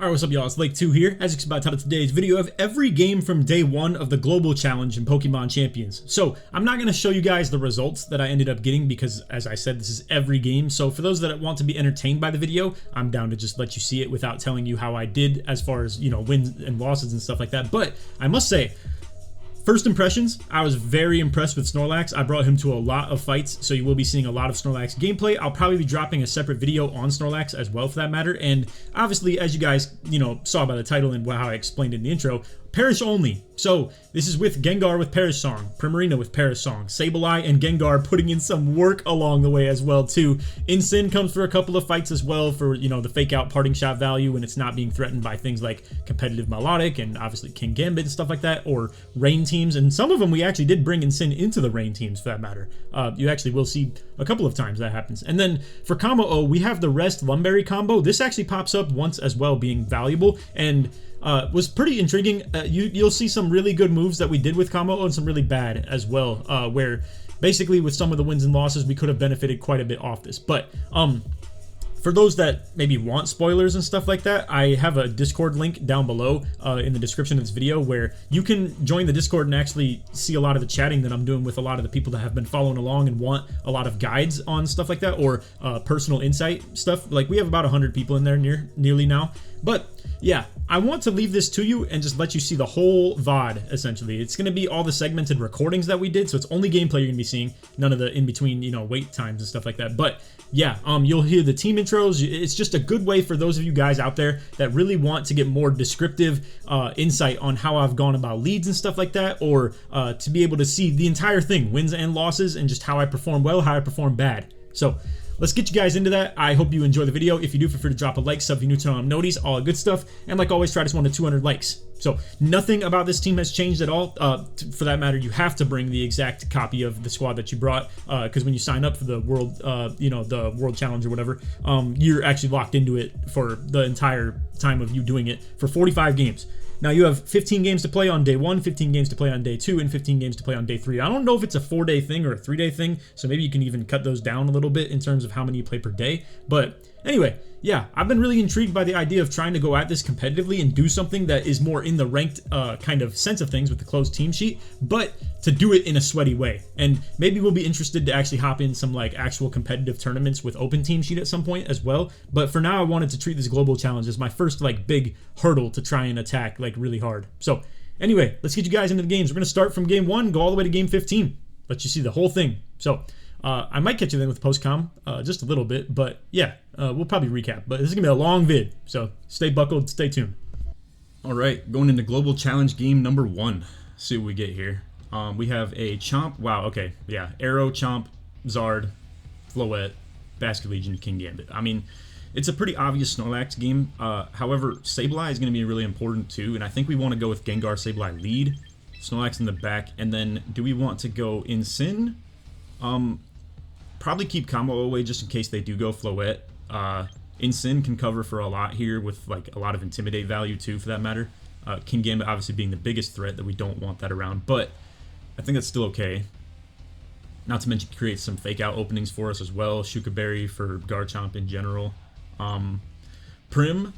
Alright, what's up y'all, it's Lake2 here. As you can see by the title of today's video, I have every game from day 1 of the Global Challenge in Pokemon Champions. So, I'm not going to show you guys the results that I ended up getting because, as I said, this is every game. So, for those that want to be entertained by the video, I'm down to just let you see it without telling you how I did as far as, wins and losses and stuff like that. But, I must say, first impressions, I was very impressed with Snorlax. I brought him to a lot of fights, so you will be seeing a lot of Snorlax gameplay. I'll probably be dropping a separate video on Snorlax as well, for that matter. And obviously, as you guys, saw by the title and how I explained in the intro, Perish only. So this is with Gengar with Perish Song, Primarina with Perish Song, Sableye and Gengar putting in some work along the way as well too. Incin comes for a couple of fights as well for, the fake out parting shot value when it's not being threatened by things like competitive Melodic and obviously King Gambit and stuff like that, or rain teams. And some of them we actually did bring Incin into the rain teams, for that matter. You actually will see a couple of times that happens. And then for Combo O, we have the Rest Lumberry combo. This actually pops up once as well, being valuable, and was pretty intriguing. You'll see some really good moves that we did with Combo O and some really bad as well, where basically with some of the wins and losses we could have benefited quite a bit off this. But for those that maybe want spoilers and stuff like that, I have a Discord link down below in the description of this video where you can join the Discord and actually see a lot of the chatting that I'm doing with a lot of the people that have been following along and want a lot of guides on stuff like that, or personal insight stuff. Like, we have about 100 people in there nearly now. But yeah, I want to leave this to you and just let you see the whole VOD, essentially. It's going to be all the segmented recordings that we did, so it's only gameplay you're going to be seeing, none of the in-between, wait times and stuff like that. But yeah, you'll hear the team intros. It's just a good way for those of you guys out there that really want to get more descriptive insight on how I've gone about leads and stuff like that, or to be able to see the entire thing, wins and losses, and just how I perform well, how I perform bad. So let's get you guys into that. I hope you enjoy the video. If you do, feel free to drop a like, sub if you're new to noties, all that good stuff. And like always, try to one to 200 likes. So nothing about this team has changed at all. For that matter, you have to bring the exact copy of the squad that you brought, because when you sign up for the world, the world challenge or whatever, you're actually locked into it for the entire time of you doing it for 45 games. Now you have 15 games to play on day 1, 15 games to play on day 2, and 15 games to play on day 3. I don't know if it's a 4-day thing or a 3-day thing, so maybe you can even cut those down a little bit in terms of how many you play per day. But anyway, yeah, I've been really intrigued by the idea of trying to go at this competitively and do something that is more in the ranked kind of sense of things with the closed team sheet, but to do it in a sweaty way. And maybe we'll be interested to actually hop in some like actual competitive tournaments with open team sheet at some point as well. But for now, I wanted to treat this global challenge as my first like big hurdle to try and attack like really hard. So anyway, let's get you guys into the games. We're going to start from game 1, go all the way to game 15. Let you see the whole thing. So I might catch you then with post-com just a little bit, but yeah, we'll probably recap. But this is going to be a long vid, so stay buckled, stay tuned. All right, going into Global Challenge game number 1. See what we get here. We have a Chomp. Wow, okay, yeah. Arrow, Chomp, Zard, Floette, Basculegion, King Gambit. I mean, it's a pretty obvious Snorlax game. However, Sableye is going to be really important too, and I think we want to go with Gengar, Sableye lead, Snorlax in the back, and then do we want to go Incin? Probably keep Combo away just in case they do go Floette. Incin can cover for a lot here with like a lot of Intimidate value too, for that matter. King Gambit obviously being the biggest threat that we don't want that around, but I think that's still okay. Not to mention create some fake out openings for us as well. Shukaberry for Garchomp in general. Prim,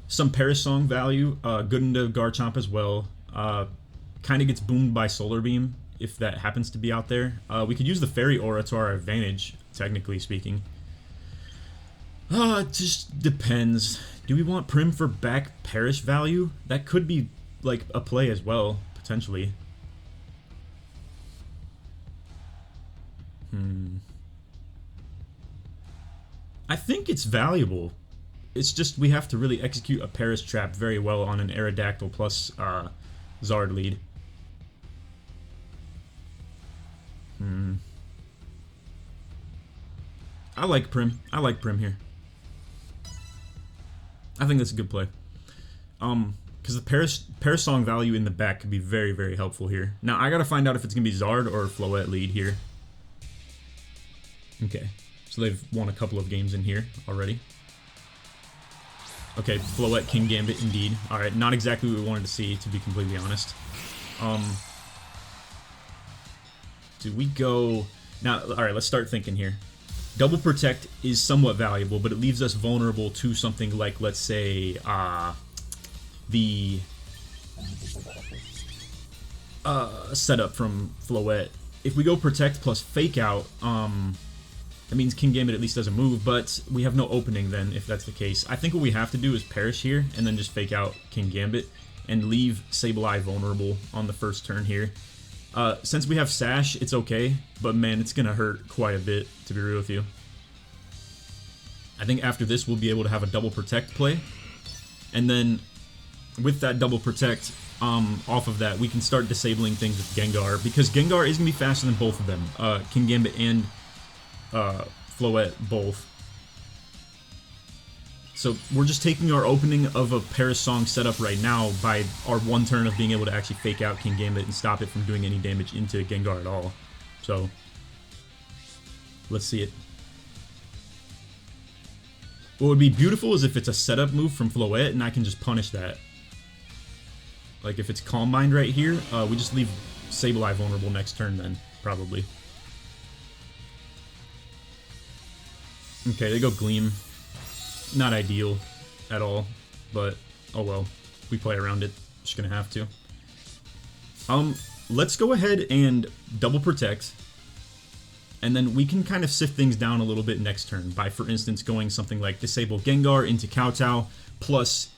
some Perish Song value, good into Garchomp as well. Kind of gets boomed by Solar Beam if that happens to be out there. We could use the Fairy Aura to our advantage, technically speaking. It just depends. Do we want Prim for back Perish value? That could be like a play as well, potentially. I think it's valuable. It's just we have to really execute a Perish trap very well on an Aerodactyl plus Zard lead. I like Prim. I like Prim here. I think that's a good play. Because the Perish Song value in the back could be very, very helpful here. Now, I gotta find out if it's gonna be Zard or Floette lead here. Okay, so they've won a couple of games in here already. Okay, Floette, King Gambit, indeed. Alright, not exactly what we wanted to see, to be completely honest. Do we go... Now, alright, let's start thinking here. Double Protect is somewhat valuable, but it leaves us vulnerable to something like, let's say, the setup from Floette. If we go Protect plus Fake Out, that means King Gambit at least doesn't move, but we have no opening then if that's the case. I think what we have to do is Perish here, and then just Fake Out King Gambit, and leave Sableye vulnerable on the first turn here. Since we have Sash, it's okay, but man, it's gonna hurt quite a bit, to be real with you. I think after this, we'll be able to have a Double Protect play, and then with that Double Protect, off of that, we can start disabling things with Gengar, because Gengar is gonna be faster than both of them, King Gambit and Floette both. So we're just taking our opening of a Paris Song setup right now by our one turn of being able to actually Fake Out King Gambit and stop it from doing any damage into Gengar at all. So let's see it. What would be beautiful is if it's a setup move from Floette and I can just punish that. Like if it's Calm Mind right here, we just leave Sableye vulnerable next turn then, probably. Okay, they go Gleam. Not ideal at all, but oh well. We play around it. Just gonna have to. Let's go ahead and Double Protect. And then we can kind of sift things down a little bit next turn by, for instance, going something like Disable Gengar into Kowtow, plus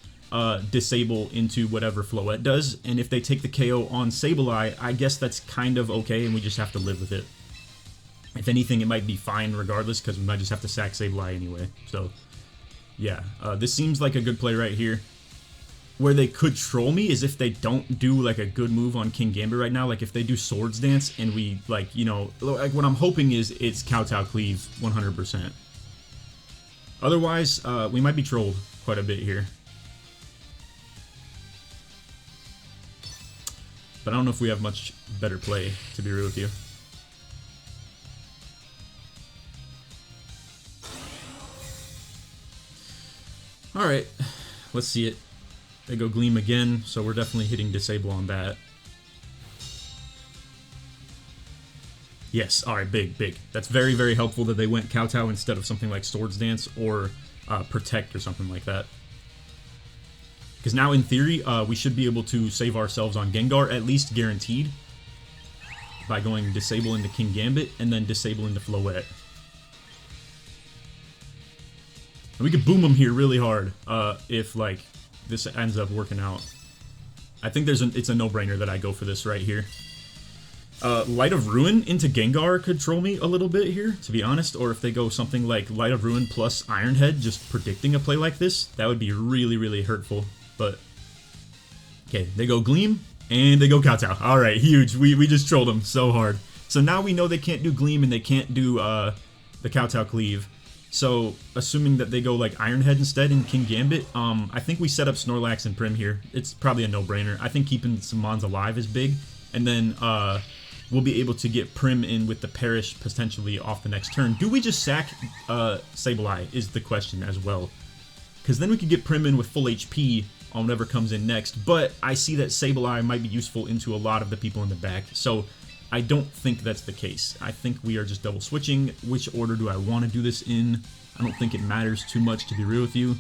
Disable into whatever Floette does. And if they take the KO on Sableye, I guess that's kind of okay, and we just have to live with it. If anything, it might be fine regardless, because we might just have to sack Sableye anyway. So, yeah, this seems like a good play right here. Where they could troll me is if they don't do, like, a good move on King Gambit right now. Like, if they do Swords Dance and we, like, you know, like, what I'm hoping is it's Kowtow Cleave 100%. Otherwise, we might be trolled quite a bit here. But I don't know if we have much better play, to be real with you. Alright, let's see it. They go Gleam again, so we're definitely hitting Disable on that. Yes, alright, big, big. That's very, very helpful that they went Kowtow instead of something like Swords Dance or Protect or something like that. Because now, in theory, we should be able to save ourselves on Gengar, at least guaranteed, by going Disable into King Gambit and then Disable into Floette. And we could boom them here really hard if, like, this ends up working out. I think it's a no-brainer that I go for this right here. Light of Ruin into Gengar could troll me a little bit here, to be honest. Or if they go something like Light of Ruin plus Iron Head, just predicting a play like this, that would be really, really hurtful. But, okay, they go Gleam, and they go Kowtow. Alright, huge. We just trolled them so hard. So now we know they can't do Gleam, and they can't do the Kowtow Cleave. So, assuming that they go like Iron Head instead in King Gambit, I think we set up Snorlax and Prim here. It's probably a no-brainer. I think keeping some Mons alive is big, and then we'll be able to get Prim in with the Perish potentially off the next turn. Do we just sack Sableye is the question as well. Because then we could get Prim in with full HP on whatever comes in next, but I see that Sableye might be useful into a lot of the people in the back, so I don't think that's the case. I think we are just double switching. Which order do I want to do this in? I don't think it matters too much, to be real with you.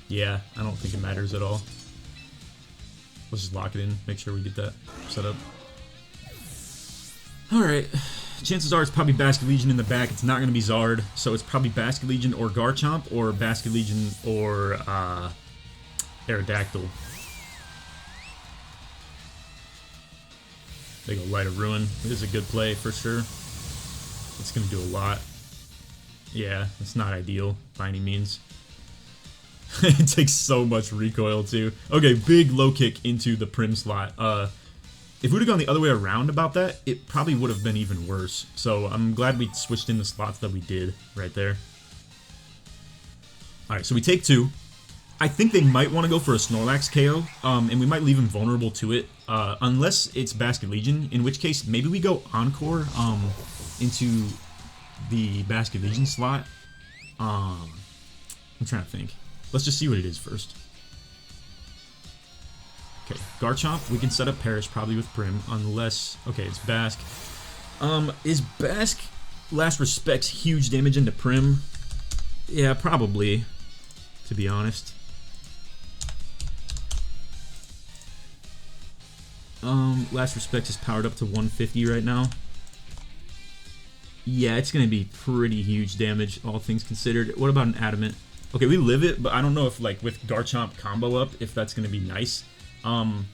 Yeah, I don't think it matters at all. Let's just lock it in, make sure we get that set up. Alright, chances are it's probably Basket Legion in the back. It's not going to be Zard, so it's probably Basket Legion or Garchomp, or Basket Legion or Aerodactyl. They go Light of Ruin. It is a good play for sure. It's going to do a lot. Yeah, it's not ideal by any means. It takes so much recoil too. Okay, big low kick into the Prim slot. If we would have gone the other way around about that, it probably would have been even worse. So I'm glad we switched in the slots that we did right there. Alright, so we take two. I think they might want to go for a Snorlax KO, and we might leave him vulnerable to it, unless it's Basket Legion, in which case maybe we go Encore into the Basket Legion slot. I'm trying to think. Let's just see what it is first. Okay, Garchomp, we can set up Perish probably with Prim, unless... Okay, it's Basque. Is Basque Last Respect's huge damage into Prim. Yeah, probably, to be honest. Last Respect is powered up to 150 right now. Yeah, it's gonna be pretty huge damage, all things considered. What about an Adamant? Okay, we live it, but I don't know if, like, with Garchomp combo up, if that's gonna be nice. Do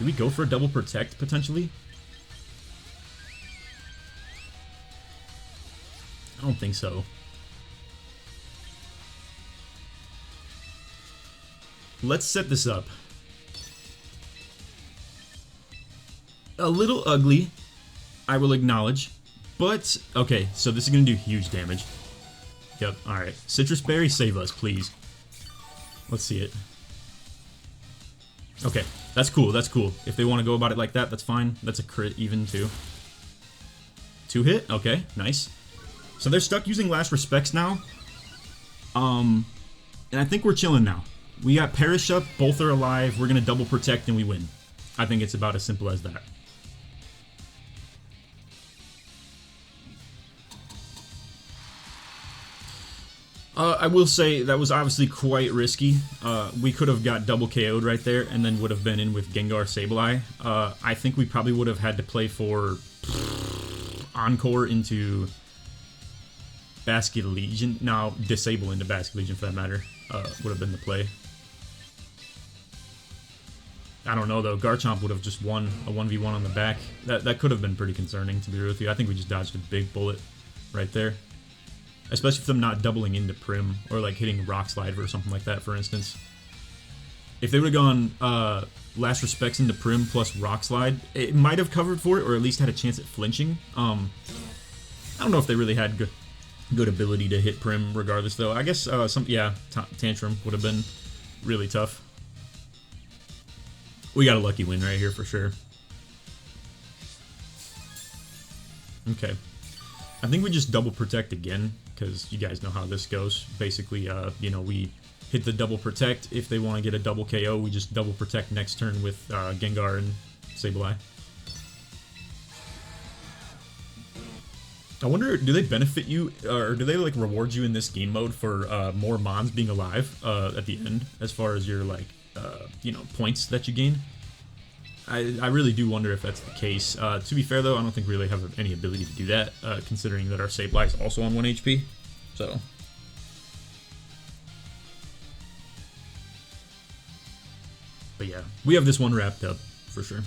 we go for a double protect, potentially? I don't think so. Let's set this up. A little ugly, I will acknowledge, but okay, so this is gonna do huge damage. Yep, alright. Citrus Berry, save us, please. Let's see it. Okay, that's cool, that's cool. If they want to go about it like that, that's fine. That's a crit even, too. 2-hit? Okay, nice. So they're stuck using Last Respects now. And I think we're chilling now. We got Perish up, both are alive, we're gonna double protect and we win. I think it's about as simple as that. I will say that was obviously quite risky. We could have got double KO'd right there and then would have been in with Gengar Sableye. I think we probably would have had to play for Encore into Basculegion. No, Disable into Basculegion for that matter. Would have been the play. I don't know though, Garchomp would have just won a 1v1 on the back. That could have been pretty concerning, to be real with you. I think we just dodged a big bullet right there. Especially with them not doubling into Prim, or like hitting Rock Slide or something like that, for instance. If they would have gone Last Respects into Prim plus Rock Slide, it might have covered for it, or at least had a chance at flinching. I don't know if they really had good ability to hit Prim regardless, though. I guess, Tantrum would have been really tough. We got a lucky win right here for sure. Okay. I think we just double protect again, because you guys know how this goes. Basically, you know, we hit the double protect. If they want to get a double KO, we just double protect next turn with Gengar and Sableye. I wonder, do they benefit you, or do they, like, reward you in this game mode for more Mons being alive at the end, as far as your, like, you know, points that you gain? I really do wonder if that's the case. To be fair, though, I don't think we really have any ability to do that, considering that our Sableye is also on 1 HP. So. But yeah, we have this one wrapped up, for sure.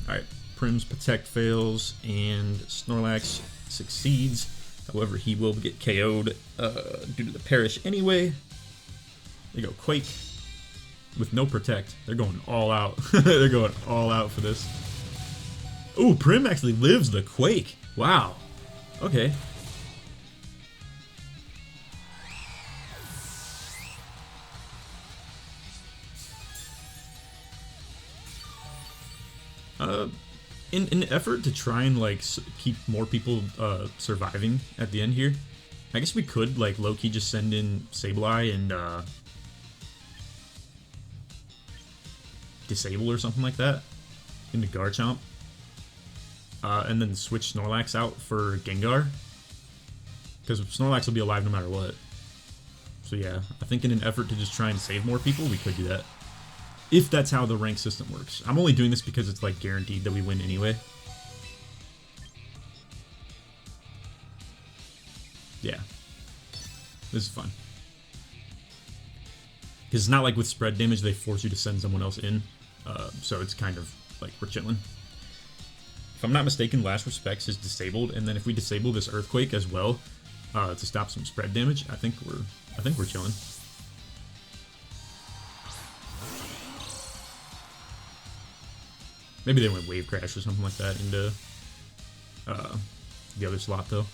Alright, Prim's Protect fails, and Snorlax succeeds. However, he will get KO'd due to the Perish anyway. There you go, Quake. With no Protect. They're going all out. They're going all out for this. Ooh, Prim actually lives the Quake. Wow. Okay. In an effort to try and, like, keep more people surviving at the end here, I guess we could, like, low-key just send in Sableye and Disable or something like that into Garchomp, and then switch Snorlax out for Gengar, because Snorlax will be alive no matter what. So yeah, I think in an effort to just try and save more people, we could do that, if that's how the rank system works. I'm only doing this because it's, like, guaranteed that we win anyway. Yeah, this is fun. Because it's not like with spread damage, they force you to send someone else in. So it's kind of like we're chilling. If I'm not mistaken, Last Respects is disabled, and then if we disable this Earthquake as well to stop some spread damage, I think we're chilling. Maybe they went Wave Crash or something like that into the other slot though.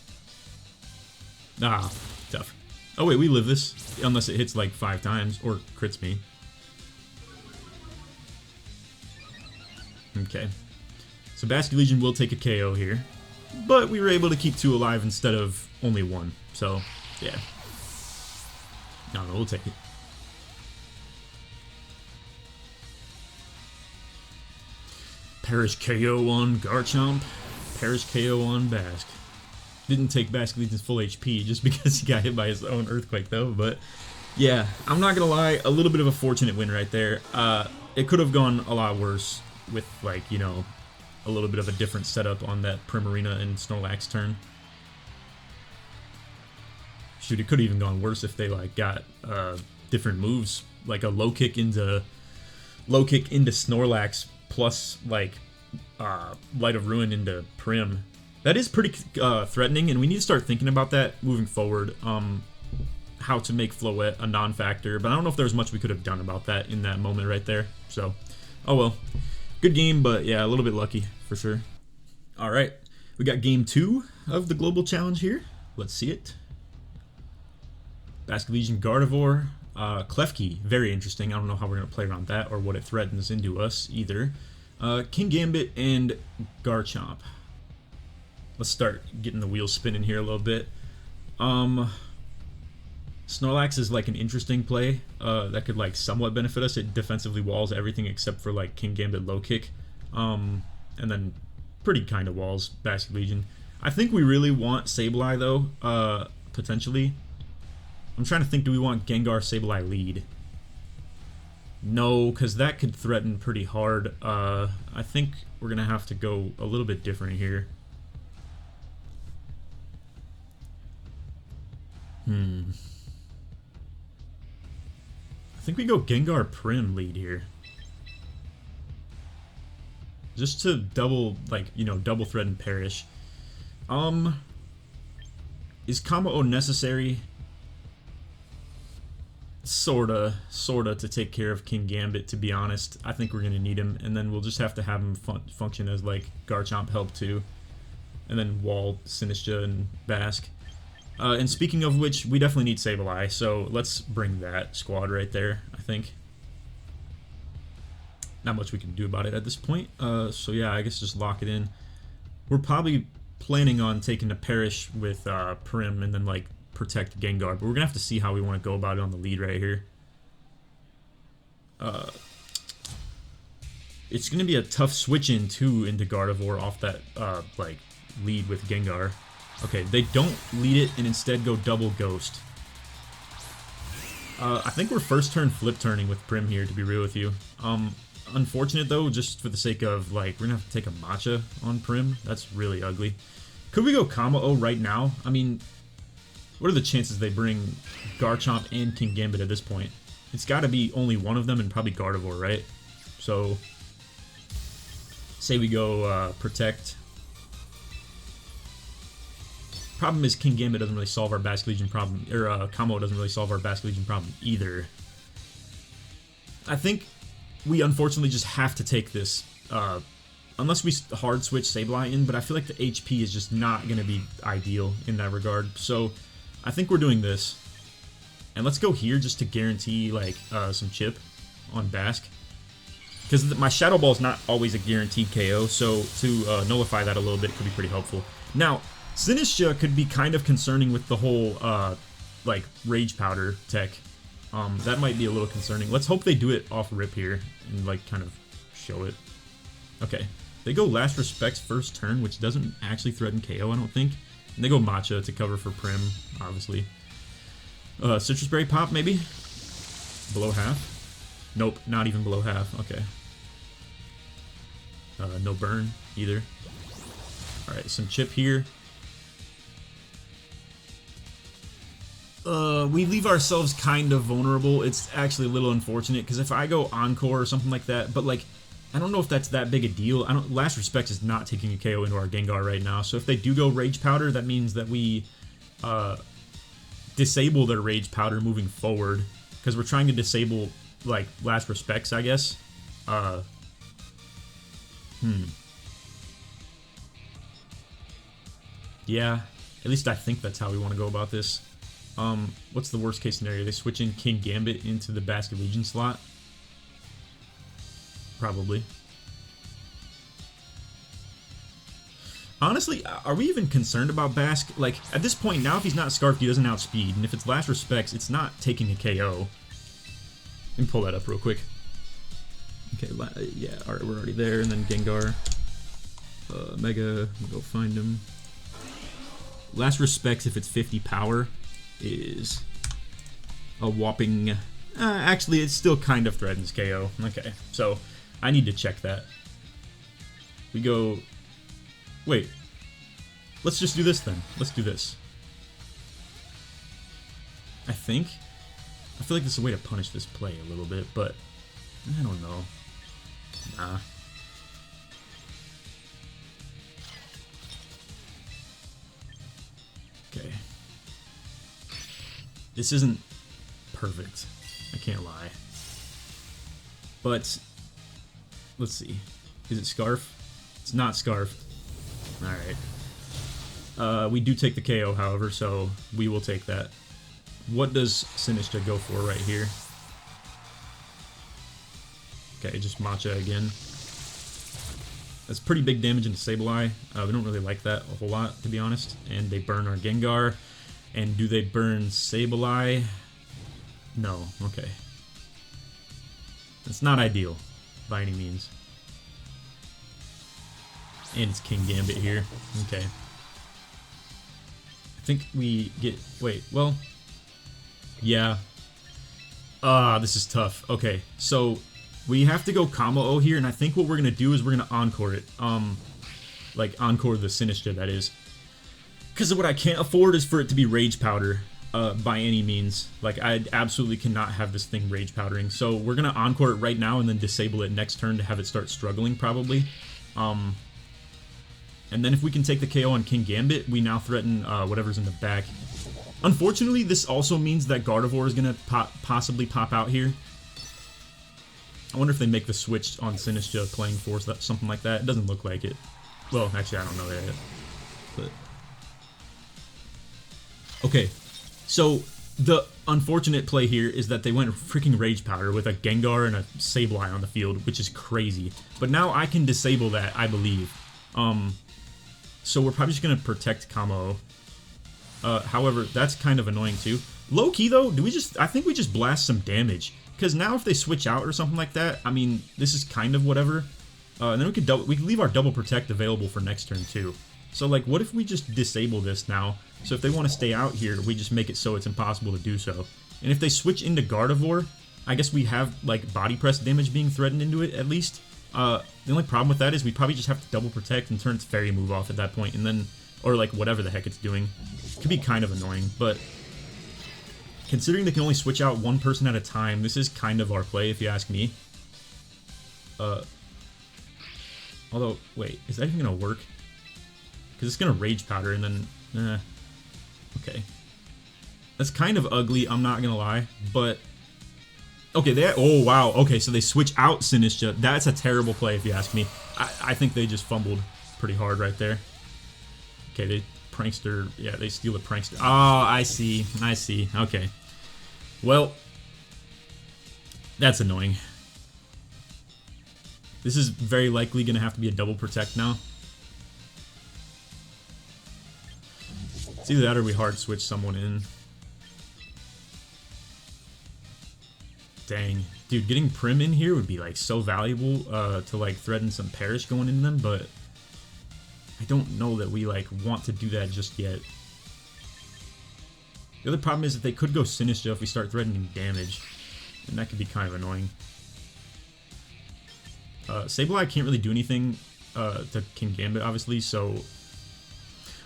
Ah, tough. Oh wait, we live this, unless it hits like 5 times, or crits me. Okay. So Basculegion will take a KO here, but we were able to keep 2 alive instead of only 1, so, yeah. No, we'll take it. Perish KO on Garchomp, Perish KO on Basque. Didn't take Basque Legion's full HP just because he got hit by his own Earthquake though, but yeah, I'm not gonna lie, a little bit of a fortunate win right there. It could have gone a lot worse with, like, you know, a little bit of a different setup on that Primarina and Snorlax turn. Shoot, it could have even gone worse if they, like, got different moves, like a low kick into Snorlax plus, like, Light of Ruin into Prim. That is pretty threatening, and we need to start thinking about that moving forward. How to make Floette a non-factor, but I don't know if there's much we could have done about that in that moment right there. So, oh well. Good game, but yeah, a little bit lucky for sure. All right, we got game 2 of the Global Challenge here. Let's see it. Basque Legion Gardevoir, Klefki, very interesting. I don't know how we're going to play around that or what it threatens into us either. Kingambit and Garchomp. Let's start getting the wheels spinning here a little bit. Snorlax is like an interesting play that could like somewhat benefit us. It defensively walls everything except for like Kingambit low kick, and then pretty kind of walls Basque Legion. I think we really want Sableye though, potentially. I'm trying to think, do we want Gengar Sableye lead? No, because that could threaten pretty hard. I think we're gonna have to go a little bit different here. I think we go Gengar Prim lead here. Just to double, like, you know, double threaten Perish. Is Combo necessary? Sorta to take care of Kingambit, to be honest. I think we're gonna need him, and then we'll just have to have him function as, like, Garchomp help too. And then wall Sinistcha and Basque. And speaking of which, we definitely need Sableye, so let's bring that squad right there, I think. Not much we can do about it at this point, so yeah, I guess just lock it in. We're probably planning on taking the Perish with Prim and then, like, protect Gengar, but we're gonna have to see how we want to go about it on the lead right here. It's gonna be a tough switch in too into Gardevoir off that, like, lead with Gengar. Okay, they don't lead it and instead go double Ghost. I think we're first turn flip turning with Prim here, to be real with you. Unfortunate though, just for the sake of, like, we're gonna have to take a Matcha on Prim. That's really ugly. Could we go Kameo right now? I mean, what are the chances they bring Garchomp and Kingambit at this point? It's gotta be only one of them and probably Gardevoir, right? So, say we go Protect. Problem is Kingambit doesn't really solve our Basque Legion problem, or Kameo doesn't really solve our Basque Legion problem either. I think we unfortunately just have to take this, unless we hard switch Sableye in, but I feel like the HP is just not going to be ideal in that regard. So I think we're doing this. And let's go here just to guarantee, like, some chip on Basque. Because my Shadow Ball is not always a guaranteed KO, so to nullify that a little bit could be pretty helpful. Now, Sinistcha could be kind of concerning with the whole, like, Rage Powder tech. That might be a little concerning. Let's hope they do it off rip here and, like, kind of show it. Okay. They go Last Respects first turn, which doesn't actually threaten KO, I don't think. And they go Matcha to cover for Prim, obviously. Citrus Berry Pop, maybe? Below half? Nope, not even below half. Okay. No burn, either. Alright, some chip here. We leave ourselves kind of vulnerable. It's actually a little unfortunate, because if I go Encore or something like that, but, like, I don't know if that's that big a deal. Last Respect is not taking a KO into our Gengar right now, so if they do go Rage Powder, that means that we disable their Rage Powder moving forward, because we're trying to disable, like, Last Respects, I guess. Yeah, at least I think that's how we want to go about this. What's the worst case scenario? They switch in Kingambit into the Basque Legion slot? Probably. Honestly, are we even concerned about Basque? Like, at this point, now if he's not Scarfed, he doesn't outspeed, and if it's Last Respects, it's not taking a KO. Let me pull that up real quick. Okay, yeah, alright, we're already there, and then Gengar. Mega, we'll go find him. Last Respects, if it's 50 power, is a whopping... actually, it still kind of threatens KO. Okay, so I need to check that. We go... Wait. Let's just do this then. Let's do this. I think. I feel like this is a way to punish this play a little bit, but I don't know. Nah. Okay. This isn't perfect. I can't lie. But let's see. Is it Scarf? It's not Scarf. Alright. We do take the KO, however, so we will take that. What does Sinistcha go for right here? Okay, just Matcha again. That's pretty big damage into Sableye. We don't really like that a whole lot, to be honest. And they burn our Gengar. And do they burn Sableye? No. Okay. It's not ideal, by any means. And it's Kingambit here. Okay. I think we get... Wait, well... Yeah. This is tough. Okay, so we have to go Kamo-O here, and I think what we're gonna do is we're gonna Encore it. Like, Encore the Sinistcha, that is. Because what I can't afford is for it to be Rage Powder, by any means. Like, I absolutely cannot have this thing Rage Powdering. So we're gonna Encore it right now and then disable it next turn to have it start struggling, probably. And then if we can take the KO on Kingambit, we now threaten whatever's in the back. Unfortunately, this also means that Gardevoir is going to possibly pop out here. I wonder if they make the switch on Sinistcha playing Force, something like that. It doesn't look like it. Well, actually, I don't know that yet. But... Okay, so the unfortunate play here is that they went freaking Rage Powder with a Gengar and a Sableye on the field, which is crazy. But now I can disable that, I believe. So we're probably just going to protect Kamo. However, that's kind of annoying too. Low key though, I think we just blast some damage. Because now if they switch out or something like that, I mean, this is kind of whatever. And then we could leave our double protect available for next turn too. So like, what if we just disable this now? So if they want to stay out here, we just make it so it's impossible to do so. And if they switch into Gardevoir, I guess we have like body press damage being threatened into it at least. The only problem with that is we probably just have to double protect and turn its fairy move off at that point, and then, or like whatever the heck it's doing. Could be kind of annoying, but considering they can only switch out one person at a time, this is kind of our play, if you ask me. Although, wait, is that even gonna work? Because it's gonna Rage Powder and then, okay. That's kind of ugly, I'm not gonna lie, but okay, oh wow, okay, so they switch out Sinistcha. That's a terrible play, if you ask me. I think they just fumbled pretty hard right there. Okay, they Prankster, yeah, they steal the Prankster. Oh, I see, okay. Well, that's annoying. This is very likely going to have to be a double protect now. It's either that or we hard switch someone in. Dang. Dude, getting Prim in here would be like so valuable to like threaten some Perish going in them, but I don't know that we like want to do that just yet. The other problem is that they could go Sinistcha if we start threatening damage, and that could be kind of annoying. Sableye can't really do anything to Kingambit, obviously, so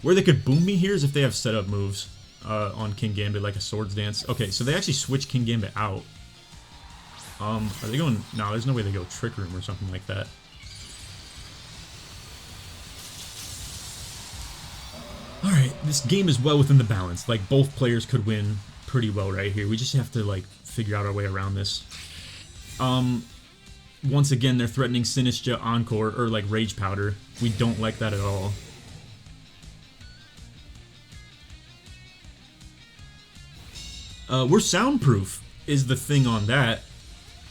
where they could boom me here is if they have setup moves on Kingambit, like a Swords Dance. Okay, so they actually switch Kingambit out. Are they going... No, there's no way they go Trick Room or something like that. Alright, this game is well within the balance. Like, both players could win pretty well right here. We just have to, like, figure out our way around this. Once again, they're threatening Sinistcha Encore, or, like, Rage Powder. We don't like that at all. We're soundproof, is the thing on that.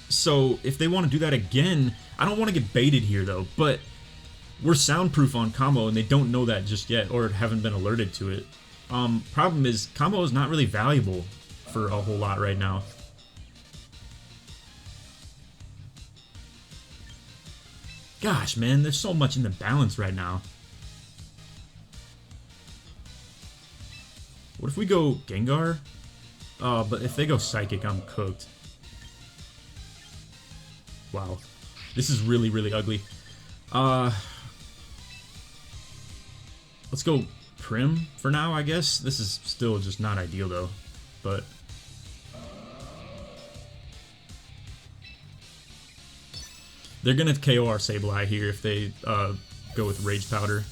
So, if they want to do that again, I don't want to get baited here, though, but we're soundproof on Kamo, and they don't know that just yet, or haven't been alerted to it. Problem is, Kamo is not really valuable for a whole lot right now. Gosh, man, there's so much in the balance right now. What if we go Gengar? But if they go Psychic, I'm cooked. Wow. This is really, really ugly. Let's go Prim for now, I guess. This is still just not ideal, though. But they're gonna KO our Sableye here if they go with Rage Powder.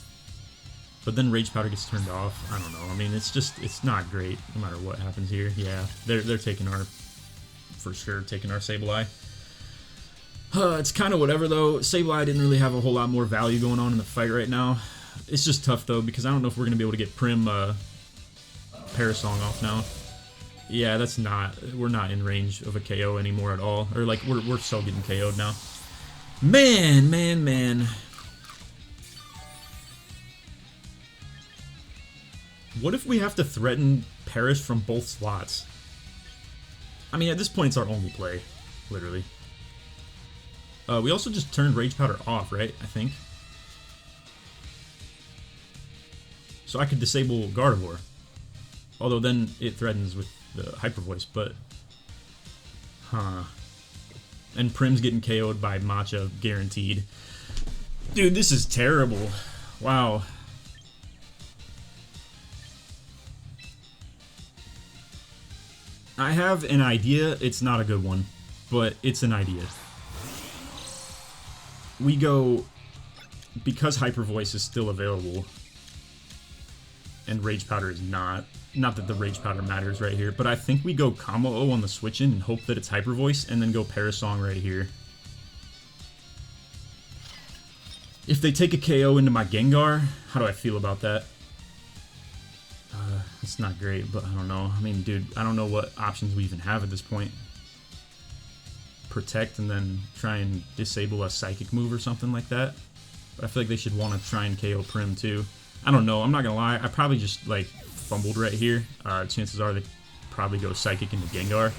But then Rage Powder gets turned off. I don't know. I mean, it's not great no matter what happens here. Yeah, they're taking our, for sure, taking our Sableye. It's kind of whatever, though. Sableye didn't really have a whole lot more value going on in the fight right now. It's just tough, though, because I don't know if we're going to be able to get Prim Parasong off now. Yeah, that's not... We're not in range of a KO anymore at all. Or, like, we're so getting KO'd now. Man. What if we have to threaten Perish from both slots? I mean, at this point, it's our only play. Literally. We also just turned Rage Powder off, right? I think. So I could disable Gardevoir. Although then it threatens with the Hyper Voice, but... Huh. And Prim's getting KO'd by Matcha, guaranteed. Dude, this is terrible. Wow. I have an idea. It's not a good one, but it's an idea. We go... Because Hyper Voice is still available... And Rage Powder is not. Not that the Rage Powder matters right here, but I think we go Combo-O on the switch-in and hope that it's Hyper Voice, and then go Parasong right here. If they take a KO into my Gengar, how do I feel about that? It's not great, but I don't know. I mean, dude, I don't know what options we even have at this point. Protect and then try and disable a Psychic move or something like that. But I feel like they should want to try and KO Prim too. I don't know. I'm not gonna lie. I probably just like fumbled right here. Chances are they probably go Psychic into Gengar.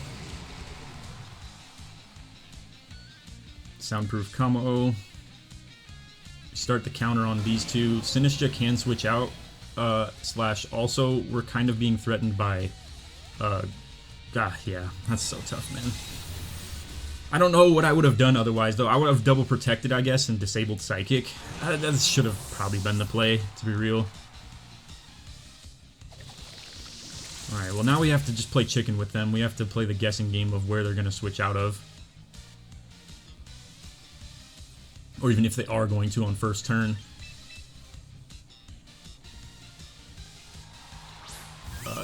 Soundproof Combo. Start the counter on these two. Sinistcha can switch out. Slash also we're kind of being threatened by. Yeah, that's so tough, man. I don't know what I would have done otherwise, though. I would have double protected, I guess, and disabled Psychic. That should have probably been the play, to be real. Alright, well now we have to just play chicken with them. We have to play the guessing game of where they're going to switch out of. Or even if they are going to on first turn.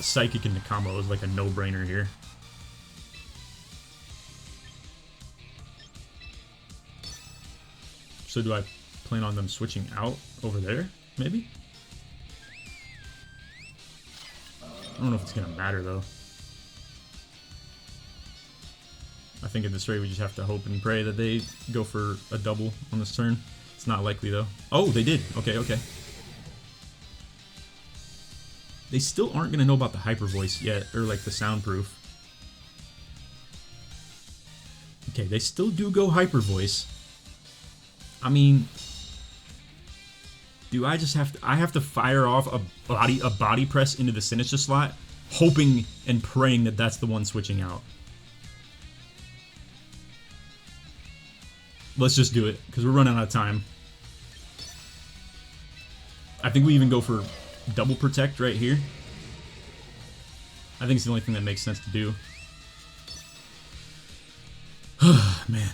Psychic into combo is like a no-brainer here. So do I plan on them switching out over there, maybe? I don't know if it's going to matter, though. I think at this rate we just have to hope and pray that they go for a double on this turn. It's not likely, though. Oh, they did. Okay. They still aren't going to know about the Hyper Voice yet, or like the Soundproof. Okay, they still do go Hyper Voice. I mean, do I just have to... I have to fire off a body press into the Sinistcha slot, hoping and praying that that's the one switching out. Let's just do it, because we're running out of time. I think we even go for double protect right here. I think it's the only thing that makes sense to do. Man.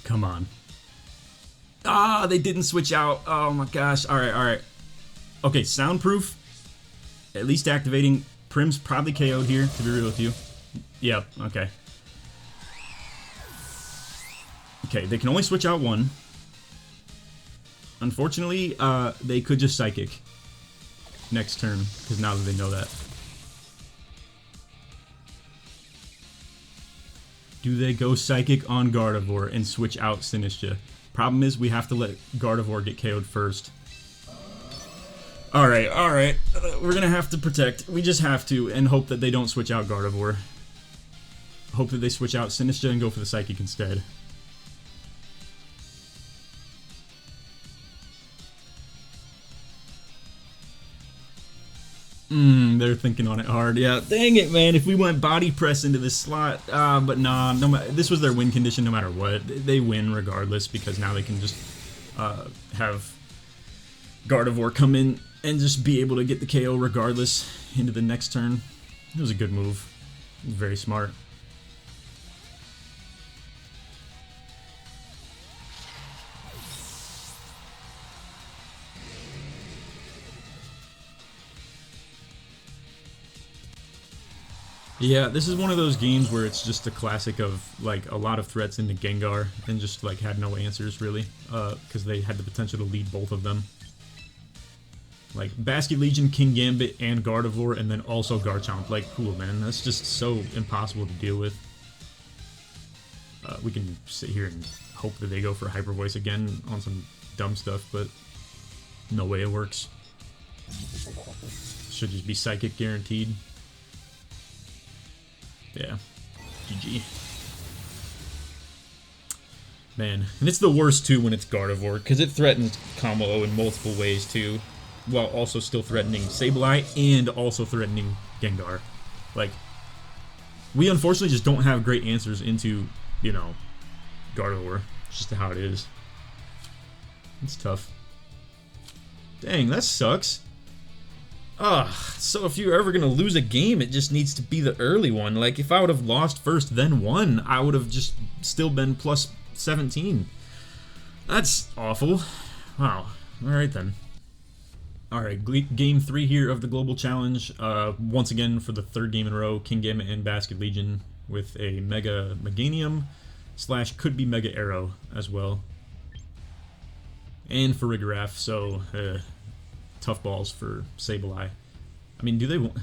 Come on. Ah, they didn't switch out. Oh my gosh. Alright. Okay, Soundproof. At least activating. Prim's probably KO'd here, to be real with you. Yep, okay. Okay, they can only switch out one. Unfortunately, they could just Psychic next turn, because now that they know that. Do they go Psychic on Gardevoir and switch out Sinistcha? Problem is, we have to let Gardevoir get KO'd first. Alright. We're gonna have to protect. We just have to, and hope that they don't switch out Gardevoir. Hope that they switch out Sinistcha and go for the Psychic instead. They're thinking on it hard. Yeah, dang it, man. If we went body press into this slot, but nah, this was their win condition no matter what. They win regardless because now they can just have Gardevoir come in and just be able to get the KO regardless into the next turn. It was a good move. Very smart. Yeah, this is one of those games where it's just a classic of like a lot of threats into Gengar and just like had no answers really, because they had the potential to lead both of them. Like Basket Legion, Kingambit, and Gardevoir, and then also Garchomp. Like, cool, man. That's just so impossible to deal with. We can sit here and hope that they go for Hyper Voice again on some dumb stuff, but no way it works. Should just be Psychic guaranteed. Yeah, GG. Man, and it's the worst too when it's Gardevoir, because it threatens Combo in multiple ways too, while also still threatening Sableye and also threatening Gengar. Like, we unfortunately just don't have great answers into, you know, Gardevoir. It's just how it is. It's tough. Dang, that sucks. So if you're ever gonna lose a game, it just needs to be the early one. Like, if I would have lost first, then won, I would have just still been plus 17. That's awful. Wow. Alright then. Alright, game 3 here of the Global Challenge. Once again, for the third game in a row, Kingambit and Basket Legion with a Mega Meganium / could be Mega Arrow as well. And Farigiraf, so tough balls for Sableye. I mean, do they want...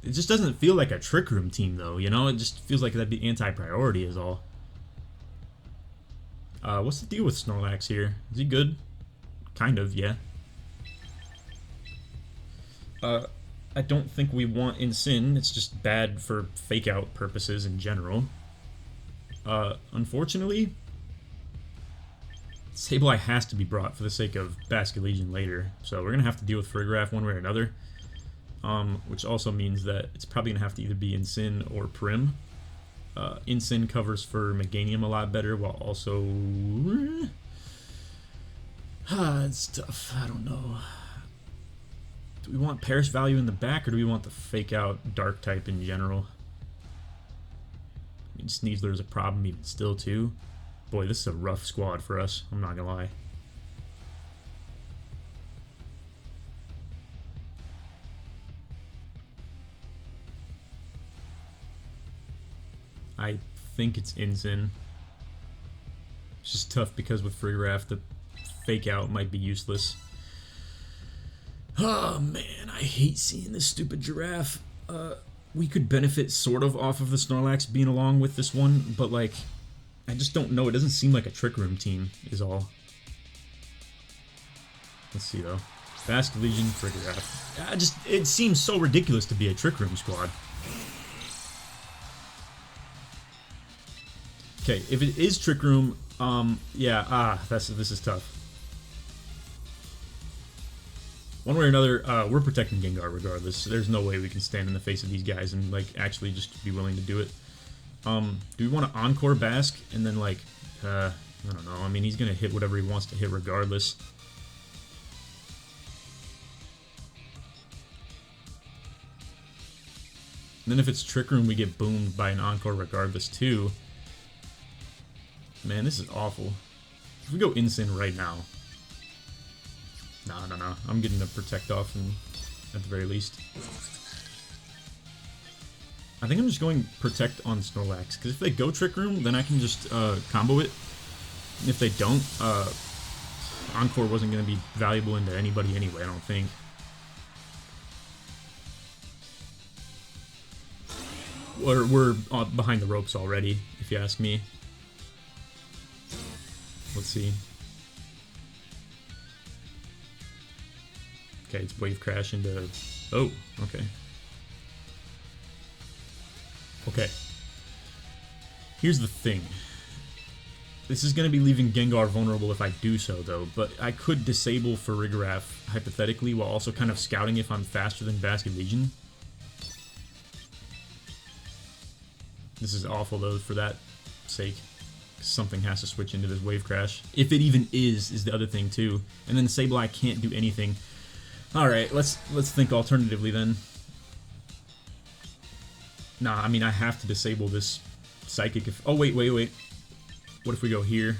It just doesn't feel like a Trick Room team, though, you know? It just feels like that'd be anti-priority is all. What's the deal with Snorlax here? Is he good? Kind of, yeah. I don't think we want Incin. It's just bad for fake-out purposes in general. Unfortunately, Sableye has to be brought for the sake of Basket Legion later, so we're going to have to deal with Farigiraf one way or another, which also means that it's probably going to have to either be Incin or Prim. Incin covers for Meganium a lot better, while also... it's tough. I don't know. Do we want Perish Value in the back, or do we want the fake-out Dark type in general? I mean, Sneasler is a problem even still, too. Boy, this is a rough squad for us, I'm not gonna lie. I think it's Incin. It's just tough because with Farigiraf, the fake out might be useless. Oh man, I hate seeing this stupid giraffe. We could benefit sort of off of the Snorlax being along with this one, but like, I just don't know. It doesn't seem like a Trick Room team is all. Let's see though. Basket Legion, Farigiraf. It seems so ridiculous to be a Trick Room squad. Okay, if it is Trick Room, yeah, this is tough. One way or another, we're protecting Gengar regardless. So there's no way we can stand in the face of these guys and like actually just be willing to do it. Do we want to Encore Bask and then like, I don't know. I mean, he's gonna hit whatever he wants to hit regardless. And then if it's Trick Room, we get boomed by an Encore regardless too. Man, this is awful. If we go Incin right now. No. I'm getting a Protect off at the very least. I think I'm just going Protect on Snorlax, because if they go Trick Room, then I can just combo it. And if they don't, Encore wasn't going to be valuable into anybody anyway, I don't think. We're behind the ropes already, if you ask me. Let's see. Okay, it's Wave Crash into... Oh, okay. Okay. Here's the thing. This is going to be leaving Gengar vulnerable if I do so, though, but I could disable Farigiraf, hypothetically, while also kind of scouting if I'm faster than Basculegion. This is awful, though, for that sake. Something has to switch into this Wave Crash. If it even is the other thing, too. And then Sableye can't do anything. Alright, let's think alternatively, then. Nah, I mean, I have to disable this Psychic if... Oh, wait. What if we go here?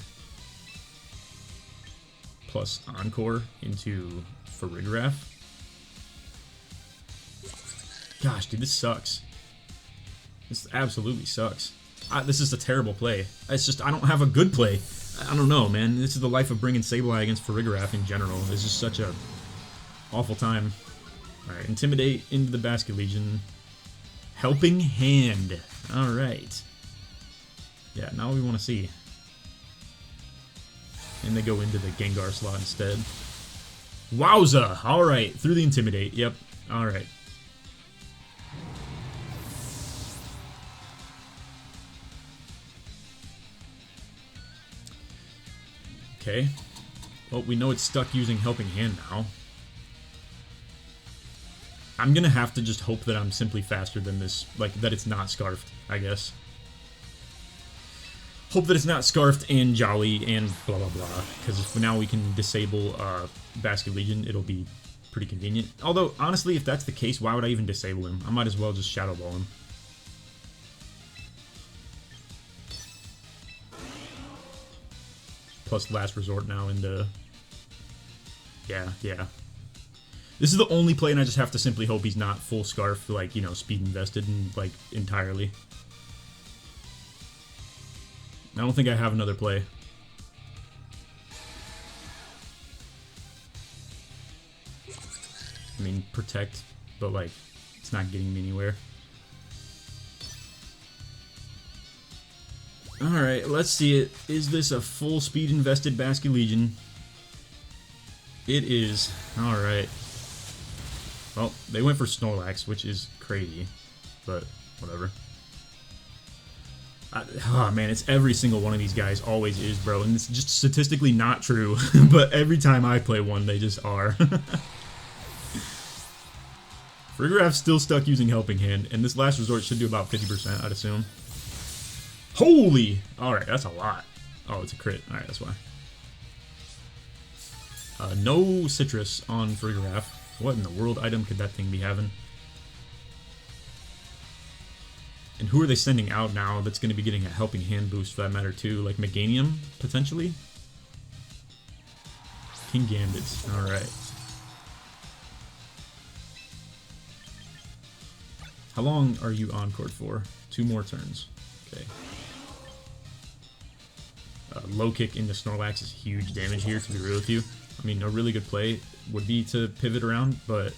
Plus Encore into Farigiraf? Gosh, dude, this sucks. This absolutely sucks. This is a terrible play. It's just, I don't have a good play. I don't know, man. This is the life of bringing Sableye against Farigiraf in general. It's just such a awful time. Alright, Intimidate into the Basculegion. Helping Hand. Alright. Yeah, now we want to see. And they go into the Gengar slot instead. Wowza! Alright, through the Intimidate. Yep, alright. Okay. Well, we know it's stuck using Helping Hand now. I'm gonna have to just hope that I'm simply faster than this, like, that it's not Scarfed, I guess. Hope that it's not Scarfed and Jolly and blah blah blah, because if now we can disable Basculegion, it'll be pretty convenient. Although, honestly, if that's the case, why would I even disable him? I might as well just Shadow Ball him. Plus Last Resort now into... Yeah. This is the only play, and I just have to simply hope he's not full Scarf, like, you know, speed invested and, like, entirely. I don't think I have another play. I mean, Protect, but, like, it's not getting me anywhere. Alright, let's see it. Is this a full speed invested Basculegion? It is. Alright. Well, they went for Snorlax, which is crazy, but whatever. Oh man, it's every single one of these guys always is, bro, and it's just statistically not true, but every time I play one, they just are. Farigiraf's still stuck using Helping Hand, and this Last Resort should do about 50%, I'd assume. Holy! Alright, that's a lot. Oh, it's a crit. Alright, that's why. No Citrus on Farigiraf. What in the world item could that thing be having? And who are they sending out now that's going to be getting a Helping Hand boost for that matter too? Like Meganium, potentially? Kingambit. Alright. How long are you Encored for? 2 more turns. Okay. Low kick into Snorlax is huge damage here, to be real with you. I mean, a really good play would be to pivot around, but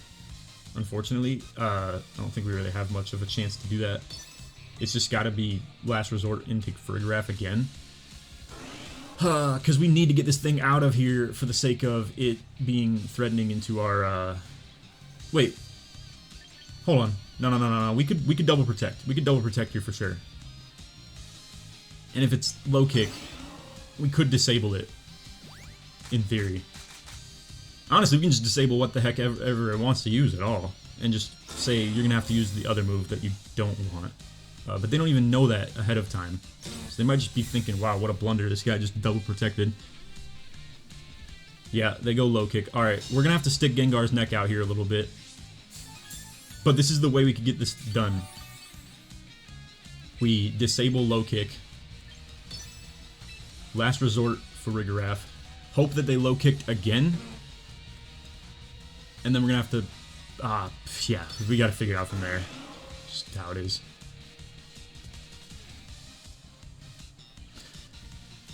unfortunately, I don't think we really have much of a chance to do that. It's just got to be Last Resort into Farigiraf again. Because we need to get this thing out of here for the sake of it being threatening into our... Wait. Hold on. No. We could double protect. We could double protect here for sure. And if it's low kick, we could disable it. In theory. Honestly, we can just disable what the heck ever it wants to use at all. And just say you're going to have to use the other move that you don't want. But they don't even know that ahead of time. So they might just be thinking, wow, what a blunder. This guy just double protected. Yeah, they go low kick. Alright, we're going to have to stick Gengar's neck out here a little bit. But this is the way we could get this done. We disable low kick. Last Resort for Farigiraf. Hope that they low kicked again. And then we're going to have to... yeah, we got to figure it out from there. Just how it is.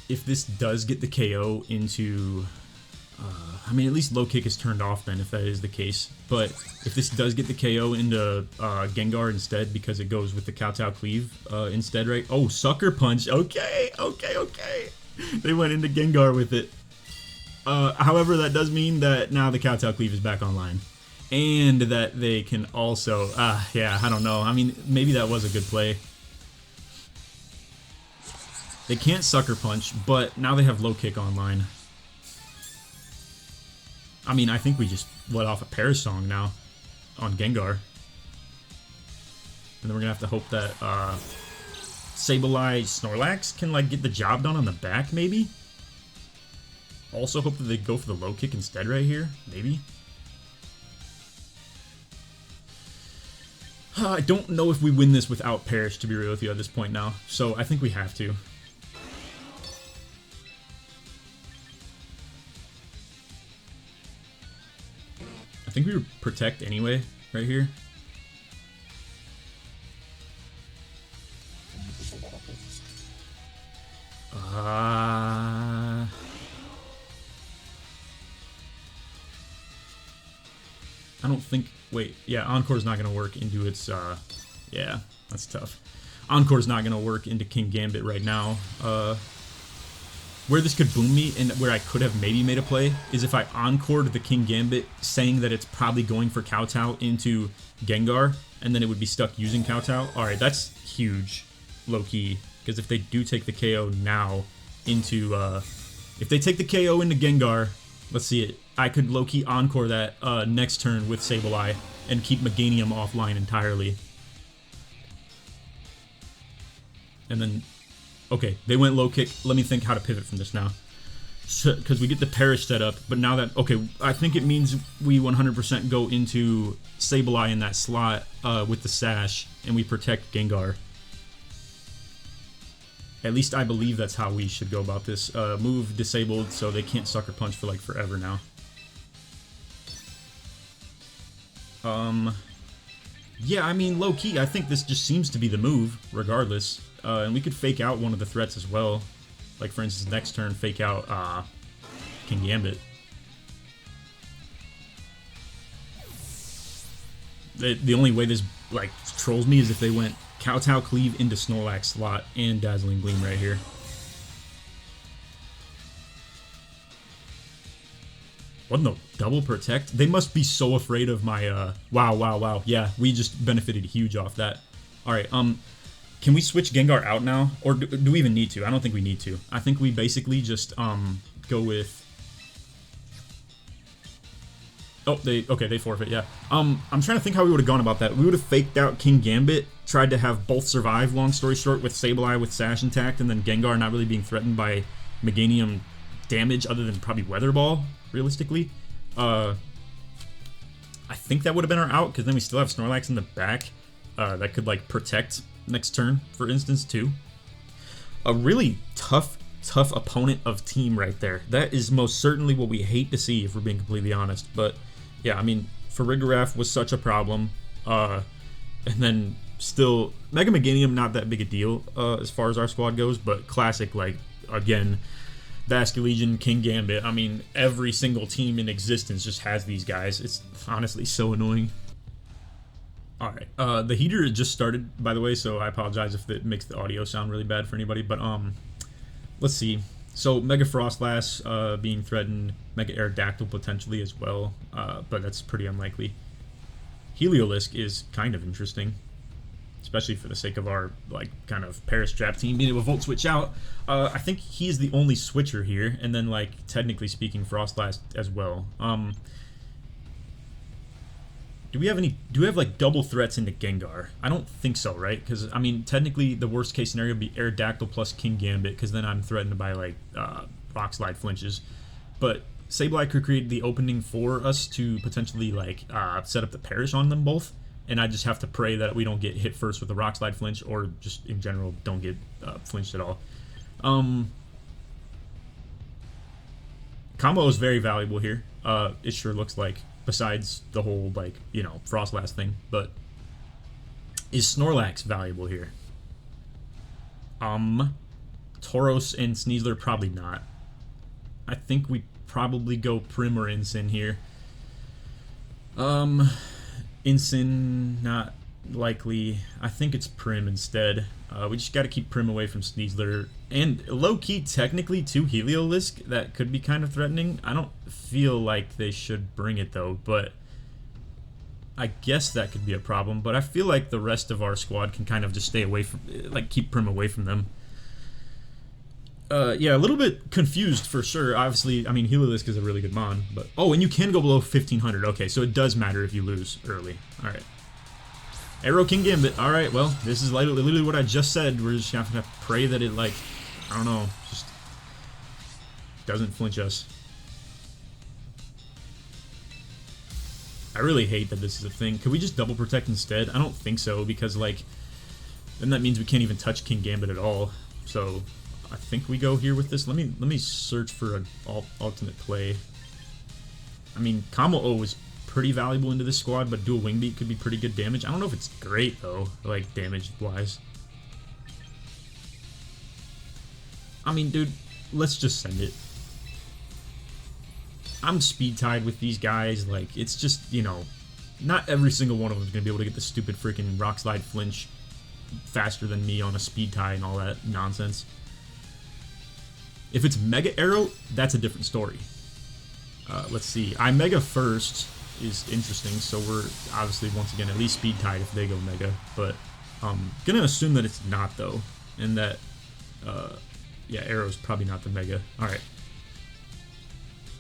If this does get the KO into... I mean, at least low kick is turned off then, if that is the case. But if this does get the KO into Gengar instead, because it goes with the Kowtow Cleave instead, right? Oh, Sucker Punch. Okay. They went into Gengar with it. However, that does mean that now the Kowtow Cleave is back online. And that they can also... yeah, I don't know. I mean, maybe that was a good play. They can't Sucker Punch, but now they have Low Kick online. I mean, I think we just let off a Perish Song now on Gengar. And then we're going to have to hope that Sableye Snorlax can like get the job done on the back, maybe? Also hope that they go for the Low Kick instead right here, maybe? I don't know if we win this without Perish, to be real with you at this point now. So I think we have to. I think we would protect anyway, right here. I don't think... Wait, yeah, Encore's not going to work into its... yeah, that's tough. Encore's not going to work into Kingambit right now. Where this could boom me, and where I could have maybe made a play, is if I Encored the Kingambit, saying that it's probably going for Kowtow into Gengar, and then it would be stuck using Kowtow. Alright, that's huge, low-key. Because if they do take the KO now into... if they take the KO into Gengar, let's see it. I could low-key Encore that next turn with Sableye and keep Meganium offline entirely. And then, okay, they went low kick. Let me think how to pivot from this now. Because we get the Perish set up, but now that, okay, I think it means we 100% go into Sableye in that slot with the Sash, and we protect Gengar. At least I believe that's how we should go about this. Move disabled so they can't Sucker Punch for like forever now. Yeah, I mean, low-key, I think this just seems to be the move, regardless. And we could fake out one of the threats as well. Like, for instance, next turn, fake out, Kingambit. The only way this, like, trolls me is if they went Kowtow Cleave into Snorlax slot and Dazzling Gleam right here. What no? Double protect? They must be so afraid of my, wow. Yeah, we just benefited huge off that. Alright, can we switch Gengar out now? Or do we even need to? I don't think we need to. I think we basically just, go with... Oh, they forfeit, yeah. I'm trying to think how we would have gone about that. We would have faked out Kingambit, tried to have both survive, long story short, with Sableye with Sash intact, and then Gengar not really being threatened by Meganium damage other than probably Weather Ball, realistically. I think that would have been our out, because then we still have Snorlax in the back that could, like, protect next turn, for instance, too. A really tough opponent of team right there. That is most certainly what we hate to see, if we're being completely honest. But, yeah, I mean, Farigiraf was such a problem. And then still, Mega Meganium, not that big a deal as far as our squad goes, but classic, like, again, Vasculegion, Kingambit. I mean, every single team in existence just has these guys. It's honestly so annoying. Alright, the heater just started, by the way, so I apologize if it makes the audio sound really bad for anybody, but, let's see. So, Mega Frostlass being threatened, Mega Aerodactyl potentially as well, but that's pretty unlikely. Heliolisk is kind of interesting, especially for the sake of our, like, kind of Perish Trap team being able to Volt Switch out. I think he's the only switcher here, and then, like, technically speaking, Frostlass as well. Do we have like double threats into Gengar? I don't think so, right? Because, I mean, technically the worst case scenario would be Aerodactyl plus Kingambit, because then I'm threatened by, like, Rock Slide flinches. But Sableye could create the opening for us to potentially, like, set up the Perish on them both, and I just have to pray that we don't get hit first with a Rock Slide flinch, or just in general don't get flinched at all. Combo is very valuable here. It sure looks like. Besides the whole, like, you know, Frostlass thing, but is Snorlax valuable here? Tauros and Sneasler, probably not. I think we probably go Prim or Incin here. Incin, not likely. I think it's Prim instead. We just got to keep Prim away from Sneasler. And low-key, technically, too, Heliolisk, that could be kind of threatening. I don't feel like they should bring it, though, but I guess that could be a problem. But I feel like the rest of our squad can kind of just stay away from, like, keep Prim away from them. Yeah, a little bit confused for sure. Obviously, I mean, Heliolisk is a really good mon, but... Oh, and you can go below 1500. Okay, so it does matter if you lose early. Alright. Arrow Kingambit. Alright, well, this is literally what I just said. We're just gonna have to pray that it, like, I don't know, just doesn't flinch us. I really hate that this is a thing. Could we just double protect instead? I don't think so, because, like, then that means we can't even touch Kingambit at all. So... I think we go here with this. Let me search for an ultimate play. I mean, Kamo-O is pretty valuable into this squad, but dual wing beat could be pretty good damage. I don't know if it's great though, like damage wise. I mean, dude, let's just send it. I'm speed tied with these guys. Like, it's just, you know, not every single one of them is gonna be able to get the stupid freaking rock slide flinch faster than me on a speed tie and all that nonsense. If it's Mega Arrow, that's a different story. Let's see. I Mega first is interesting, so we're obviously, once again, at least speed tied if they go Mega. But I'm gonna assume that it's not, though. And that, yeah, Arrow's probably not the Mega. Alright.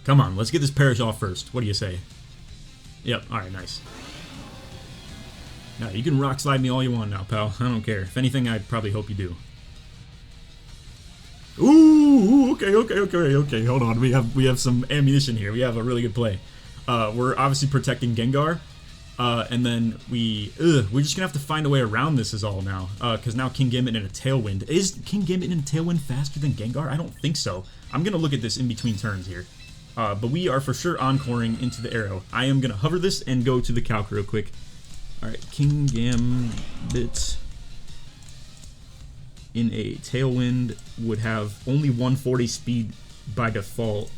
Come on, let's get this Perish off first. What do you say? Yep, alright, nice. Now, you can rock slide me all you want now, pal. I don't care. If anything, I probably hope you do. Ooh, okay. Hold on, we have some ammunition here. We have a really good play. We're obviously protecting Gengar, and then we're just gonna have to find a way around this is all now. Because now Kingambit in a Tailwind. Is Kingambit in a Tailwind faster than Gengar? I don't think so. I'm gonna look at this in between turns here. But we are for sure encoring into the Arrow. I am gonna hover this and go to the calc real quick. All right, Kingambit in a Tailwind would have only 140 speed by default.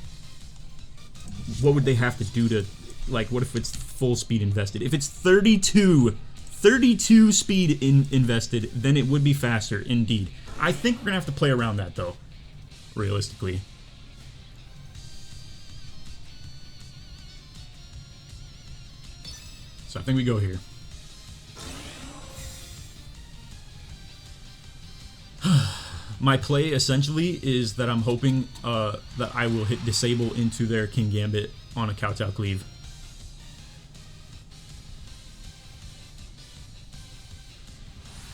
What would they have to do to, like, what if it's full speed invested? If it's 32 speed invested, then it would be faster, indeed. I think we're gonna have to play around that, though, realistically. So I think we go here. My play essentially is that I'm hoping that I will hit disable into their Kingambit on a Kowtow Cleave.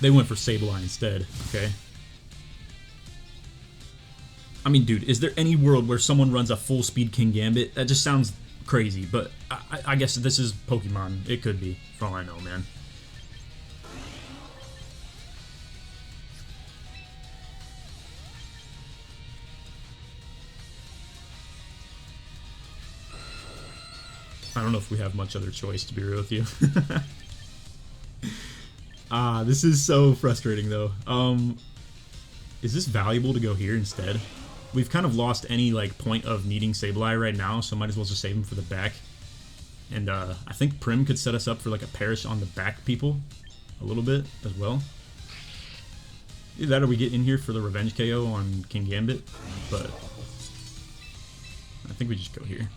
They went for Sableye instead, okay? I mean, dude, is there any world where someone runs a full speed Kingambit? That just sounds crazy, but I guess this is Pokemon. It could be, for all I know, man. I don't know if we have much other choice, to be real with you. This is so frustrating, though. Is this valuable to go here instead? We've kind of lost any, like, point of needing Sableye right now, so might as well just save him for the back. And, I think Prim could set us up for, like, a Perish on the back people a little bit as well. Either that or we get in here for the Revenge KO on Kingambit, but I think we just go here.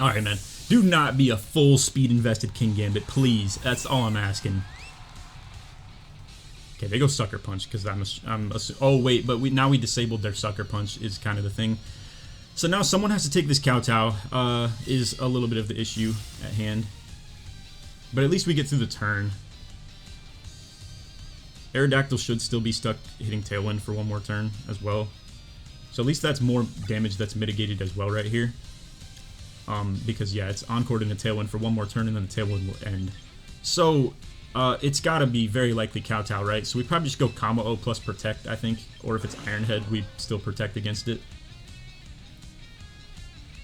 Alright, man. Do not be a full speed invested Kingambit, please. That's all I'm asking. Okay, they go Sucker Punch because oh wait, but now we disabled their Sucker Punch is kind of the thing. So now someone has to take this Kowtow. Is a little bit of the issue at hand. But at least we get through the turn. Aerodactyl should still be stuck hitting Tailwind for one more turn as well. So at least that's more damage that's mitigated as well right here. Because yeah, it's encored in a Tailwind for one more turn and then the Tailwind will end. So it's gotta be very likely Kowtow, right? So we probably just go Kamo-O plus Protect, I think. Or if it's Iron Head, we still Protect against it.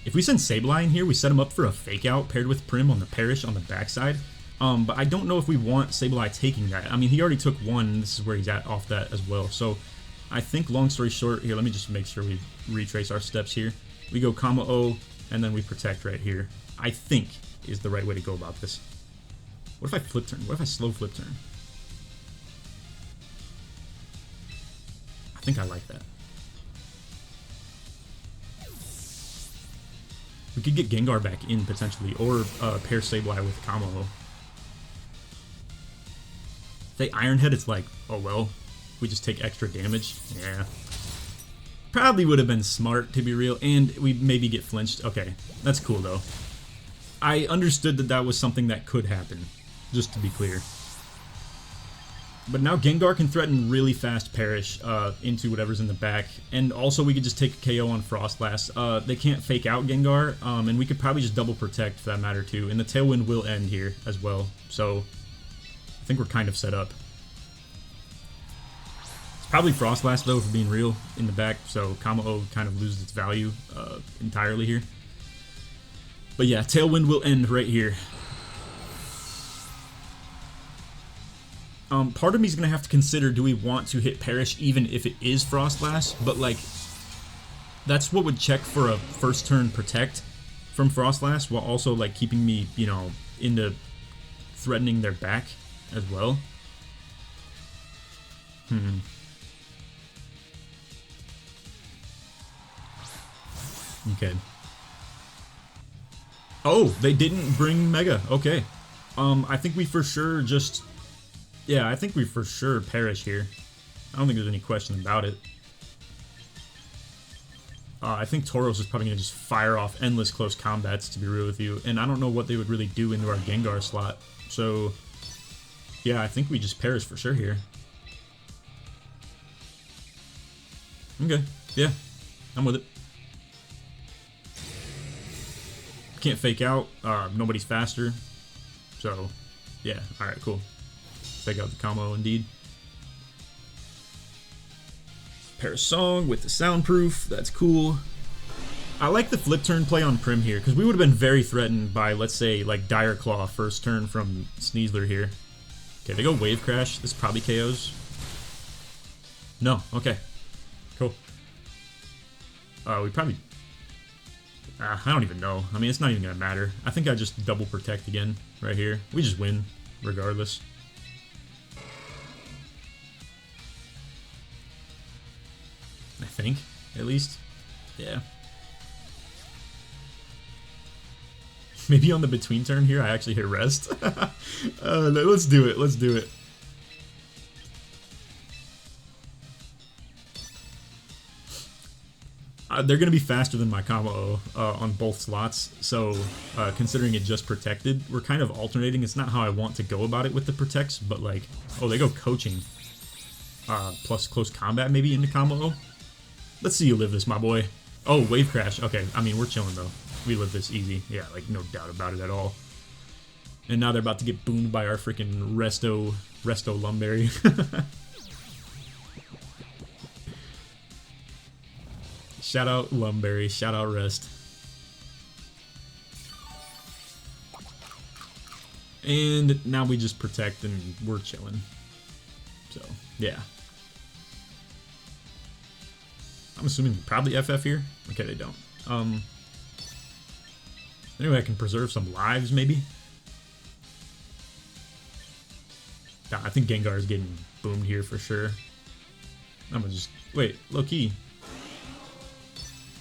If we send Sableye in here, we set him up for a Fake Out paired with Prim on the Perish on the backside. But I don't know if we want Sableye taking that. I mean, he already took one, and this is where he's at off that as well. So I think, long story short, here, let me just make sure we retrace our steps here. We go Kamo-O, and then we Protect right here. I think is the right way to go about this. What if I flip turn? What if I slow flip turn? I think I like that. We could get Gengar back in, potentially, or pair Sableye with Kamo-O. If they Iron Head, it's like, oh well, we just take extra damage. Yeah. Probably would have been smart, to be real, and we maybe get flinched. Okay, that's cool, though. I understood that that was something that could happen, just to be clear. But now Gengar can threaten really fast Perish into whatever's in the back, and also we could just take a KO on Froslass. They can't fake out Gengar, and we could probably just double protect for that matter too, and the Tailwind will end here as well, so I think we're kind of set up. It's probably Froslass though, for being real, in the back, so Kamo-O kind of loses its value entirely here. But yeah, Tailwind will end right here. Part of me is going to have to consider, do we want to hit Perish even if it is Froslass? But, like, that's what would check for a first turn Protect from Froslass, while also, like, keeping me, you know, into threatening their back as well. Okay. Oh, they didn't bring Mega. Okay. I think we for sure just... Yeah, I think we for sure Perish here. I don't think there's any question about it. I think Tauros is probably going to just fire off endless close combats, to be real with you. And I don't know what they would really do into our Gengar slot. So, yeah, I think we just Perish for sure here. Okay, yeah, I'm with it. Can't fake out. Nobody's faster. So, yeah, alright, cool. Fake out the combo indeed. Perish Song with the soundproof. That's cool. I like the flip turn play on Prim here, because we would have been very threatened by, let's say, like Dire Claw first turn from Sneasler here. Okay, they go Wave Crash. This probably KOs. No, okay. Cool. We probably... I don't even know. I mean, it's not even going to matter. I think I just double protect again right here. We just win, regardless. I think, at least. Yeah. Maybe on the between turn here, I actually hit Rest. Let's do it. Let's do it. They're going to be faster than my Kamo-O on both slots, so considering it just protected, we're kind of alternating. It's not how I want to go about it with the protects, but like, oh, they go Coaching. Plus close combat maybe into Kamo-O. Let's see you live this, my boy. Oh, Wave Crash. Okay, I mean, we're chilling though. We live this easy. Yeah, like, no doubt about it at all. And now they're about to get boomed by our freaking Resto Lum Berry. Shout out Lum Berry, shout out Rest. And now we just protect and we're chilling. So, yeah. I'm assuming probably FF here. Okay, they don't. Anyway, I can preserve some lives, maybe. Nah, I think Gengar is getting boomed here for sure. I'm gonna just... Wait, low-key.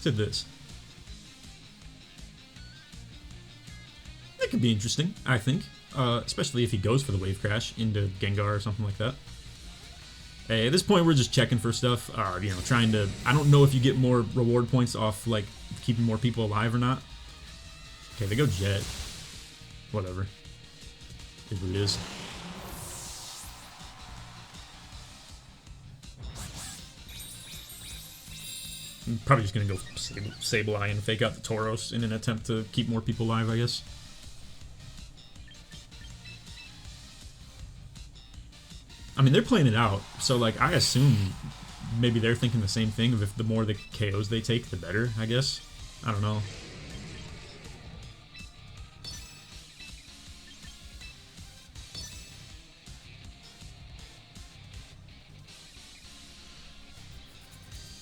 Said this. That could be interesting, I think. Especially if he goes for the Wave Crash into Gengar or something like that. Hey, at this point, we're just checking for stuff. You know, trying to... I don't know if you get more reward points off, like, keeping more people alive or not. Okay, they go Jet. Whatever. Is what it is. I'm probably just gonna go Sableye and fake out the Tauros in an attempt to keep more people alive, I guess. I mean, they're playing it out, so, like, I assume maybe they're thinking the same thing of if the more the KOs they take, the better, I guess. I don't know.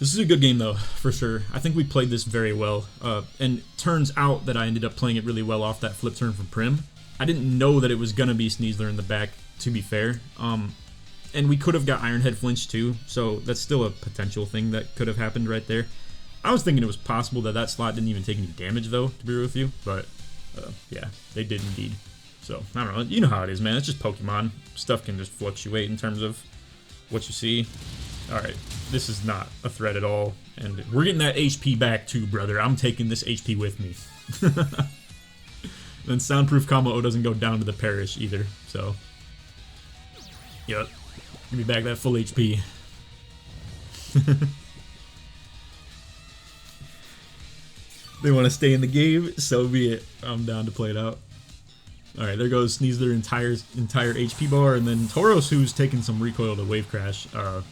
This is a good game, though, for sure. I think we played this very well, and it turns out that I ended up playing it really well off that flip turn from Prim. I didn't know that it was going to be Sneasler in the back, to be fair. And we could have got Ironhead flinch too, so that's still a potential thing that could have happened right there. I was thinking it was possible that that slot didn't even take any damage, though, to be real with you, but yeah, they did indeed. So, I don't know, you know how it is, man. It's just Pokemon. Stuff can just fluctuate in terms of what you see. Alright, this is not a threat at all. And we're getting that HP back too, brother. I'm taking this HP with me. Then Soundproof Combo doesn't go down to the Perish either, so... Yep. Give me back that full HP. They want to stay in the game, so be it. I'm down to play it out. Alright, there goes Sneeze their entire HP bar, and then Tauros, who's taking some recoil to Wave Crash,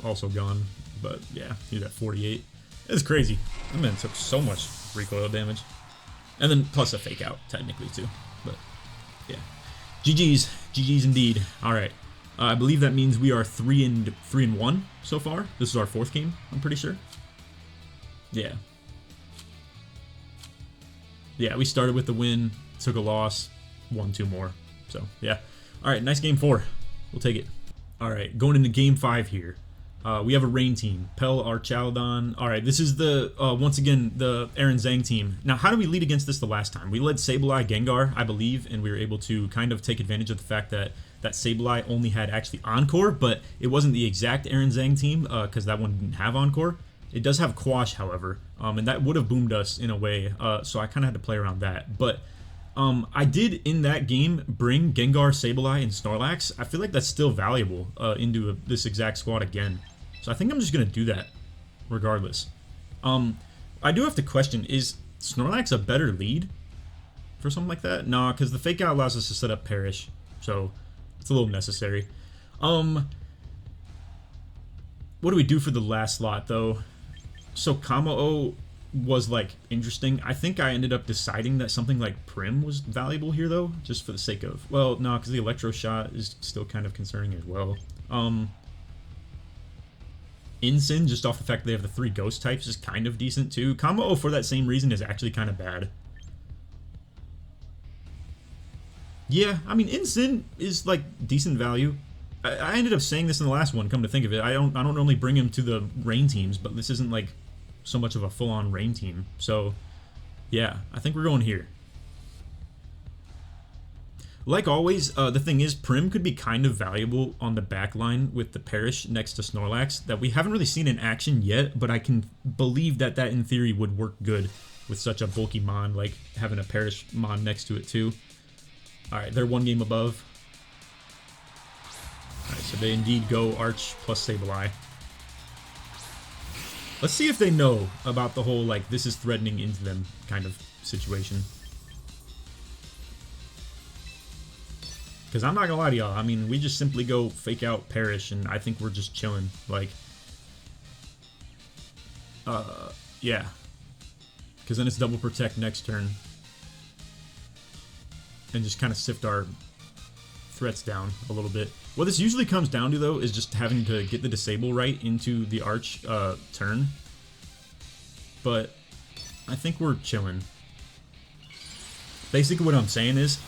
also gone. But yeah, he's at 48. It's crazy. That man took so much recoil damage. And then plus a fake out, technically, too. But yeah. GG's. GG's indeed. Alright. I believe that means we are 3-1 so far. This is our 4th game, I'm pretty sure. Yeah. Yeah, we started with the win, took a loss, won 2 more. So, yeah. Alright, nice game 4. We'll take it. Alright, going into game 5 here. We have a rain team. Pel, Archaludon. Alright, this is the, once again, the Aaron Zhang team. Now, how did we lead against this the last time? We led Sableye Gengar, I believe, and we were able to kind of take advantage of the fact that Sableye only had actually Encore, but it wasn't the exact Aaron Zhang team, because that one didn't have Encore. It does have Quash, however, and that would have boomed us in a way, so I kind of had to play around that. But I did, in that game, bring Gengar, Sableye, and Snorlax. I feel like that's still valuable into this exact squad again. So I think I'm just going to do that, regardless. I do have to question, is Snorlax a better lead for something like that? Nah, because the Fake Out allows us to set up Perish, so it's a little necessary. What do we do for the last slot, though? So Kamo-O was, like, interesting. I think I ended up deciding that something like Prim was valuable here, though, just for the sake of... Well, no, because the Electro Shot is still kind of concerning as well. Incin, just off the fact that they have the 3 ghost types, is kind of decent, too. Kamo-O, for that same reason, is actually kind of bad. Yeah, I mean, Incin is, like, decent value. I ended up saying this in the last one, come to think of it. I don't normally bring him to the rain teams, but this isn't, like, so much of a full-on rain team. So, yeah, I think we're going here. Like always, the thing is, Prim could be kind of valuable on the back line with the Perish next to Snorlax that we haven't really seen in action yet, but I can believe that in theory would work good with such a bulky Mon, like having a Perish Mon next to it too. Alright, they're 1 game above. Alright, so they indeed go Arch plus Sableye. Let's see if they know about the whole, like, this is threatening into them kind of situation. Because I'm not gonna lie to y'all, I mean, we just simply go Fake Out Perish, and I think we're just chilling. Like, yeah. Because then it's Double Protect next turn. And just kind of sift our threats down a little bit. What this usually comes down to, though, is just having to get the Disable right into the Arch turn. But I think we're chilling. Basically what I'm saying is,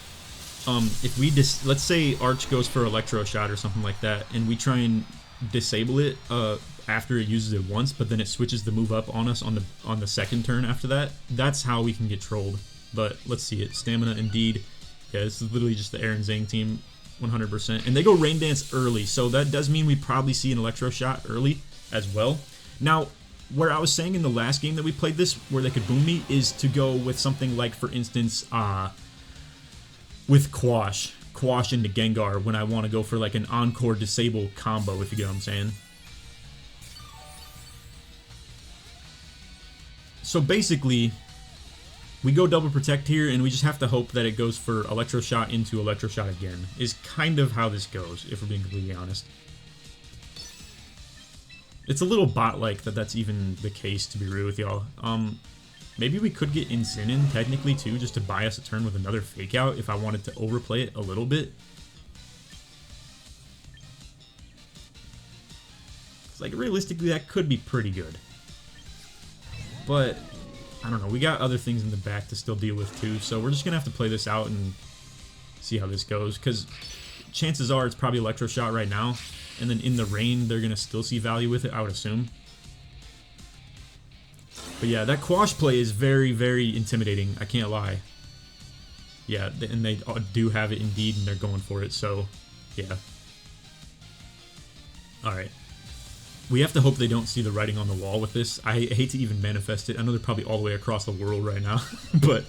if we let's say Arch goes for Electro Shot or something like that, and we try and disable it after it uses it once, but then it switches the move up on us on the second turn after that, that's how we can get trolled. But let's see it. Stamina indeed. Yeah, this is literally just the Aaron Zhang team, 100%. And they go Rain Dance early, so that does mean we probably see an Electro Shot early as well. Now, where I was saying in the last game that we played this, where they could boom me, is to go with something like, for instance, with Quash into Gengar when I want to go for like an Encore Disable combo, if you get what I'm saying. So basically, we go Double Protect here, and we just have to hope that it goes for Electro Shot into Electro Shot again, is kind of how this goes, if we're being completely honest. It's a little bot-like that that's even the case, to be real with y'all. Maybe we could get Incin in, technically, too, just to buy us a turn with another Fake Out if I wanted to overplay it a little bit. It's like, realistically, that could be pretty good. But, I don't know, we got other things in the back to still deal with, too, so we're just gonna have to play this out and see how this goes, because chances are it's probably Electro Shot right now, and then in the rain, they're gonna still see value with it, I would assume. But yeah, that Quash play is very, very intimidating, I can't lie. Yeah, and they do have it indeed, and they're going for it, so, yeah. Alright. We have to hope they don't see the writing on the wall with this. I hate to even manifest it. I know they're probably all the way across the world right now, but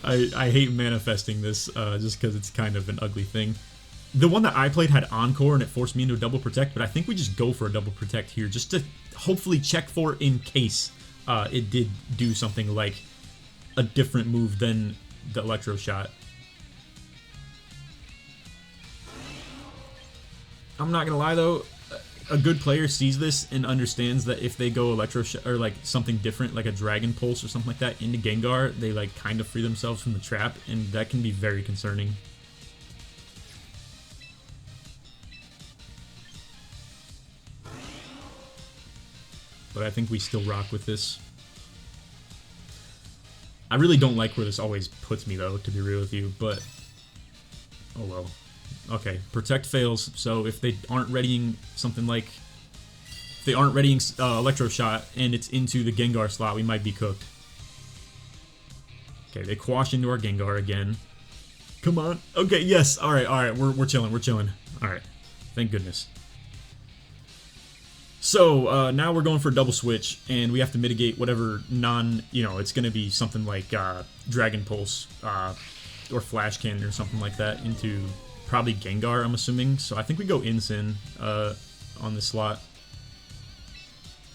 I hate manifesting this just because it's kind of an ugly thing. The one that I played had Encore and it forced me into a double protect, but I think we just go for a double protect here just to hopefully check for in case it did do something like a different move than the Electro Shot. I'm not gonna lie though, a good player sees this and understands that if they go Electro Shot or like something different, like a Dragon Pulse or something like that into Gengar, they like kind of free themselves from the trap, and that can be very concerning. But I think we still rock with this. I really don't like where this always puts me though, to be real with you, but oh well. Okay, Protect fails, so if they aren't readying something like... If they aren't readying Electro Shot and it's into the Gengar slot, we might be cooked. Okay, they quash into our Gengar again. Come on. Okay, yes, alright, we're chilling, Alright, thank goodness. So, now we're going for a double switch, and we have to mitigate whatever it's gonna be something like Dragon Pulse, or Flash Cannon or something like that into... Probably Gengar, I'm assuming. So I think we go Incin on this slot.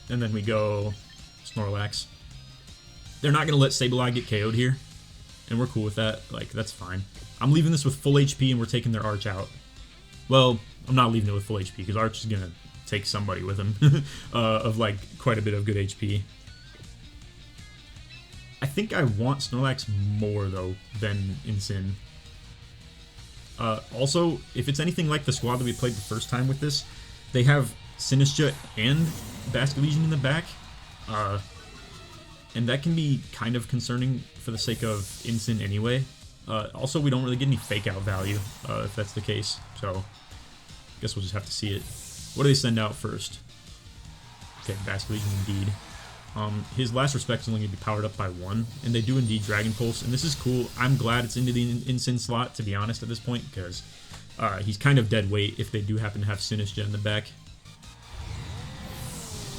And then we go Snorlax. They're not going to let Sableye get KO'd here. And we're cool with that. Like, that's fine. I'm leaving this with full HP and we're taking their Arch out. Well, I'm not leaving it with full HP because Arch is going to take somebody with him of like quite a bit of good HP. I think I want Snorlax more though than Incin. Also, if it's anything like the squad that we played the first time with this, they have Sinistcha and Basculegion in the back, and that can be kind of concerning for the sake of Incin anyway. Also, we don't really get any fake out value if that's the case, so I guess we'll just have to see it. What do they send out first? Okay, Basculegion indeed. His Last Respect is only going to be powered up by 1, and they do indeed Dragon Pulse, and this is cool. I'm glad it's into the Incin slot, to be honest, at this point, because he's kind of dead weight if they do happen to have Sinistcha in the back.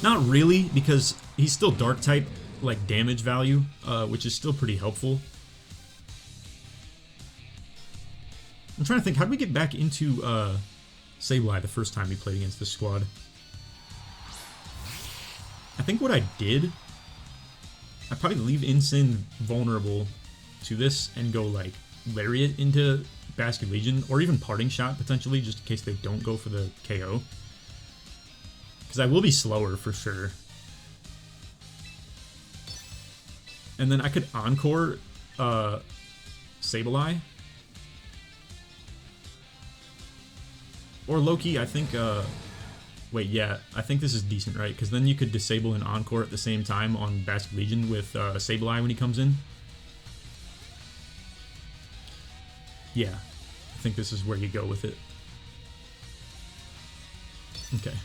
Not really, because he's still Dark-type, like, damage value, which is still pretty helpful. I'm trying to think, how did we get back into Sableye the first time we played against this squad? I think what I did, I'd probably leave Incin vulnerable to this and go like Lariat into Basculegion, or even Parting Shot potentially, just in case they don't go for the KO. Because I will be slower for sure. And then I could Encore Sableye. Or Loki, I think... Wait, yeah, I think this is decent, right? Because then you could disable an Encore at the same time on Basculegion with Sableye when he comes in. Yeah, I think this is where you go with it. Okay.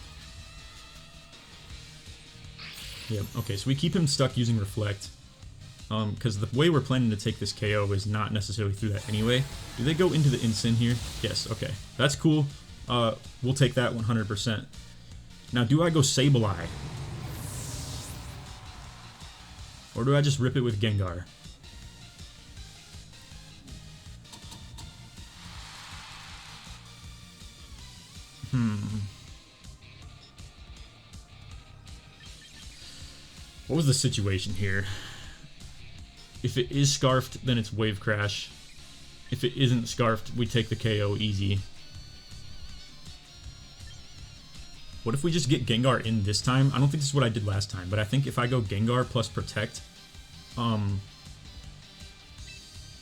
Yep, okay, so we keep him stuck using Reflect. Because the way we're planning to take this KO is not necessarily through that anyway. Do they go into the Incin here? Yes, okay. That's cool. We'll take that 100%. Now, do I go Sableye? Or do I just rip it with Gengar? What was the situation here? If it is Scarfed, then it's Wave Crash. If it isn't Scarfed, we take the KO easy. What if we just get Gengar in this time? I don't think this is what I did last time, but I think if I go Gengar plus Protect, and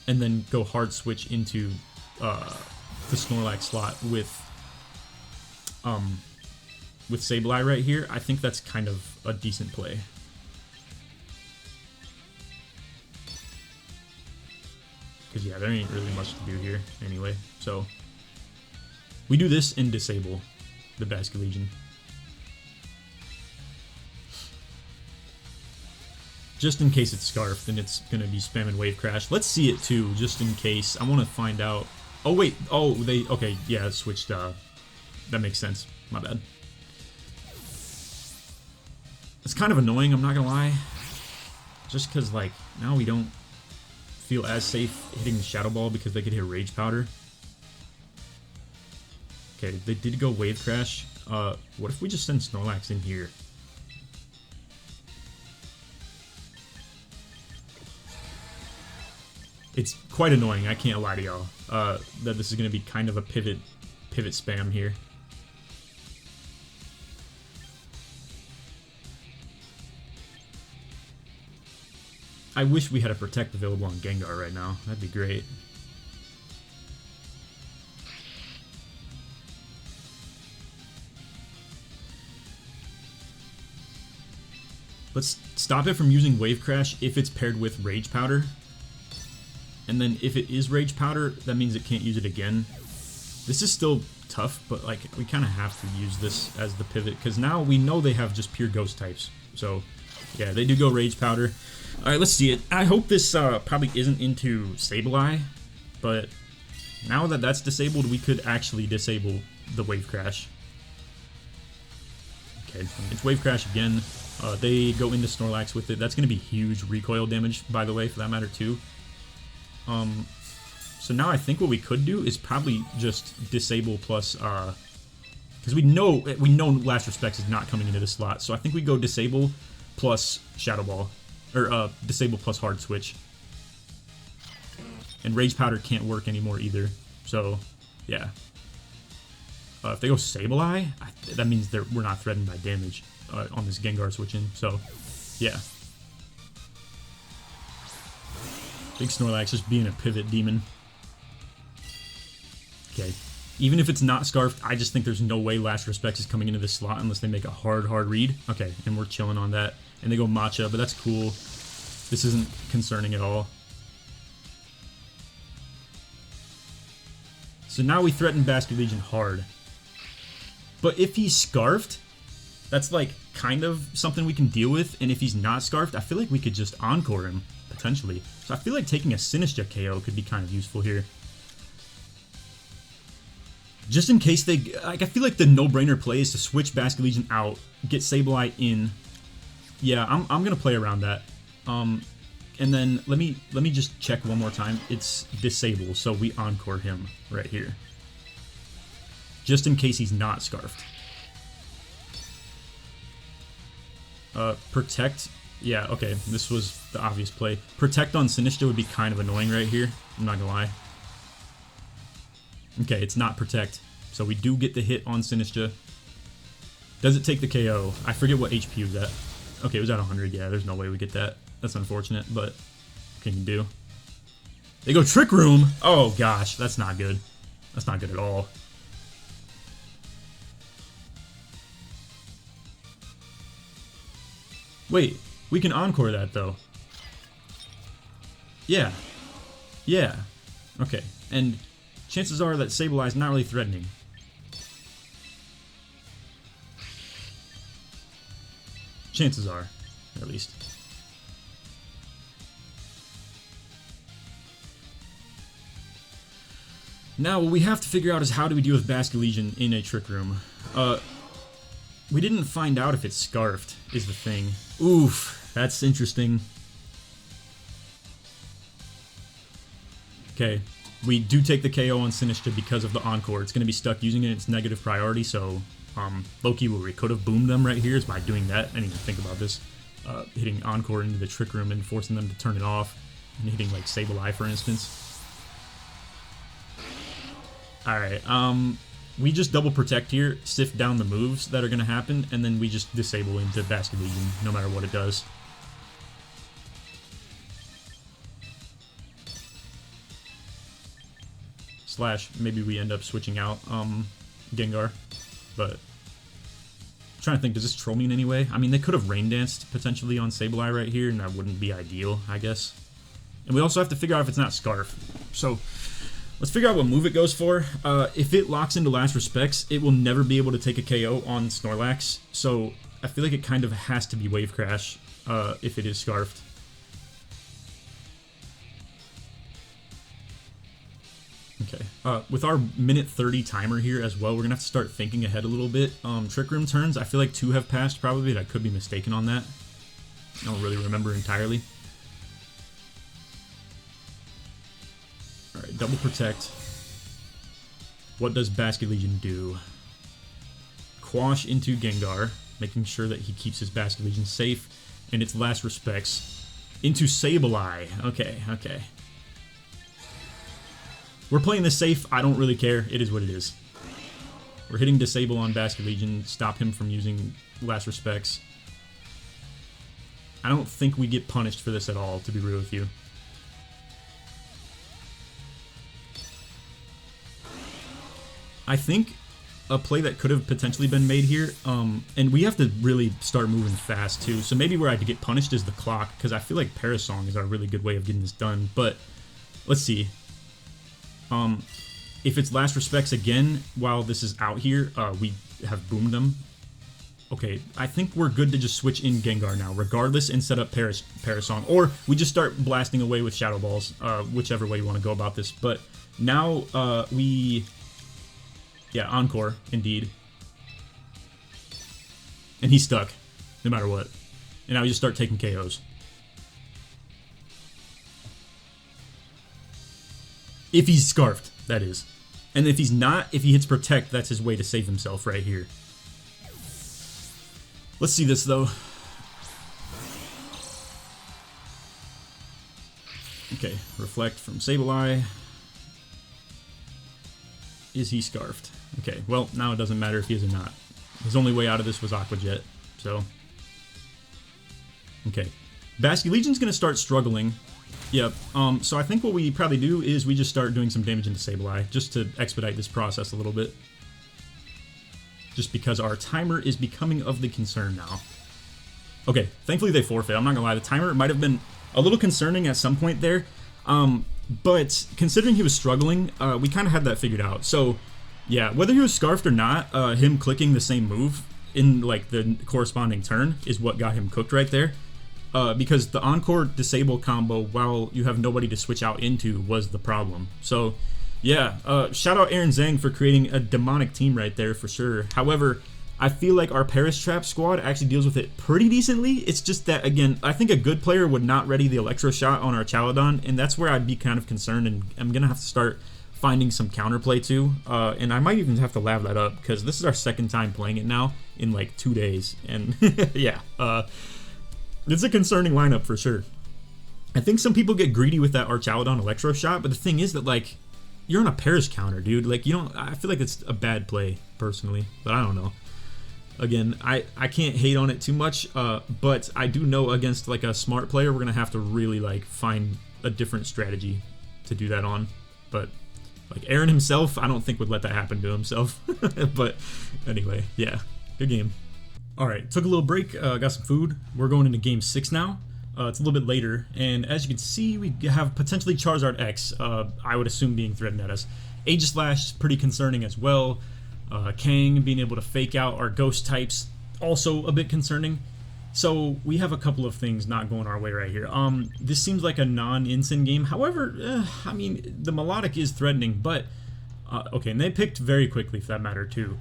then go hard switch into the Snorlax slot with Sableye right here, I think that's kind of a decent play. Because yeah, there ain't really much to do here anyway. So we do this and disable the Basculegion. Just in case it's Scarfed, then it's going to be spamming Wave Crash. Let's see it too, just in case. I want to find out. Oh, wait. Oh, okay, yeah, it switched. That makes sense. My bad. It's kind of annoying, I'm not gonna lie. Just because, like, now we don't feel as safe hitting the Shadow Ball because they could hit Rage Powder. Okay, they did go Wave Crash. What if we just send Snorlax in here? It's quite annoying, I can't lie to y'all, that this is going to be kind of a pivot spam here. I wish we had a Protect available on Gengar right now. That'd be great. Let's stop it from using Wave Crash if it's paired with Rage Powder. And then if it is Rage Powder, that means it can't use it again. This is still tough, but like we kind of have to use this as the pivot because now we know they have just pure Ghost types. So yeah, they do go Rage Powder. Alright, let's see it. I hope this probably isn't into Sableye, but now that that's disabled, we could actually disable the Wave Crash. Okay, it's Wave Crash again. They go into Snorlax with it. That's going to be huge recoil damage, by the way, for that matter, too. So now I think what we could do is probably just disable plus, because we know Last Respects is not coming into the slot, so I think we go disable plus Shadow Ball. Or, disable plus hard switch. And Rage Powder can't work anymore either. So, yeah. If they go Sableye, that means we're not threatened by damage on this Gengar switching. So, yeah. Big Snorlax just being a pivot demon. Okay. Even if it's not Scarfed, I just think there's no way Last Respects is coming into this slot unless they make a hard read. Okay, and we're chilling on that. And they go Matcha, but that's cool. This isn't concerning at all. So now we threaten Basculegion hard. But if he's Scarfed, that's like kind of something we can deal with. And if he's not Scarfed, I feel like we could just Encore him, potentially. So I feel like taking a Sinistcha KO could be kind of useful here. Just in case they... like, I feel like the no-brainer play is to switch Basculegion out, get Sableye in. Yeah, I'm gonna play around that. And then let me just check one more time. It's disable, so we Encore him right here. Just in case he's not Scarfed. Protect. Yeah, okay, this was the obvious play. Protect on Sinistcha would be kind of annoying right here. I'm not gonna lie. Okay, it's not Protect. So we do get the hit on Sinistcha. Does it take the KO? I forget what HP was at. Okay, it was at 100. Yeah, there's no way we get that. That's unfortunate, but what can you do? They go Trick Room! Oh gosh, that's not good. That's not good at all. Wait, we can Encore that though. Yeah. Yeah. Okay, and chances are that Sableye is not really threatening. Chances are, at least. Now, what we have to figure out is how do we deal with Basculegion in a Trick Room. We didn't find out if it's Scarfed, is the thing. Oof, that's interesting. Okay, we do take the KO on Sinistcha because of the Encore. It's going to be stuck using it. It's negative priority, so Loki, where we could have boomed them right here is by doing that. I didn't even think about this. Hitting Encore into the Trick Room and forcing them to turn it off. And hitting, like, Sableye, for instance. Alright, we just double protect here, sift down the moves that are going to happen, and then we just disable into Basculegion, no matter what it does. Slash, maybe we end up switching out Gengar, but I'm trying to think, does this troll me in any way? I mean, they could have Rain Danced potentially on Sableye right here, and that wouldn't be ideal, I guess. And we also have to figure out if it's not Scarf. So, let's figure out what move it goes for. If it locks into Last Respects, it will never be able to take a KO on Snorlax, so I feel like it kind of has to be Wave Crash if it is Scarfed. Okay. With our minute 30 timer here as well, we're gonna have to start thinking ahead a little bit. Trick Room turns, I feel like 2 have passed probably, but I could be mistaken on that. I don't really remember entirely. Alright, double protect. What does Basket Legion do? Quash into Gengar, making sure that he keeps his Basket Legion safe in its last respects. Into Sableye. Okay, okay. We're playing this safe. I don't really care. It is what it is. We're hitting Disable on Basket Legion. Stop him from using last respects. I don't think we get punished for this at all, to be real with you. I think a play that could have potentially been made here, and we have to really start moving fast too, so maybe where I could get punished is the clock, because I feel like Parasong is a really good way of getting this done, but let's see. If it's last respects again while this is out here, we have boomed them. Okay, I think we're good to just switch in Gengar now, regardless, and set up Parasong, or we just start blasting away with Shadow Balls, whichever way you want to go about this, but now, yeah, Encore, indeed. And he's stuck, no matter what. And now we just start taking KOs. If he's Scarfed, that is. And if he's not, if he hits Protect, that's his way to save himself right here. Let's see this, though. Okay, Reflect from Sableye. Is he Scarfed? Okay, well, now it doesn't matter if he is or not. His only way out of this was Aqua Jet, so... Okay. Basket Legion's gonna start struggling. Yep, so I think what we probably do is we just start doing some damage into Sableye, just to expedite this process a little bit. Just because our timer is becoming of the concern now. Okay, thankfully they forfeit. I'm not gonna lie, the timer might have been a little concerning at some point there. But considering he was struggling, we kind of had that figured out. So, yeah, whether he was Scarfed or not, him clicking the same move in like the corresponding turn is what got him cooked right there. Because the Encore Disable combo, while you have nobody to switch out into, was the problem. So, yeah, shout out Aaron Zhang for creating a demonic team right there for sure. However, I feel like our Paris Trap squad actually deals with it pretty decently. It's just that, again, I think a good player would not ready the Electro Shot on our Chaladon, and that's where I'd be kind of concerned, and I'm going to have to start finding some counterplay too. And I might even have to lab that up, because this is our second time playing it now in like 2 days. And yeah, it's a concerning lineup for sure. I think some people get greedy with that Archaladon Electro Shot, but the thing is that, like, you're on a Paris counter, dude. Like, you don't... I feel like it's a bad play, personally, but I don't know. Again, I can't hate on it too much, but I do know against like a smart player, we're gonna have to really like find a different strategy to do that on. But like Aaron himself, I don't think would let that happen to himself. But anyway, yeah, good game. All right, took a little break, got some food. We're going into game 6 now. It's a little bit later, and as you can see, we have potentially Charizard X. I would assume being threatened at us. Aegislash is pretty concerning as well. Kang being able to fake out our ghost types, also a bit concerning. So we have a couple of things not going our way right here. This seems like a non-Incin game. However, I mean, the Melodic is threatening, but okay, and they picked very quickly for that matter too.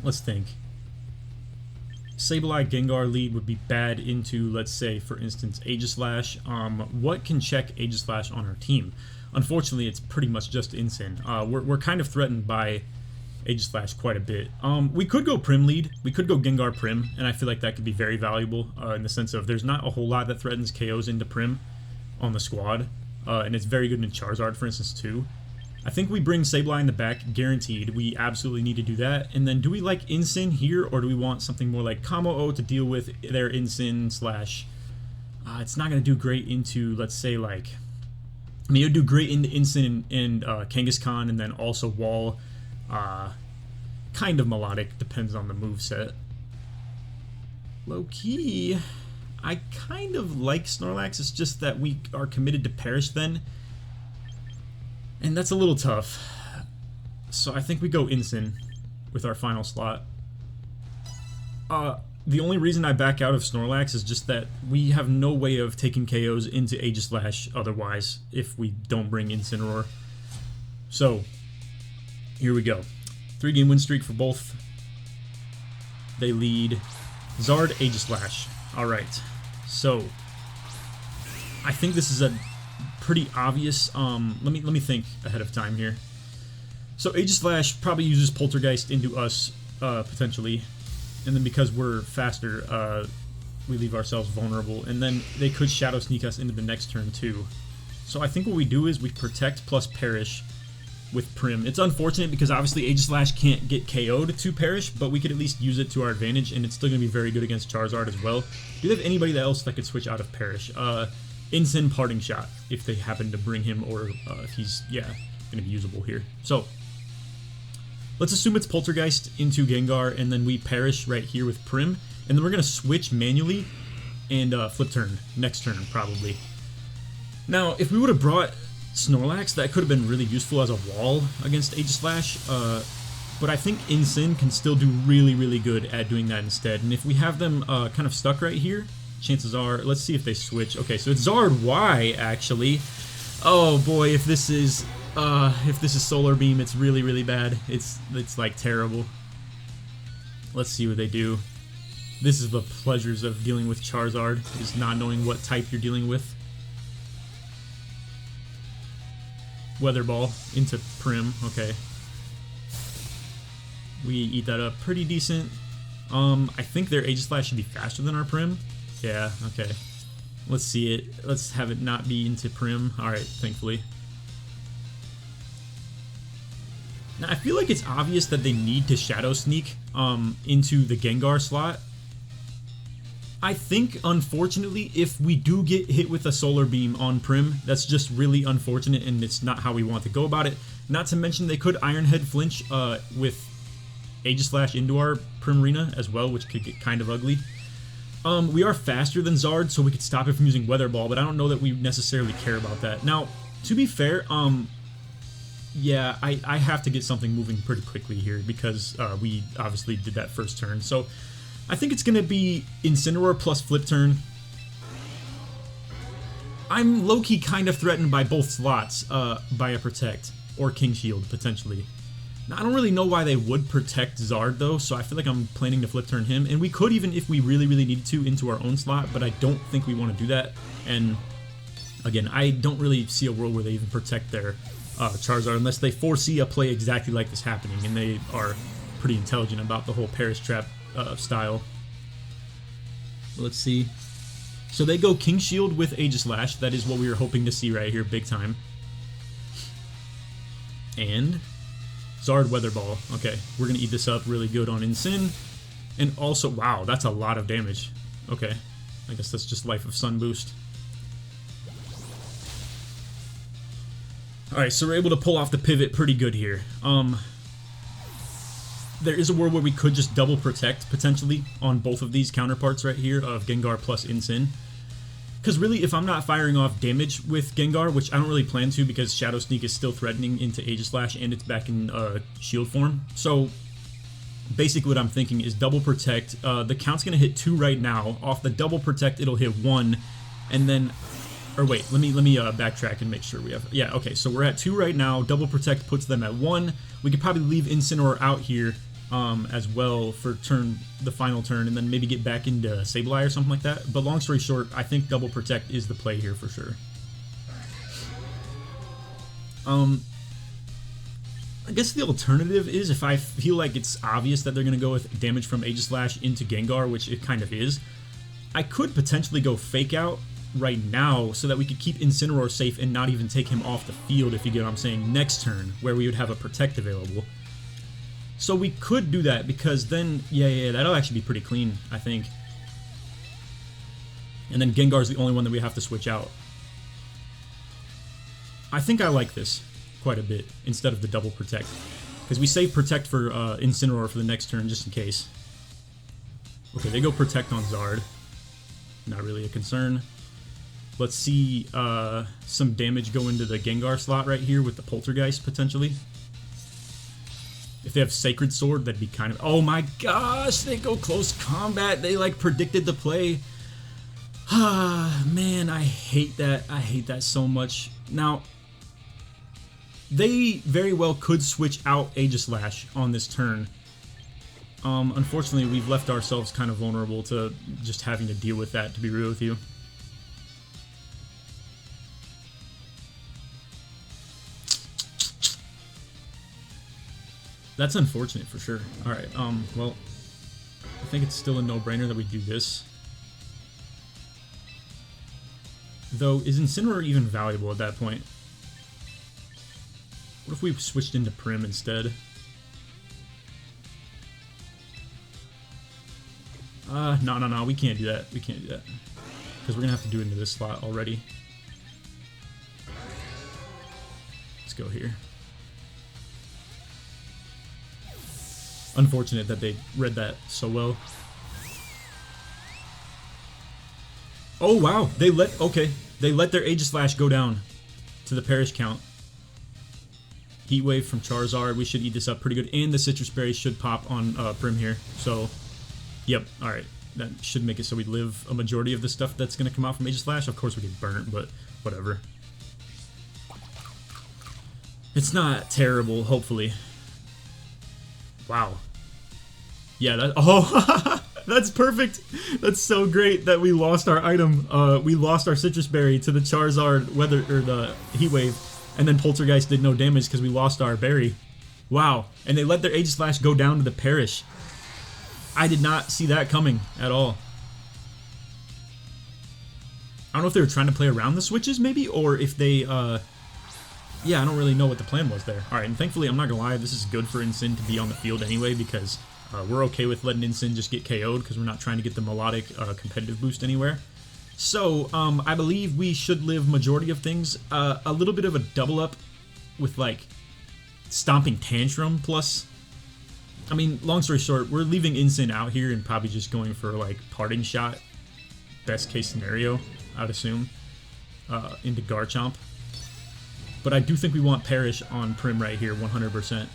Let's think. Sableye Gengar lead would be bad into, let's say, for instance, Aegislash. What can check Aegislash on our team? Unfortunately, it's pretty much just Incin. We're kind of threatened by Aegislash quite a bit. We could go Prim lead. We could go Gengar Prim, and I feel like that could be very valuable in the sense of there's not a whole lot that threatens KOs into Prim on the squad, and it's very good in Charizard, for instance, too. I think we bring Sableye in the back, guaranteed. We absolutely need to do that. And then do we like Incin here, or do we want something more like Kamo-O to deal with their Incin slash... it's not going to do great into, let's say, like... I mean, it would do great into Incin and Kangaskhan, and then also Wall. Kind of Melodic, depends on the moveset. Low-key, I kind of like Snorlax, it's just that we are committed to Perish then. And that's a little tough. So I think we go Incin with our final slot. The only reason I back out of Snorlax is just that we have no way of taking KOs into Aegislash otherwise if we don't bring Incineroar. So, here we go. 3-game win streak for both. They lead. Zard, Aegislash. Alright, so I think this is a pretty obvious, let me think ahead of time here. So Aegislash probably uses Poltergeist into us, potentially. And then because we're faster, we leave ourselves vulnerable. And then they could Shadow Sneak us into the next turn too. So I think what we do is we protect plus perish with Prim. It's unfortunate because obviously Aegislash can't get KO'd to perish, but we could at least use it to our advantage, and it's still going to be very good against Charizard as well. Do they have anybody else that could switch out of perish? Incin Parting Shot, if they happen to bring him, or if he's, yeah, going to be usable here. So let's assume it's Poltergeist into Gengar, and then we perish right here with Prim, and then we're going to switch manually and flip turn next turn, probably. Now, if we would have brought Snorlax, that could have been really useful as a wall against Aegislash, but I think Incin can still do really, really good at doing that instead. And if we have them kind of stuck right here, chances are, let's see if they switch. Okay, so it's Zard Y, actually. Oh boy, if this is Solar Beam, it's really, really bad. It's like terrible. Let's see what they do. This is the pleasures of dealing with Charizard, is not knowing what type you're dealing with. Weather Ball into Prim, okay. We eat that up pretty decent. I think their Aegislash should be faster than our Prim. Yeah, okay. Let's see it. Let's have it not be into Prim. Alright, thankfully. Now, I feel like it's obvious that they need to Shadow Sneak into the Gengar slot. I think, unfortunately, if we do get hit with a Solar Beam on Prim, that's just really unfortunate, and it's not how we want to go about it. Not to mention, they could Iron Head flinch with Aegislash into our Primarina as well, which could get kind of ugly. We are faster than Zard, so we could stop it from using Weather Ball, but I don't know that we necessarily care about that. Now, to be fair, yeah, I have to get something moving pretty quickly here, because we obviously did that first turn, so I think it's going to be Incineroar plus Flip Turn. I'm low-key kind of threatened by both slots, by a Protect, or King Shield, potentially. Now, I don't really know why they would protect Zard, though, so I feel like I'm planning to Flip Turn him. And we could even, if we really, really needed to, into our own slot, but I don't think we want to do that. And, again, I don't really see a world where they even protect their Charizard unless they foresee a play exactly like this happening, and they are pretty intelligent about the whole Perish Trap style. Let's see. So they go King Shield with Aegislash. That is what we were hoping to see right here, big time. And Zard Weather Ball. Okay, we're going to eat this up really good on Incin. And also, wow, that's a lot of damage. Okay, I guess that's just Life of Sun boost. Alright, so we're able to pull off the pivot pretty good here. There is a world where we could just double protect, potentially, on both of these counterparts right here of Gengar plus Incin. Because really, if I'm not firing off damage with Gengar, which I don't really plan to because Shadow Sneak is still threatening into Aegislash and it's back in shield form. So, basically what I'm thinking is double protect. The count's going to hit 2 right now. Off the double protect, it'll hit 1. And then... Or wait, let me backtrack and make sure we have... Yeah, okay, so we're at 2 right now. Double protect puts them at 1. We could probably leave Incineroar out here as well for the final turn, and then maybe get back into Sableye or something like that. But long story short, I think double protect is the play here for sure. I guess the alternative is, if I feel like it's obvious that they're going to go with damage from Aegislash into Gengar, which it kind of is, I could potentially go Fake Out right now so that we could keep Incineroar safe and not even take him off the field, if you get what I'm saying, next turn, where we would have a Protect available. So we could do that, because then, yeah, that'll actually be pretty clean, I think. And then Gengar's the only one that we have to switch out. I think I like this quite a bit, instead of the double Protect. Because we save Protect for Incineroar for the next turn, just in case. Okay, they go Protect on Zard. Not really a concern. Let's see some damage go into the Gengar slot right here with the Poltergeist, potentially. If they have Sacred Sword, that'd be kind of... Oh my gosh, they go close combat. They like predicted the play. Ah, man, I hate that. I hate that so much. Now, they very well could switch out Aegislash on this turn. Unfortunately, we've left ourselves kind of vulnerable to just having to deal with that, to be real with you. That's unfortunate for sure. Alright, well, I think it's still a no-brainer that we do this. Though, is Incineroar even valuable at that point? What if we switched into Prim instead? No, we can't do that. We can't do that. Because we're going to have to do it into this slot already. Let's go here. Unfortunate that they read that so well. Oh wow, they let their Aegislash go down to the Perish count. Heat Wave from Charizard, we should eat this up pretty good, and the Citrus Berry should pop on Prim here. So, yep, alright, that should make it so we live a majority of the stuff that's going to come out from Aegislash. Of course we get burnt, but whatever. It's not terrible, hopefully. Wow. Yeah, that, oh, that's perfect. That's so great that we lost our item. We lost our Citrus Berry to the Charizard weather or the Heat Wave, and then Poltergeist did no damage because we lost our berry. Wow. And they let their Aegislash go down to the Perish. I did not see that coming at all. I don't know if they were trying to play around the switches maybe, or if they yeah, I don't really know what the plan was there. Alright, and thankfully, I'm not gonna lie, this is good for Incin to be on the field anyway, because we're okay with letting Incin just get KO'd, because we're not trying to get the melodic competitive boost anywhere. So, I believe we should live majority of things. A little bit of a double up with, like, Stomping Tantrum plus... I mean, long story short, we're leaving Incin out here and probably just going for, like, Parting Shot. Best case scenario, I'd assume, into Garchomp. But I do think we want Perish on Prim right here, 100%.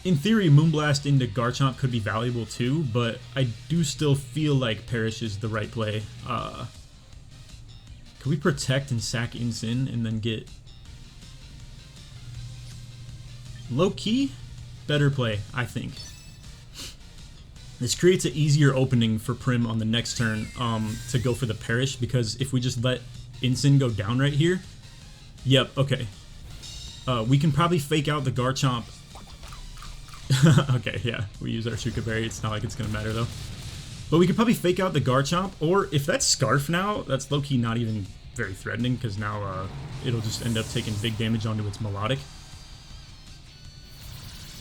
In theory, Moonblast into Garchomp could be valuable too, but I do still feel like Perish is the right play. Could we protect and sack Incin and then get... Low-key? Better play, I think. This creates an easier opening for Prim on the next turn to go for the Perish, because if we just let Incin go down right here... Yep, okay. We can probably fake out the Garchomp. Okay, yeah, we use our Shuka Berry. It's not like it's gonna matter though. But we could probably fake out the Garchomp, or if that's Scarf now, that's low-key not even very threatening, because now it'll just end up taking big damage onto its Melodic.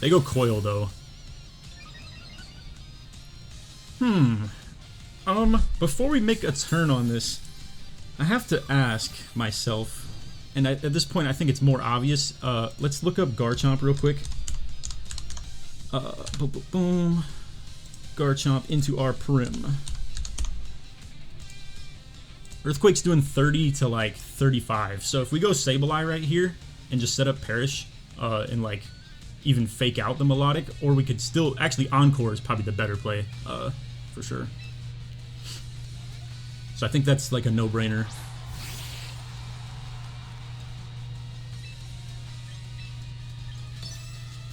They go Coil though. Before we make a turn on this, I have to ask myself, and at this point I think it's more obvious, let's look up Garchomp real quick. Boom. Garchomp into our Prim. Earthquake's doing 30 to like 35, so if we go Sableye right here and just set up Perish, and like even fake out the Melodic, or we could still, actually Encore is probably the better play, for sure. So I think that's like a no-brainer.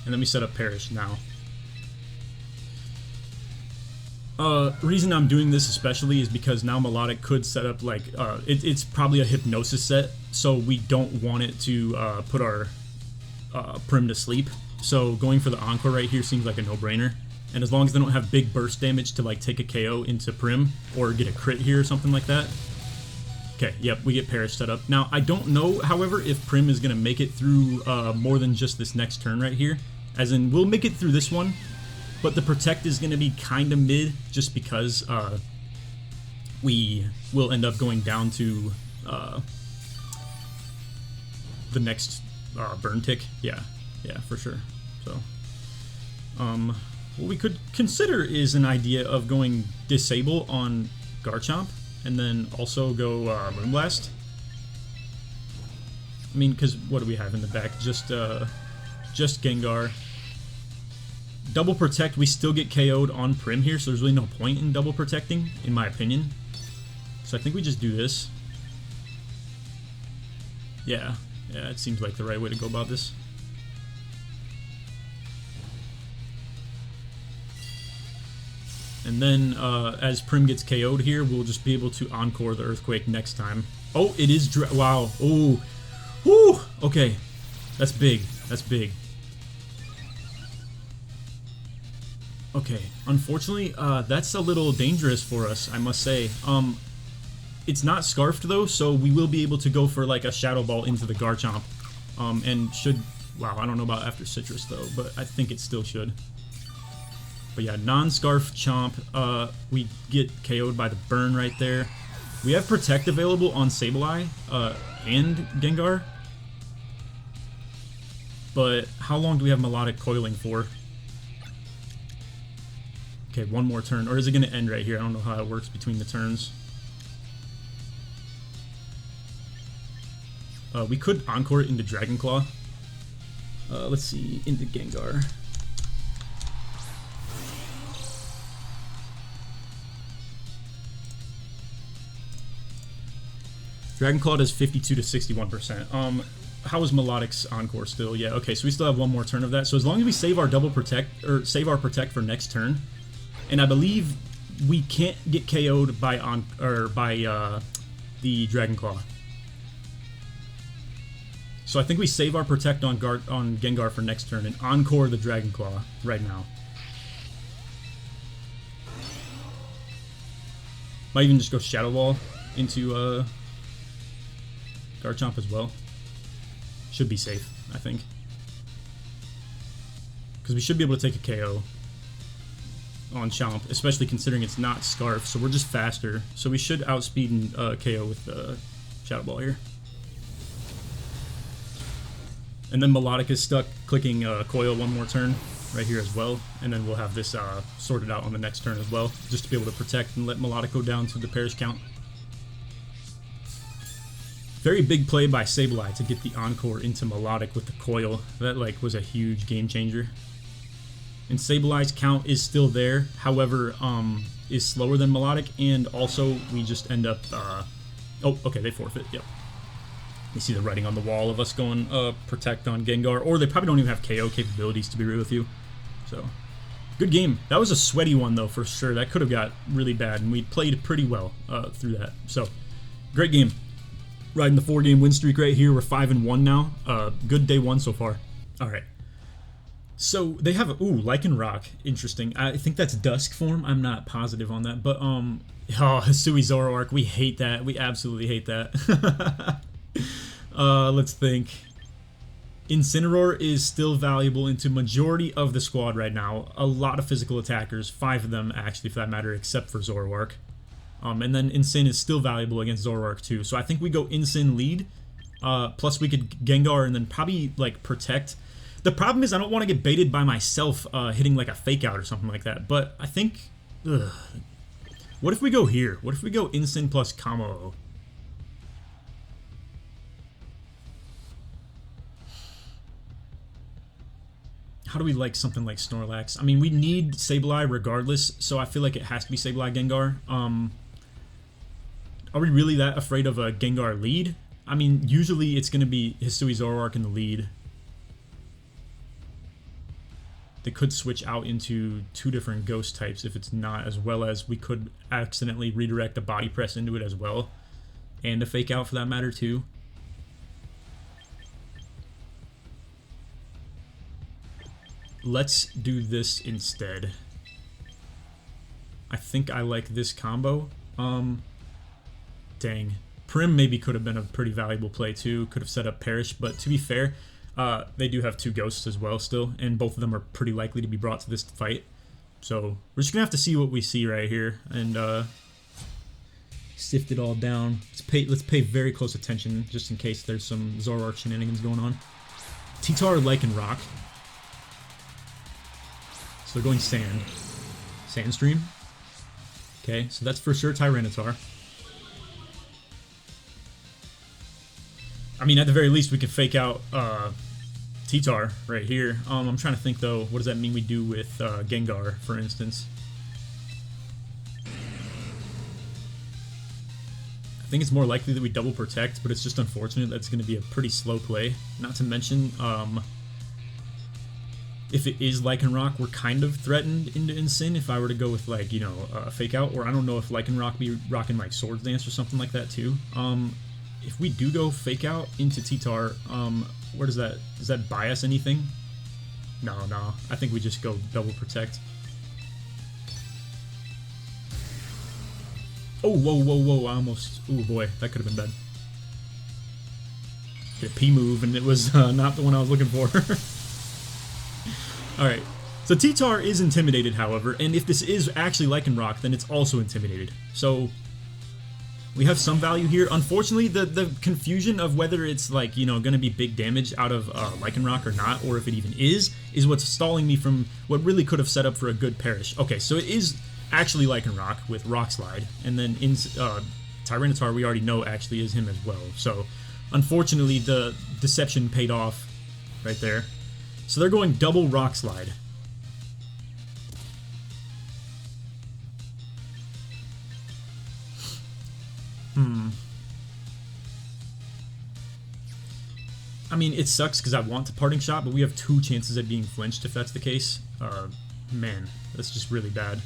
And then we set up Perish now. Reason I'm doing this especially is because now Melodic could set up like, it's probably a Hypnosis set, so we don't want it to put our Prim to sleep. So going for the Encore right here seems like a no-brainer. And as long as they don't have big burst damage to like take a KO into Prim, or get a crit here or something like that. Okay, yep, we get Perish set up. Now, I don't know, however, if Prim is going to make it through more than just this next turn right here. As in, we'll make it through this one, but the Protect is going to be kind of mid, just because we will end up going down to the next Burn Tick. Yeah, for sure. So, what we could consider is an idea of going Disable on Garchomp, and then also go Moonblast. I mean, because what do we have in the back? Just just Gengar. Double Protect, we still get KO'd on Prim here, so there's really no point in double protecting, in my opinion. So I think we just do this. Yeah, it seems like the right way to go about this. And then, as Prim gets KO'd here, we'll just be able to Encore the Earthquake next time. Oh, it is wow. Oh. Woo! Okay. That's big. That's big. Okay. Unfortunately, that's a little dangerous for us, I must say. It's not Scarfed, though, so we will be able to go for, like, a Shadow Ball into the Garchomp. And should... Wow, I don't know about after Citrus, though, but I think it still should. But yeah, non-Scarf Chomp, we get KO'd by the burn right there. We have Protect available on Sableye and Gengar. But how long do we have Melodic Coiling for? Okay, one more turn. Or is it going to end right here? I don't know how it works between the turns. We could Encore it into Dragon Claw. Let's see, into Gengar. Dragon Claw does 52 to 61%. How is Melodic's Encore still? Yeah, okay, so we still have one more turn of that. So as long as we save our double protect, or save our protect for next turn, and I believe we can't get KO'd by the Dragon Claw. So I think we save our protect on Gengar for next turn and Encore the Dragon Claw right now. Might even just go Shadow Ball into Garchomp as well. Should be safe, I think. Because we should be able to take a KO on Chomp, especially considering it's not Scarf, so we're just faster. So we should outspeed and KO with Shadow Ball here. And then Melodic is stuck clicking Coil one more turn right here as well. And then we'll have this sorted out on the next turn as well, just to be able to protect and let Melodic go down to the Perish count. Very big play by Sableye to get the Encore into Melodic with the Coil. That like was a huge game changer. And Sableye's count is still there, however, is slower than Melodic, and also we just end up, oh, okay, they forfeit, yep. You see the writing on the wall of us going Protect on Gengar, or they probably don't even have KO capabilities, to be real with you. So, good game. That was a sweaty one, though, for sure. That could have got really bad, and we played pretty well through that. So, great game. Riding the 4-game win streak right here. We're 5-1 now. Good day one so far. All right. So they have Lycanroc. Interesting. I think that's Dusk form. I'm not positive on that, but Hisui Zoroark. We hate that. We absolutely hate that. Let's think. Incineroar is still valuable into majority of the squad right now. A lot of physical attackers. 5 of them actually, for that matter, except for Zoroark. And then Incin is still valuable against Zoroark too. So I think we go Incin lead. Plus we could Gengar and then probably like Protect. The problem is I don't want to get baited by myself hitting like a Fake Out or something like that. But I think... What if we go here? What if we go Incin plus Kamo? How do we like something like Snorlax? I mean, we need Sableye regardless, so I feel like it has to be Sableye Gengar. Are we really that afraid of a Gengar lead? I mean, usually it's going to be Hisui Zoroark in the lead. They could switch out into 2 different ghost types if it's not, as well as we could accidentally redirect a Body Press into it as well. And a Fake Out for that matter too. Let's do this instead. I think I like this combo. Dang. Prim maybe could have been a pretty valuable play too. Could have set up Perish, but to be fair, they do have 2 ghosts as well still, and both of them are pretty likely to be brought to this fight. So we're just gonna have to see what we see right here and sift it all down. Let's pay very close attention just in case there's some Zoroark shenanigans going on. T-Tar, Lycanroc. So they're going Sand. Sandstream. Okay, so that's for sure Tyranitar. I mean, at the very least, we could Fake Out T-Tar right here. I'm trying to think though, what does that mean we do with Gengar, for instance? I think it's more likely that we double protect, but it's just unfortunate that's going to be a pretty slow play. Not to mention, if it is Lycanroc, we're kind of threatened into Incin if I were to go with, like, you know, Fake Out, or I don't know if Lycanroc be rocking, like, Swords Dance or something like that, too. If we do go Fake Out into T-Tar, where does that buy us anything? No, I think we just go double protect. Oh, whoa, I almost... Oh boy, that could have been bad. Hit a P move, and it was not the one I was looking for. Alright, so T-Tar is intimidated, however, and if this is actually Lycanroc, then it's also intimidated. So, we have some value here. Unfortunately, the confusion of whether it's, like, you know, going to be big damage out of Lycanroc or not, or if it even is what's stalling me from what really could have set up for a good Perish. Okay, so it is actually Lycanroc with Rock Slide, and then in Tyranitar we already know actually is him as well. So, unfortunately, the deception paid off right there. So they're going double Rock Slide. I mean, it sucks because I want the Parting Shot, but we have 2 chances at being flinched if that's the case. Man, that's just really bad.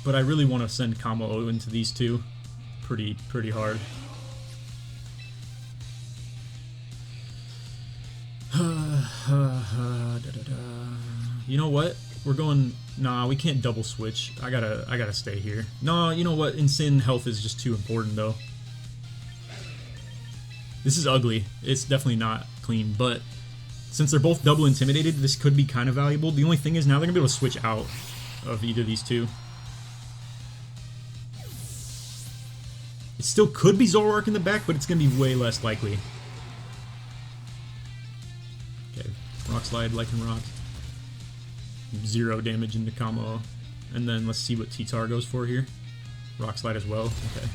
But I really want to send Kamo into these two pretty hard. You know what? We're going... Nah, we can't double switch. I gotta stay here. No, you know what? Incin health is just too important, though. This is ugly. It's definitely not clean, but since they're both double intimidated, this could be kind of valuable. The only thing is now they're gonna be able to switch out of either of these two. It still could be Zoroark in the back, but it's gonna be way less likely. Okay, Rock Slide, Lycanroc. 0 damage into Kamo. And then let's see what T-Tar goes for here. Rock Slide as well. Okay.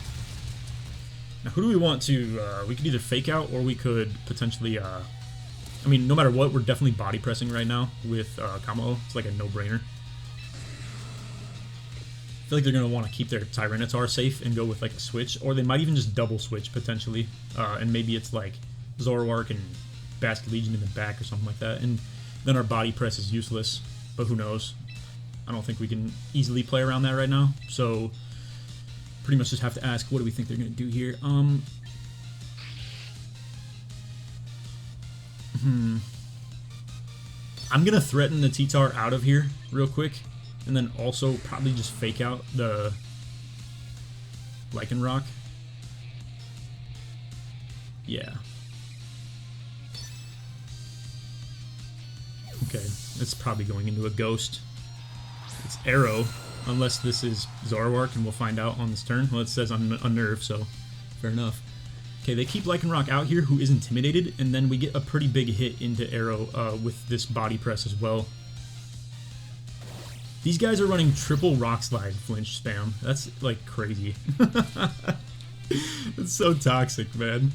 Now who do we want to... we could either Fake Out or we could potentially... I mean, no matter what, we're definitely body pressing right now with Kamo. It's like a no-brainer. I feel like they're going to want to keep their Tyranitar safe and go with like a switch. Or they might even just double switch potentially. And maybe it's like Zoroark and Basculegion in the back or something like that. And then our body press is useless. But who knows? I don't think we can easily play around that right now. So, pretty much just have to ask, what do we think they're going to do here? I'm going to threaten the T-Tar out of here real quick. And then also probably just Fake Out the Lycanroc. Yeah. Okay, it's probably going into a Ghost. It's Arrow, unless this is Zoroark, and we'll find out on this turn. Well, it says Unnerve, so fair enough. Okay, they keep Lycanroc out here, who is intimidated, and then we get a pretty big hit into Arrow with this body press as well. These guys are running triple Rock Slide flinch spam. That's, like, crazy. It's so toxic, man.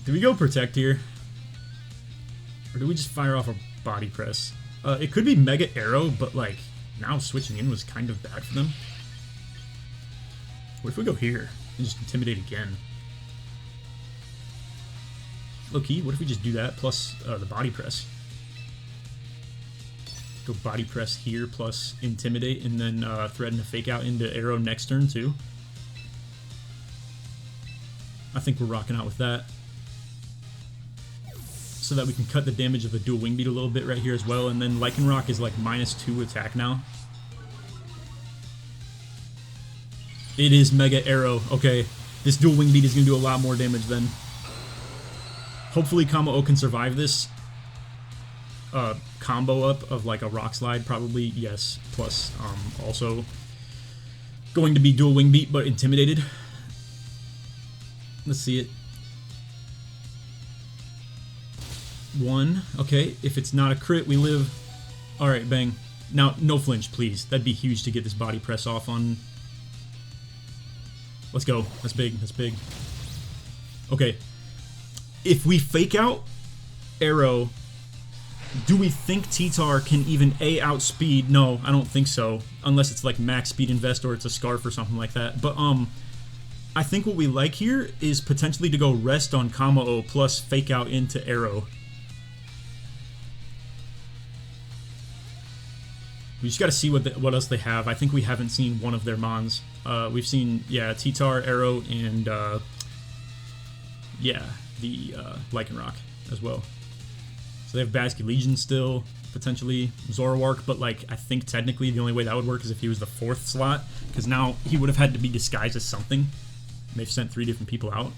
Do we go Protect here? Or do we just fire off a body press? It could be Mega Arrow, but like, now switching in was kind of bad for them. What if we go here and just Intimidate again? Low-key, what if we just do that plus the body press? Go body press here plus Intimidate and then threaten to Fake Out into Arrow next turn too. I think we're rocking out with that. So that we can cut the damage of the dual Wing Beat a little bit right here as well. And then Lycanroc is like -2 attack now. It is Mega Arrow. Okay, this dual Wing Beat is going to do a lot more damage then. Hopefully Kamo can survive this combo up of like a Rock Slide, probably, yes. Plus also going to be dual Wing Beat but intimidated. Let's see it. 1. Okay, if it's not a crit, we live. Alright, bang. Now, no flinch, please. That'd be huge to get this body press off on... Let's go. That's big. That's big. Okay. If we fake out Arrow, do we think T-Tar can even A, outspeed? No, I don't think so. Unless it's like max speed invest or it's a Scarf or something like that. But I think what we like here is potentially to go rest on Kamo-O plus fake out into Arrow. We just got to see what else they have. I think we haven't seen one of their Mons. We've seen, yeah, T-Tar, Arrow, and yeah, the Lycanroc as well. So they have Basket Legion still, potentially Zoroark, but like I think technically the only way that would work is if he was the 4th slot, because now he would have had to be disguised as something. And they've sent 3 different people out.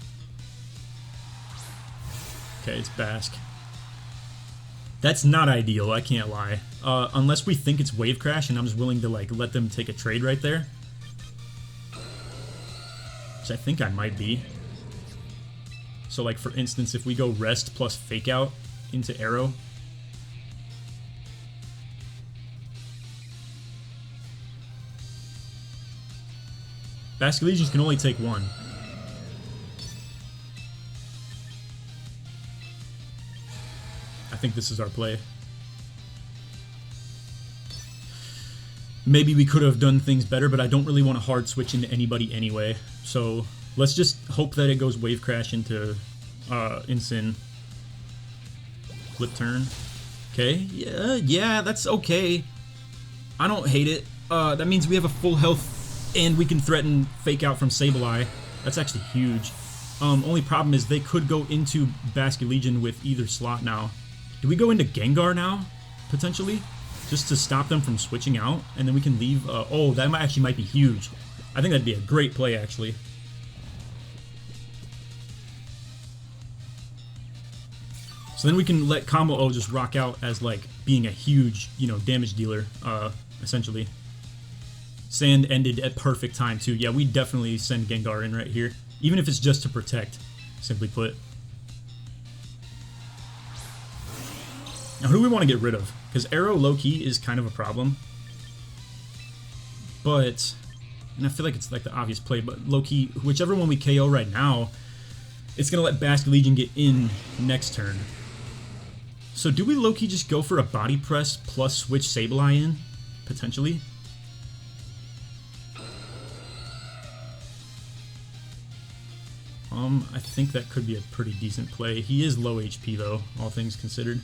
Okay, it's Bask. That's not ideal, I can't lie. Unless we think it's Wave Crash and I'm just willing to like let them take a trade right there. Which I think I might be. So like for instance, if we go rest plus fake out into Arrow. Basket Legions can only take 1. I think this is our play. Maybe we could have done things better, but I don't really want to hard switch into anybody anyway. So let's just hope that it goes Wave Crash into Incin. Flip turn. Okay, yeah, that's okay. I don't hate it. That means we have a full health and we can threaten fake out from Sableye. That's actually huge. Only problem is they could go into Basket Legion with either slot now. Do we go into Gengar now, potentially? Just to stop them from switching out, and then we can leave... oh, that actually might be huge. I think that'd be a great play, actually. So then we can let Kamo-O just rock out as, like, being a huge, you know, damage dealer, essentially. Sand ended at perfect time, too. Yeah, we definitely send Gengar in right here. Even if it's just to protect, simply put. Now, who do we want to get rid of? Because Arrow, low-key, is kind of a problem. But, and I feel like it's like the obvious play, but low-key, whichever one we KO right now, it's going to let Basket Legion get in next turn. So do we low-key just go for a Body Press plus switch Sableye in? Potentially? I think that could be a pretty decent play. He is low HP, though, all things considered.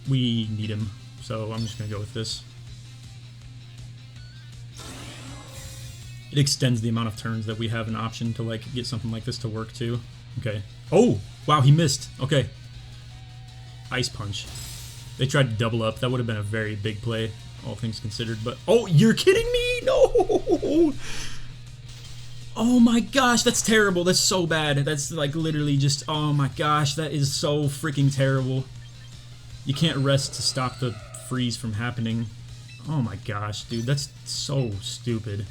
We need him, so I'm just gonna go with this. It extends the amount of turns that we have an option to like get something like this to work too. Okay. Oh, wow, he missed. Okay. Ice Punch. They tried to double up. That would have been a very big play, all things considered. But oh, you're kidding me? No. Oh my gosh, that's terrible. That's so bad. That's like literally just, oh my gosh, that is so freaking terrible. You can't rest to stop the freeze from happening. Oh my gosh, dude, that's so stupid.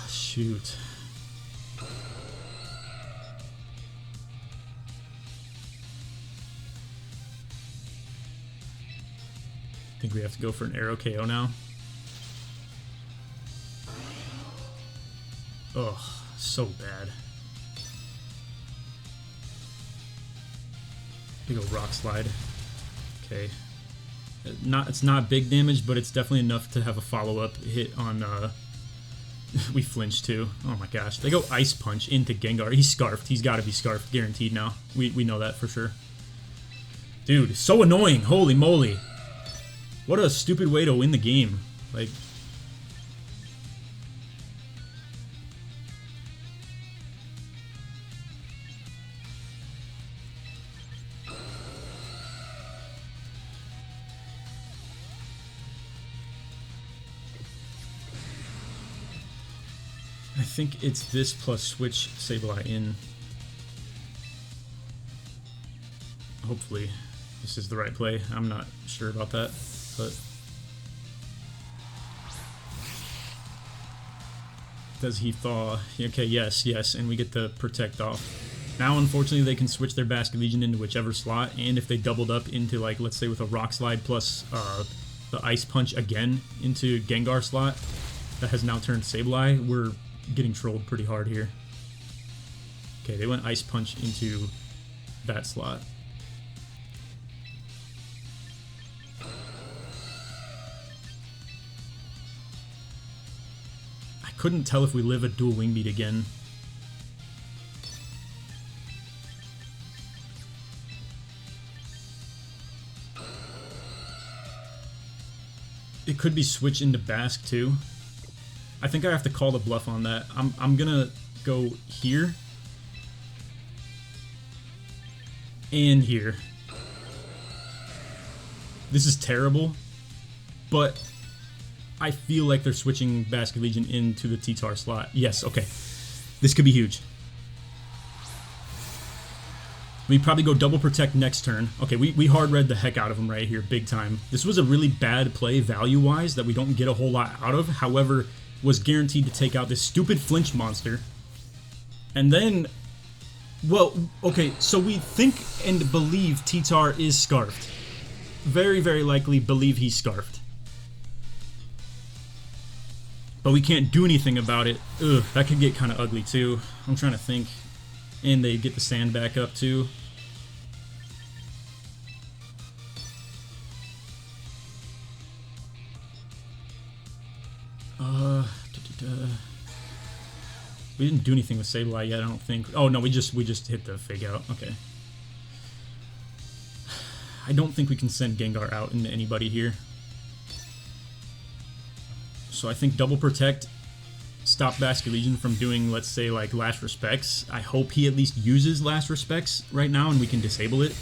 Shoot. I think we have to go for an Arrow KO now. Ugh, so bad. Big old Rock Slide. Okay. It's not big damage, but it's definitely enough to have a follow-up hit on, we flinched too. Oh my gosh. They go Ice Punch into Gengar. He's Scarfed. He's got to be Scarfed. Guaranteed now. We know that for sure. Dude, so annoying. Holy moly. What a stupid way to win the game. Like... I think it's this plus switch Sableye in. Hopefully. this is the right play. I'm not sure about that, but does he thaw? Okay, yes, and we get the protect off. Now, unfortunately, they can switch their Basket Legion into whichever slot, and if they doubled up into, like, let's say with a Rock Slide plus the Ice Punch again into Gengar slot that has now turned Sableye, we're getting trolled pretty hard here. Okay, they went Ice Punch into that slot. I couldn't tell if we live a dual Wing Beat again. It could be switch into Bask too. I think I have to call the bluff on that. I'm gonna go here and here. This is terrible, but I feel like they're switching Basket Legion into the T-Tar slot. Yes, okay. This could be huge. We probably go double protect next turn. Okay, we hard read the heck out of him right here, big time. This was a really bad play value-wise that we don't get a whole lot out of. However, was guaranteed to take out this stupid flinch monster. And then, well, okay, so we think and believe T-Tar is Scarfed. Very, very likely believe he's Scarfed. But we can't do anything about it. Ugh, that could get kind of ugly too. I'm trying to think. And they get the sand back up too. We didn't do anything with Sableye yet, I don't think. Oh no, we just hit the Fake Out. Okay. I don't think we can send Gengar out into anybody here. So I think double protect, stop Basket Legion from doing, let's say, like Last Respects. I hope he at least uses Last Respects right now and we can disable it.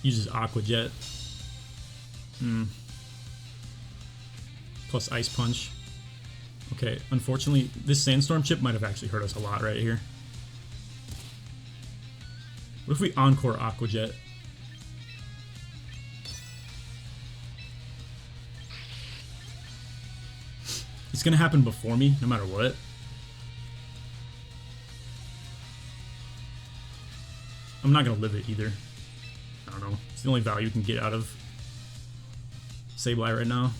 Uses Aqua Jet. Plus Ice Punch. Okay, unfortunately, this Sandstorm chip might have actually hurt us a lot right here. What if we Encore Aqua Jet? It's gonna happen before me, no matter what. I'm not gonna live it either. I don't know. It's the only value we can get out of Sableye right now.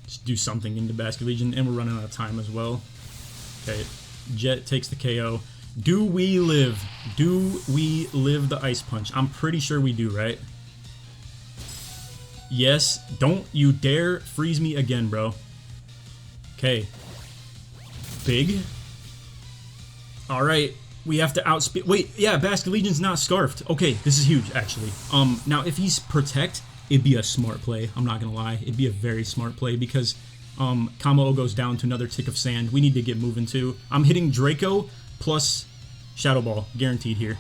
Just do something into Basket Legion, and we're running out of time as well. Okay, Jet takes the KO. Do we live? Do we live the Ice Punch? I'm pretty sure we do, right? Yes. Don't you dare freeze me again, bro. Okay. Big. Alright. We have to outspeed. Wait, yeah, Basket Legion's not Scarfed. Okay, this is huge, actually. Now, if he's Protect, it'd be a smart play. I'm not gonna lie. It'd be a very smart play because Kamo goes down to another tick of sand. We need to get moving, too. I'm hitting Draco plus Shadow Ball. Guaranteed here.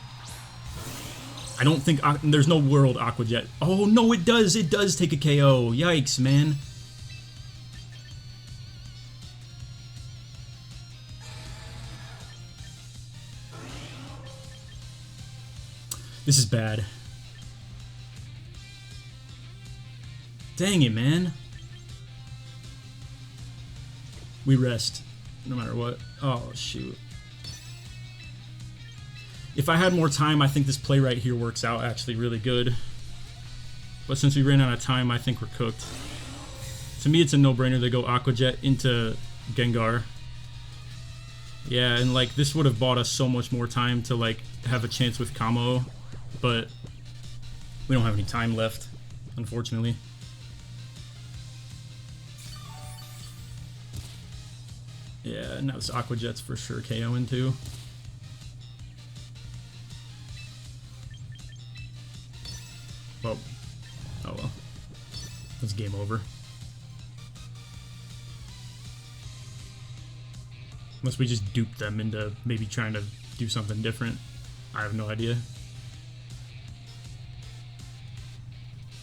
I don't think... there's no World Aqua Jet. Oh, no, it does. It does take a KO. Yikes, man. This is bad. Dang it, man. We rest, no matter what. Oh, shoot. If I had more time, I think this play right here works out actually really good. But since we ran out of time, I think we're cooked. To me, it's a no-brainer to go Aqua Jet into Gengar. Yeah, and like this would have bought us so much more time to like have a chance with Kamo. But we don't have any time left, unfortunately. Yeah, now this Aqua Jet's for sure KOing too. Well, oh well. That's game over. Unless we just dupe them into maybe trying to do something different. I have no idea.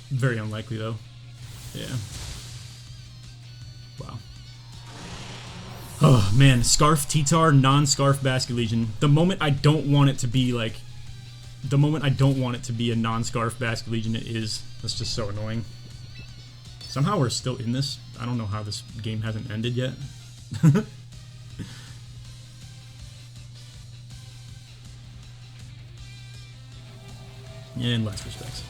Very unlikely, though. Yeah. Wow. Oh man, Scarf T-Tar, non-Scarf Basket Legion. The moment I don't want it to be like, the moment I don't want it to be a non-Scarf Basket Legion, it is. That's just so annoying. Somehow we're still in this. I don't know how this game hasn't ended yet. In last respects.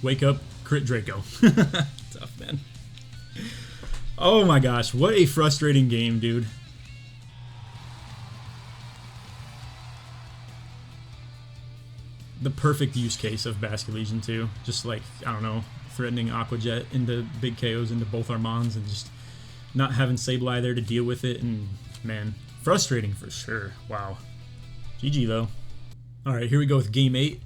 Wake up, crit Draco. Tough, man. Oh my gosh, what a frustrating game, dude. The perfect use case of Basket Legion, too. Just like, I don't know, threatening Aqua Jet into big KOs into both Armands and just not having Sableye there to deal with it. And, man, frustrating for sure. Wow. GG, though. Alright, here we go with Game 8.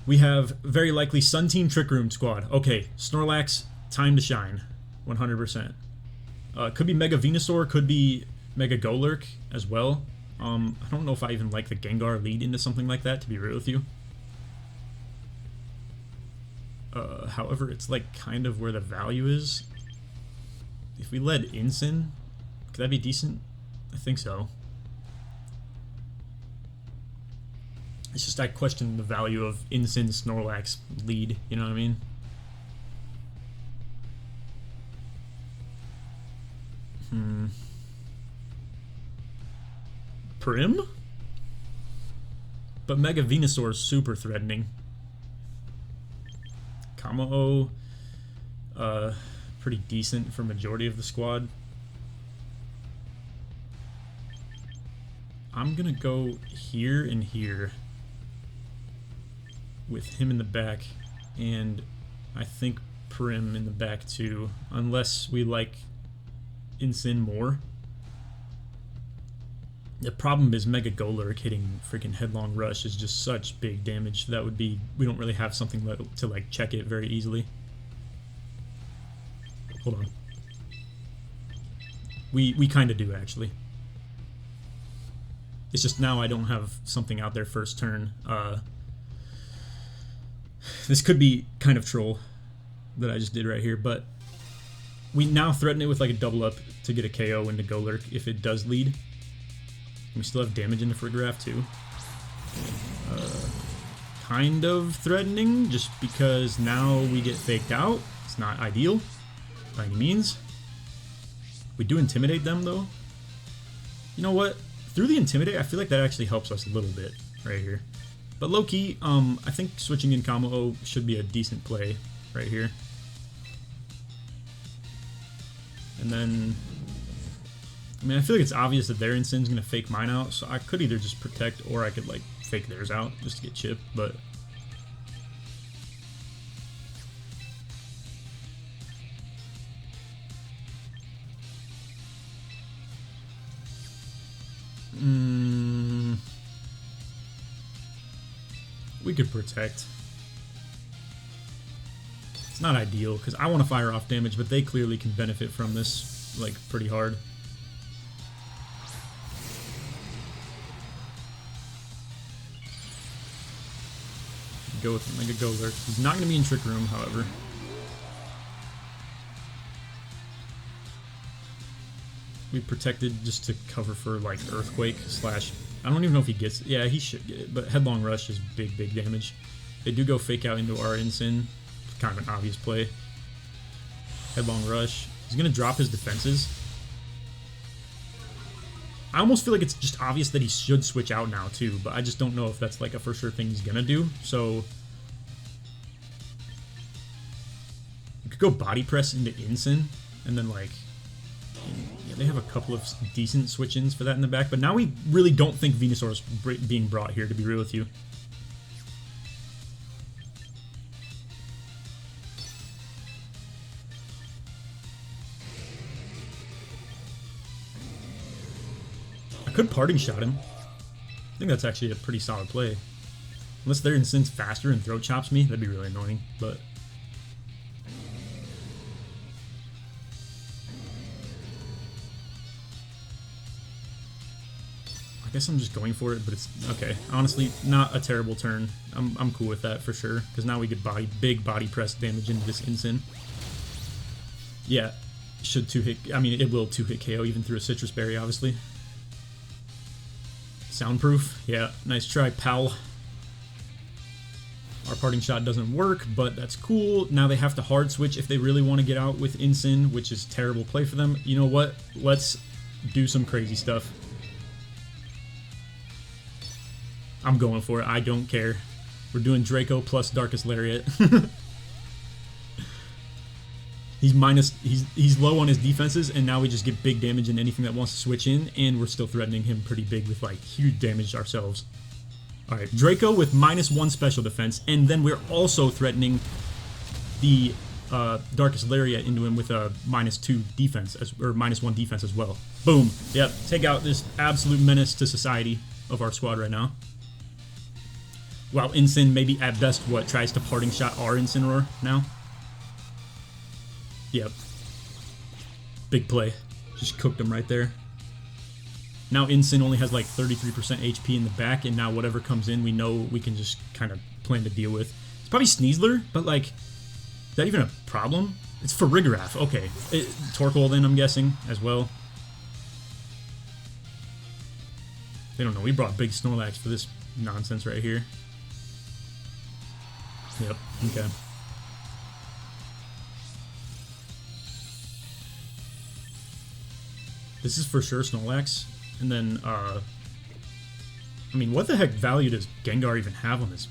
We have very likely Sun Team Trick Room Squad. Okay, Snorlax, time to shine. 100%. Could be Mega Venusaur, could be Mega Golurk as well. I don't know if I even like the Gengar lead into something like that, to be real with you. However, it's like kind of where the value is. If we led Incin, could that be decent? I think so. It's just I question the value of Incin Snorlax lead, you know what I mean? Prim? But Mega Venusaur is super threatening. Kamo-O, pretty decent for majority of the squad. I'm gonna go here and here with him in the back, and I think Prim in the back too, unless we like Incin more. The problem is Mega Golurk hitting freaking Headlong Rush is just such big damage. That would be, we don't really have something to like check it very easily. Hold on. We kind of do actually. It's just now I don't have something out there first turn. This could be kind of troll that I just did right here, but we now threaten it with like a double up to get a KO into Golurk if it does lead. We still have damage into Farigiraf too. Kind of threatening, just because now we get faked out. It's not ideal by any means. We do intimidate them though. You know what? Through the intimidate, I feel like that actually helps us a little bit right here. But low-key, I think switching in Kamo-O should be a decent play right here. And then, I mean, I feel like it's obvious that their Incin's going to fake mine out, so I could either just protect or I could, like, fake theirs out just to get chipped, but... we could protect. It's not ideal, because I want to fire off damage, but they clearly can benefit from this, like, pretty hard. Go with Mega Golurk. He's not going to be in Trick Room, however. We protected just to cover for, like, Earthquake slash... I don't even know if he gets it. Yeah, he should get it, but Headlong Rush is big, big damage. They do go fake out into our Incin. Kind of an obvious play. Headlong Rush. He's going to drop his defenses. I almost feel like it's just obvious that he should switch out now, too, but I just don't know if that's, like, a for sure thing he's going to do, so... You could go Body Press into Incin, and then, like... Yeah, they have a couple of decent switch-ins for that in the back, but now we really don't think Venusaur is being brought here, to be real with you. I could Parting Shot him. I think that's actually a pretty solid play. Unless their Incin's faster and Throat Chops me, that'd be really annoying, but... I guess I'm just going for it, but it's okay. Honestly, not a terrible turn. I'm cool with that for sure, because now we get big body press damage into this Incin. Yeah, Should 2-hit, I mean, it will 2-hit KO even through a Citrus Berry, obviously. Soundproof, yeah, nice try, pal. Our parting shot doesn't work, but that's cool. Now they have to hard switch if they really want to get out with Incin, which is terrible play for them. You know what? Let's do some crazy stuff. I'm going for it. I don't care. We're doing Draco plus Darkest Lariat. He's low on his defenses, and now we just get big damage in anything that wants to switch in, and we're still threatening him pretty big with like huge damage ourselves. Alright, Draco with -1 special defense, and then we're also threatening the Darkest Lariat into him with a -2 defense, or -1 defense as well. Boom. Yep, take out this absolute menace to society of our squad right now. While Incin maybe at best, what, tries to parting shot our Incineroar now? Yep. Big play. Just cooked him right there. Now Incin only has like 33% HP in the back, and now whatever comes in, we know we can just kind of plan to deal with. It's probably Sneasler, but like, is that even a problem? It's Farigiraf. Okay. Torkoal then, I'm guessing, as well. They don't know. We brought big Snorlax for this nonsense right here. Yep. Okay. This is for sure Snorlax. And then, I mean, what the heck value does Gengar even have on this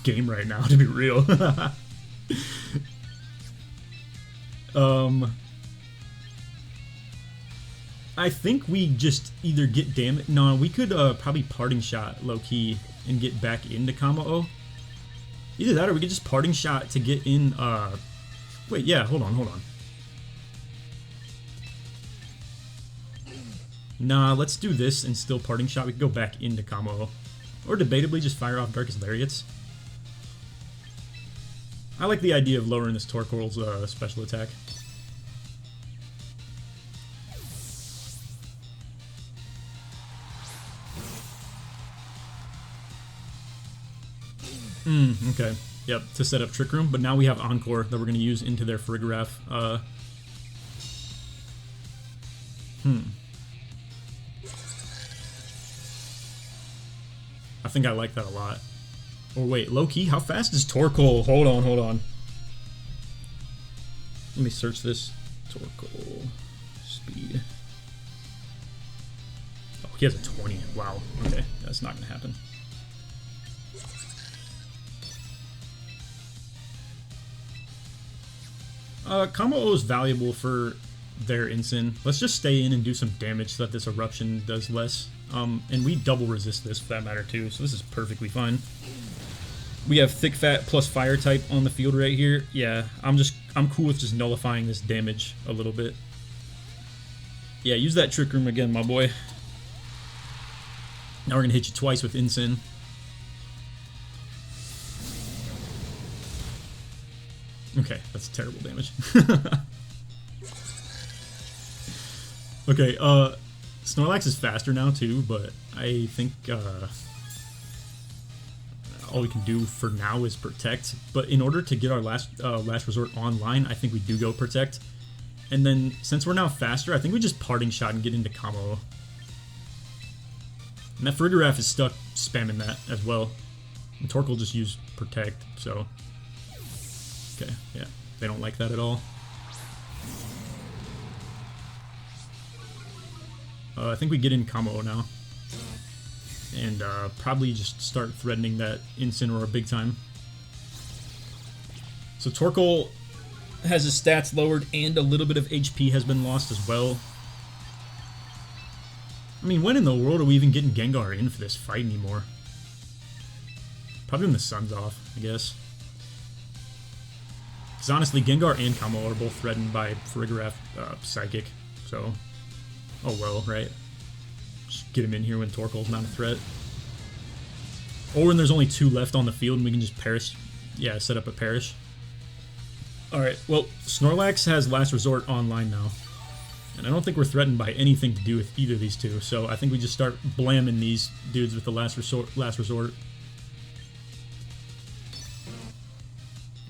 game right now, to be real? I think we just either get damage. No, we could probably parting shot low-key and get back into Combo-O. Either that or we could just parting shot to get in, wait, yeah, hold on. Nah, let's do this and still parting shot. We can go back into Combo. Or debatably just fire off Darkest Lariats. I like the idea of lowering this Torkoal's special attack. Okay. Yep, to set up Trick Room. But now we have Encore that we're going to use into their Farigiraf. I think I like that a lot. Or wait, low-key, how fast is Torkoal? Hold on. Let me search this. Torkoal speed. Oh, he has a 20. Wow. Okay, that's not going to happen. Combo-O is valuable for their Incin. Let's just stay in and do some damage so that this Eruption does less. And we double resist this for that matter too, so this is perfectly fine. We have Thick Fat plus Fire type on the field right here. Yeah, I'm cool with just nullifying this damage a little bit. Yeah, use that Trick Room again, my boy. Now we're gonna hit you twice with Incin. Okay, that's terrible damage. Okay, Snorlax is faster now too, but I think all we can do for now is Protect. But in order to get our last resort online, I think we do go Protect. And then since we're now faster, I think we just parting shot and get into Combo. And that Farigiraf is stuck spamming that as well. And Torkoal just use Protect, so okay, yeah, they don't like that at all. I think we get in Combo now. And probably just start threatening that Incineroar big time. So Torkoal has his stats lowered and a little bit of HP has been lost as well. I mean, when in the world are we even getting Gengar in for this fight anymore? Probably when the sun's off, I guess. Because honestly, Gengar and Combo are both threatened by Farigiraf Psychic, so oh well, right? Just get him in here when Torkoal's not a threat. Or when there's only 2 left on the field and we can just Perish. Yeah, set up a Perish. Alright, well, Snorlax has Last Resort online now. And I don't think we're threatened by anything to do with either of these two, so I think we just start blamming these dudes with the Last Resort.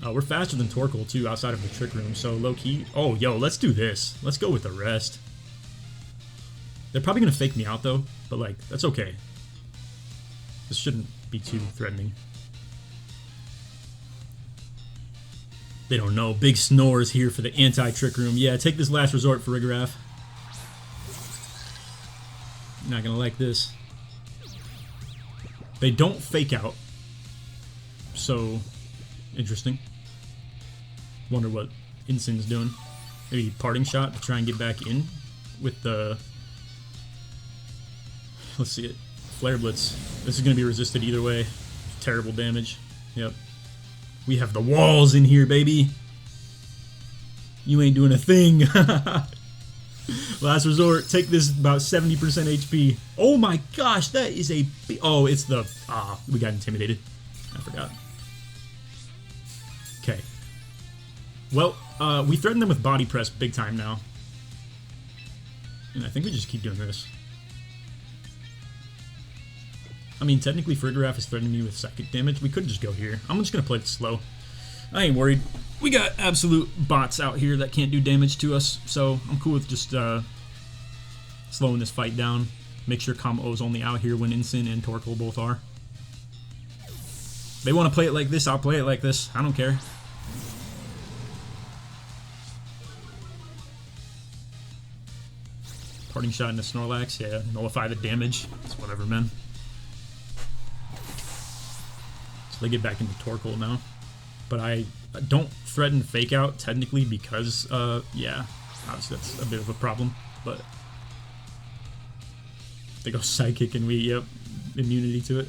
We're faster than Torkoal too, outside of the Trick Room, so low-key... Oh, yo, let's do this. Let's go with the rest. They're probably going to fake me out, though, but, like, that's okay. This shouldn't be too threatening. They don't know. Big Snore's here for the anti-Trick Room. Yeah, take this last resort for Farigiraf. Not going to like this. They don't fake out. So, interesting. Wonder what Incin's doing. Maybe parting shot to try and get back in with the... Let's see it. Flare Blitz. This is going to be resisted either way. Terrible damage. Yep. We have the walls in here, baby. You ain't doing a thing. Last resort. Take this about 70% HP. Oh my gosh, that is a... Oh, it's the... we got intimidated. I forgot. Okay. Well, we threatened them with body press big time now. And I think we just keep doing this. I mean, technically Farigiraf is threatening me with psychic damage. We could just go here. I'm just going to play it slow. I ain't worried. We got absolute bots out here that can't do damage to us, so I'm cool with just slowing this fight down. Make sure Kamo-O's only out here when Incin and Torkoal both are. They want to play it like this, I'll play it like this. I don't care. Parting shot into Snorlax, yeah. Nullify the damage. It's whatever, man. So they get back into Torkoal now. But I don't threaten Fake Out, technically, because, yeah, obviously that's a bit of a problem. But they go Psychic and we, yep, immunity to it.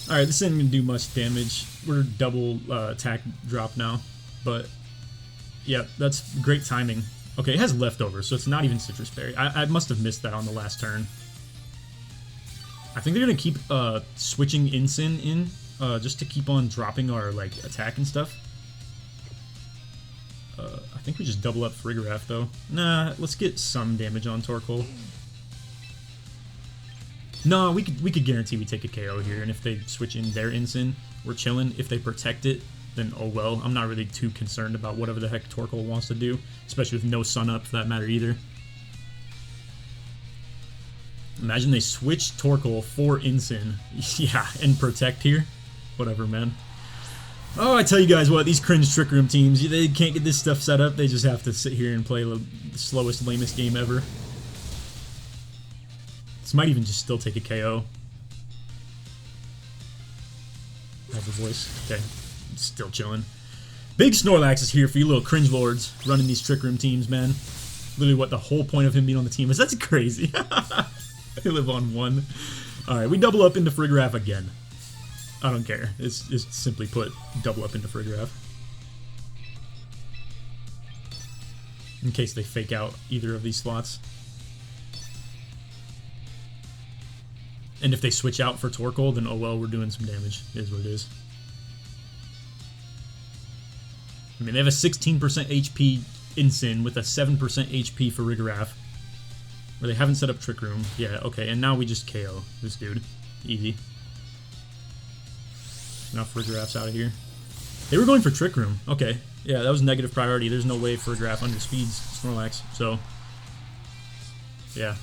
Alright, this isn't going to do much damage. We're double attack drop now. But, yeah, that's great timing. Okay, it has Leftovers, so it's not even Citrus Berry. I must have missed that on the last turn. I think they're going to keep switching Incin in, just to keep on dropping our like attack and stuff. I think we just double up Farigiraf, though. Nah, let's get some damage on Torkoal. No, we could guarantee we take a KO here, and if they switch in their Incin, we're chilling. If they protect it, then oh well. I'm not really too concerned about whatever the heck Torkoal wants to do, especially with no Sun Up for that matter either. Imagine they switch Torkoal for Incin. Yeah, and protect here. Whatever, man. Oh, I tell you guys what, these cringe Trick Room teams, they can't get this stuff set up. They just have to sit here and play the slowest, lamest game ever. This might even just still take a KO. I have a voice. Okay. Still chilling. Big Snorlax is here for you little cringe lords running these Trick Room teams, man. Literally what the whole point of him being on the team is. That's crazy. They live on one. Alright, we double up into Farigiraf again. I don't care. It's just simply put, double up into Farigiraf. In case they fake out either of these slots. And if they switch out for Torkoal, then oh well, we're doing some damage. It is what it is. I mean, they have a 16% HP Incin with a 7% HP Farigiraf. Where they haven't set up Trick Room. Yeah, okay, and now we just KO this dude. Easy. Now Farigiraf's out of here. They were going for Trick Room. Okay. Yeah, that was negative priority. There's no way Farigiraf underspeeds Snorlax, so... Yeah.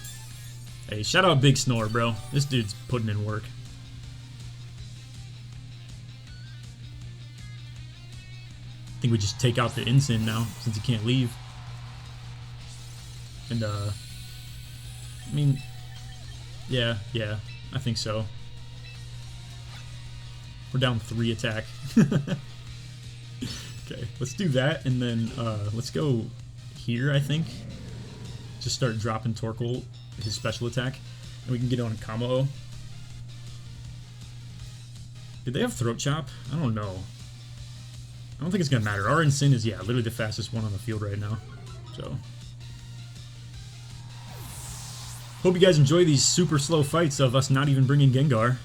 Hey, shout out Big Snore, bro. This dude's putting in work. I think we just take out the Incin now, since he can't leave. And, I mean... Yeah, I think so. We're down 3 attack. Okay, let's do that, and then let's go here, I think. Just start dropping Torkoal, his special attack, and we can get on Kamo-O. Did they have Throat Chop? I don't know. I don't think it's going to matter. Our Incin is, yeah, literally the fastest one on the field right now. So... Hope you guys enjoy these super slow fights of us not even bringing Gengar.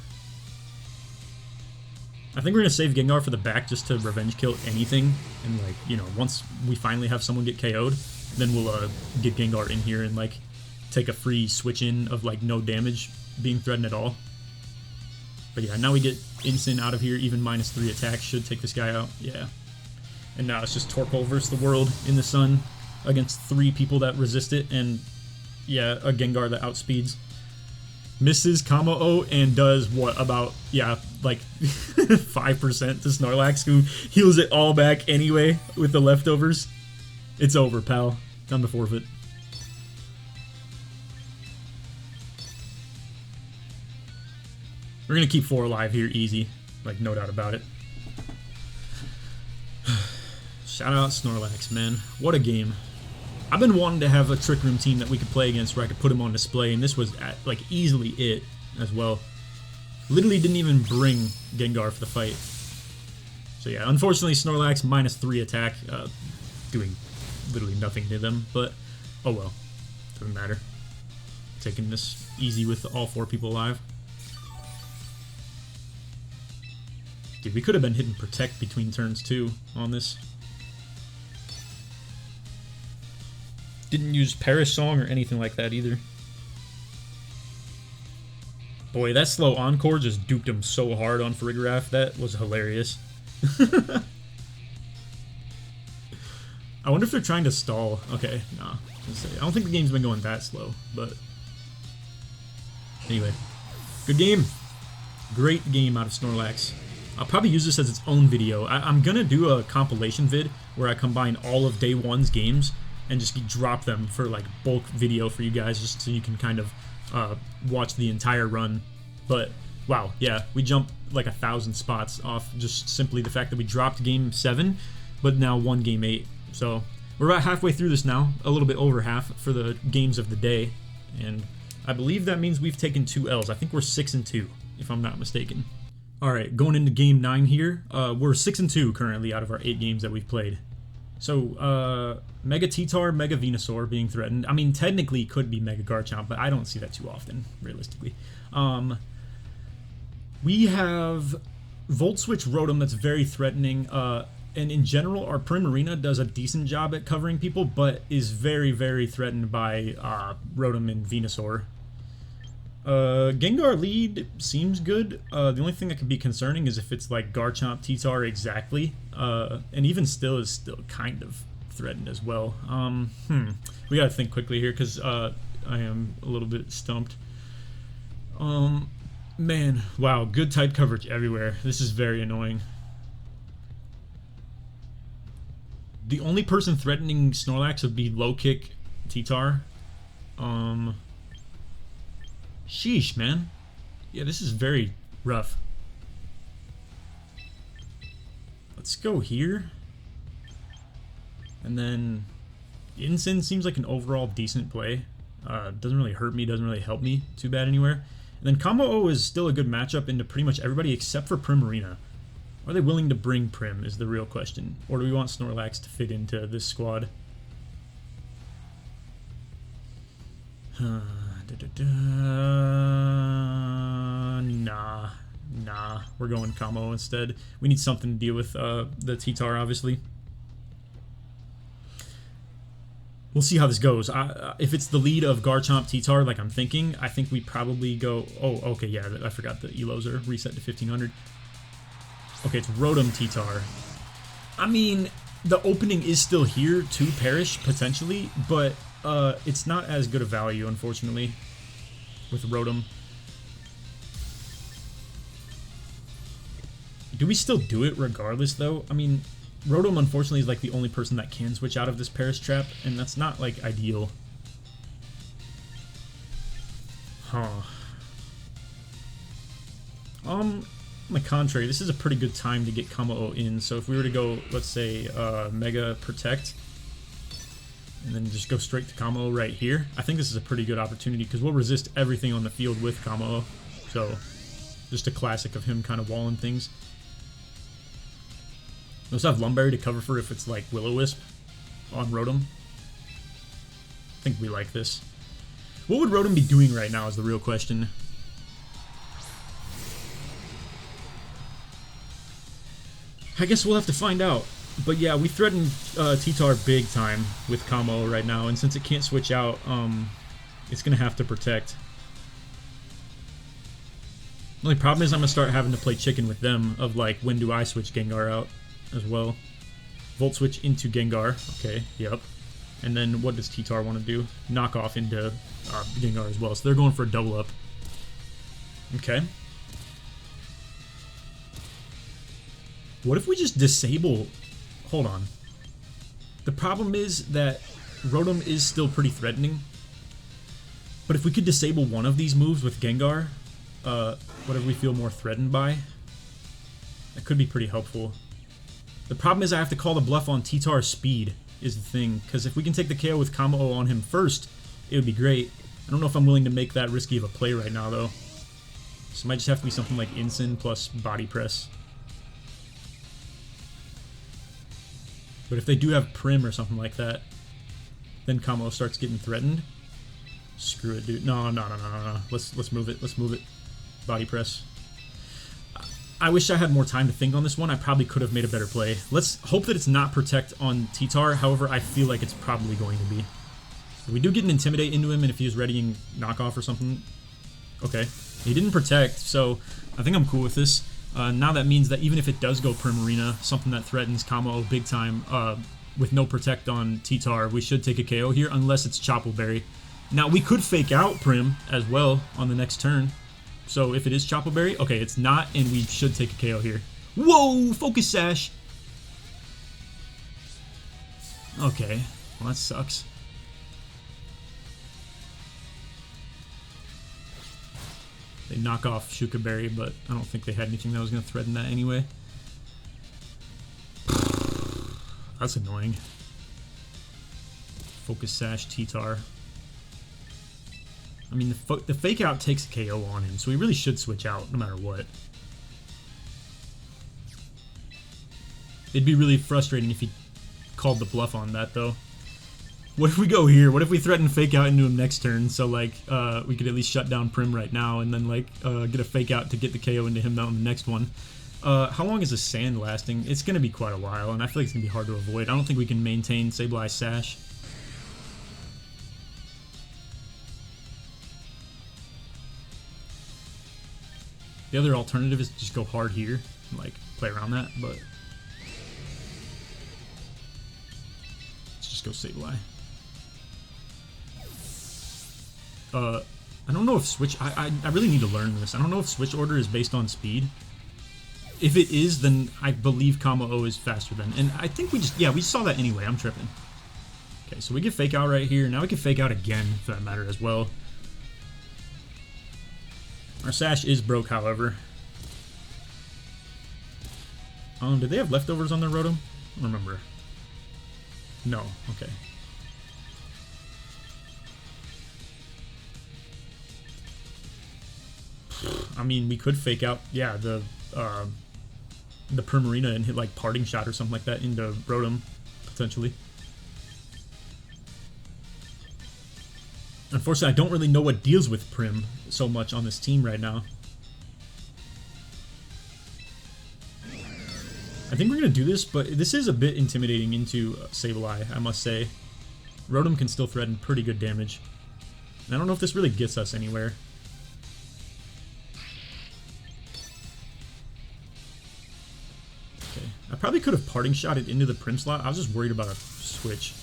I think we're going to save Gengar for the back just to revenge kill anything. And, like, you know, once we finally have someone get KO'd, then we'll get Gengar in here and, like, take a free switch in of, like, no damage being threatened at all. But yeah, now we get Instant out of here. Even -3 attack should take this guy out. Yeah. And now it's just Torkoal versus the world in the sun against 3 people that resist it. And yeah, a Gengar that outspeeds. Misses Kamo-O and does what, about, yeah, like 5% to Snorlax, who heals it all back anyway with the leftovers. It's over, pal. Time to forfeit. We're gonna keep 4 alive here, easy. Like, no doubt about it. Shout out Snorlax, man. What a game. I've been wanting to have a Trick Room team that we could play against where I could put him on display, and this was, like, easily it as well. Literally didn't even bring Gengar for the fight. So yeah, unfortunately Snorlax -3 attack, doing literally nothing to them, but oh well. Doesn't matter. Taking this easy with all 4 people alive. Dude, we could have been hitting Protect between turns too on this. Didn't use Perish Song or anything like that either. Boy, that slow Encore just duped him so hard on Farigiraf. That was hilarious. I wonder if they're trying to stall. Okay, nah. I don't think the game's been going that slow, but anyway. Good game. Great game out of Snorlax. I'll probably use this as its own video. I'm gonna do a compilation vid where I combine all of Day 1's games and just drop them for like bulk video for you guys, just so you can kind of watch the entire run. But wow, yeah, we jumped like 1,000 spots off just simply the fact that we dropped game 7, but now won game 8. So we're about halfway through this now, a little bit over half for the games of the day, and I believe that means we've taken 2 L's. I think we're 6-2, if I'm not mistaken. All right, going into game 9 here, we're 6-2 currently out of our 8 games that we've played. So, Mega T-Tar, Mega Venusaur being threatened. I mean, technically it could be Mega Garchomp, but I don't see that too often, realistically. We have Volt Switch Rotom that's very threatening, and in general, our Primarina does a decent job at covering people, but is very, very threatened by Rotom and Venusaur. Gengar lead seems good. The only thing that could be concerning is if it's like Garchomp, T-Tar exactly, and even still is still kind of threatened as well. We gotta think quickly here because I am a little bit stumped. Man, wow, good type coverage everywhere. This is very annoying. The only person threatening Snorlax would be Low Kick T-Tar. Sheesh, man. Yeah, this is very rough. Let's go here. And then Incin seems like an overall decent play. Doesn't really hurt me, doesn't really help me too bad anywhere. And then Kamo-O is still a good matchup into pretty much everybody except for Primarina. Are they willing to bring Prim is the real question. Or do we want Snorlax to fit into this squad? Nah. We're going Kamo instead. We need something to deal with the T-Tar, obviously. We'll see how this goes. If it's the lead of Garchomp T-Tar, like I'm thinking, I think we probably go... Oh, okay, yeah, I forgot the Elos are reset to 1500. Okay, it's Rotom T-Tar. I mean, the opening is still here to Perish, potentially, but it's not as good a value, unfortunately, with Rotom. Do we still do it regardless, though? I mean, Rotom, unfortunately, is like the only person that can switch out of this Perish trap, and that's not, like, ideal. Huh. On the contrary, this is a pretty good time to get Kamo-O in, so if we were to go, let's say, Mega Protect, and then just go straight to Kamo-O right here, I think this is a pretty good opportunity, because we'll resist everything on the field with Kamo-O, so just a classic of him kind of walling things. We also have Lumberry to cover for if it's like Will-O-Wisp on Rotom. I think we like this. What would Rotom be doing right now is the real question. I guess we'll have to find out. But yeah, we threaten T-Tar big time with Kamo right now, and since it can't switch out, it's going to have to protect. Only problem is I'm gonna start having to play chicken with them of like, when do I switch Gengar out as well? Volt switch into Gengar. Okay, yep. And then what does T-Tar want to do? Knock off into Gengar as well. So they're going for a double up. Okay. What if we just disable... Hold on. The problem is that Rotom is still pretty threatening. But if we could disable one of these moves with Gengar, whatever we feel more threatened by, that could be pretty helpful. The problem is I have to call the bluff on T-Tar's speed, is the thing. Because if we can take the KO with Kamo on him first, it would be great. I don't know if I'm willing to make that risky of a play right now, though. So it might just have to be something like Incin plus Body Press. But if they do have Prim or something like that, then Kamo starts getting threatened. Screw it, dude. No. Let's move it. Let's move it. Body Press. I wish I had more time to think on this one. I probably could have made a better play. Let's hope that it's not Protect on T-Tar. However, I feel like it's probably going to be. We do get an Intimidate into him, and if he was readying Knockoff or something... Okay. He didn't Protect, so I think I'm cool with this. Now that means that even if it does go Primarina, something that threatens Kamo big time, with no Protect on T-Tar, we should take a KO here, unless it's Chople Berry. Now, we could fake out Prim as well on the next turn. So if it is Chople Berry, okay, it's not, and we should take a KO here. Whoa! Focus Sash! Okay, well that sucks. They knock off Shuka Berry, but I don't think they had anything that was going to threaten that anyway. That's annoying. Focus Sash, T-Tar. I mean, the Fake Out takes a KO on him, so we really should switch out no matter what. It'd be really frustrating if he called the bluff on that, though. What if we go here? What if we threaten Fake Out into him next turn, so, like, we could at least shut down Prim right now, and then, like, get a Fake Out to get the KO into him on the next one. How long is the Sand lasting? It's going to be quite a while, and I feel like it's going to be hard to avoid. I don't think we can maintain Sableye Sash. The other alternative is to just go hard here and, like, play around that, but let's just go Sableye. I don't know if Switch... I really need to learn this. I don't know if Switch Order is based on speed. If it is, then I believe Kamo is faster than... And I think we just... Yeah, we saw that anyway. I'm tripping. Okay, so we get Fake Out right here. Now we can Fake Out again, for that matter, as well. Our Sash is broke, however. Did they have leftovers on their Rotom? I don't remember. No, okay. I mean, we could Fake Out, yeah, the Primarina and hit, like, Parting Shot or something like that into Rotom, potentially. Unfortunately, I don't really know what deals with Prim so much on this team right now. I think we're going to do this, but this is a bit intimidating into Sableye, I must say. Rotom can still threaten pretty good damage. And I don't know if this really gets us anywhere. Okay, I probably could have Parting Shot it into the Prim slot. I was just worried about a switch.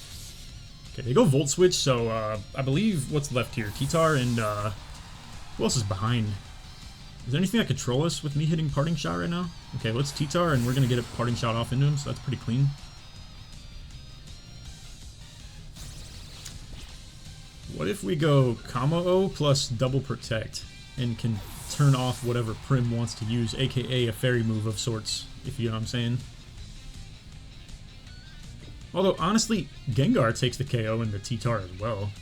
Okay, they go Volt Switch, so I believe what's left here? T-Tar and who else is behind? Is there anything that could troll us with me hitting Parting Shot right now? Okay, let's T-Tar and we're going to get a Parting Shot off into him, so that's pretty clean. What if we go Kamo plus Double Protect and can turn off whatever Prim wants to use, aka a fairy move of sorts, if you know what I'm saying? Although, honestly, Gengar takes the KO into T-Tar as well.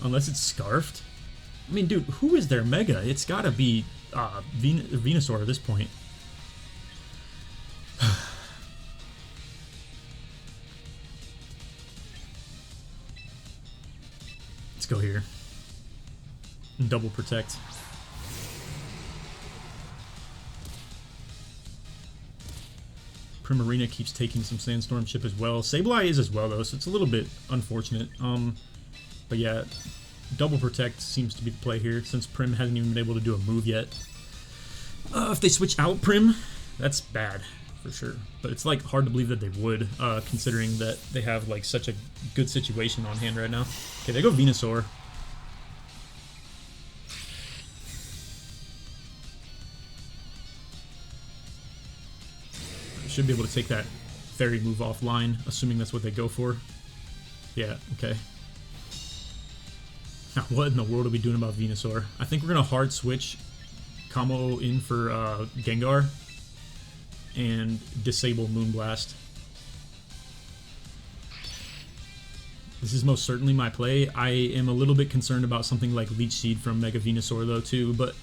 Unless it's Scarfed. I mean, dude, who is their Mega? It's gotta be Venusaur at this point. Let's go here. And Double Protect. Primarina keeps taking some Sandstorm Chip as well. Sableye is as well, though, so it's a little bit unfortunate. But yeah, double protect seems to be the play here, since Prim hasn't even been able to do a move yet. If they switch out Prim, that's bad, for sure. But it's like hard to believe that they would, considering that they have like such a good situation on hand right now. Okay, they go Venusaur. Should be able to take that fairy move offline, assuming that's what they go for. Yeah, okay. Now, what in the world are we doing about Venusaur? I think we're going to hard switch Kamo in for Gengar and disable Moonblast. This is most certainly my play. I am a little bit concerned about something like Leech Seed from Mega Venusaur though too, but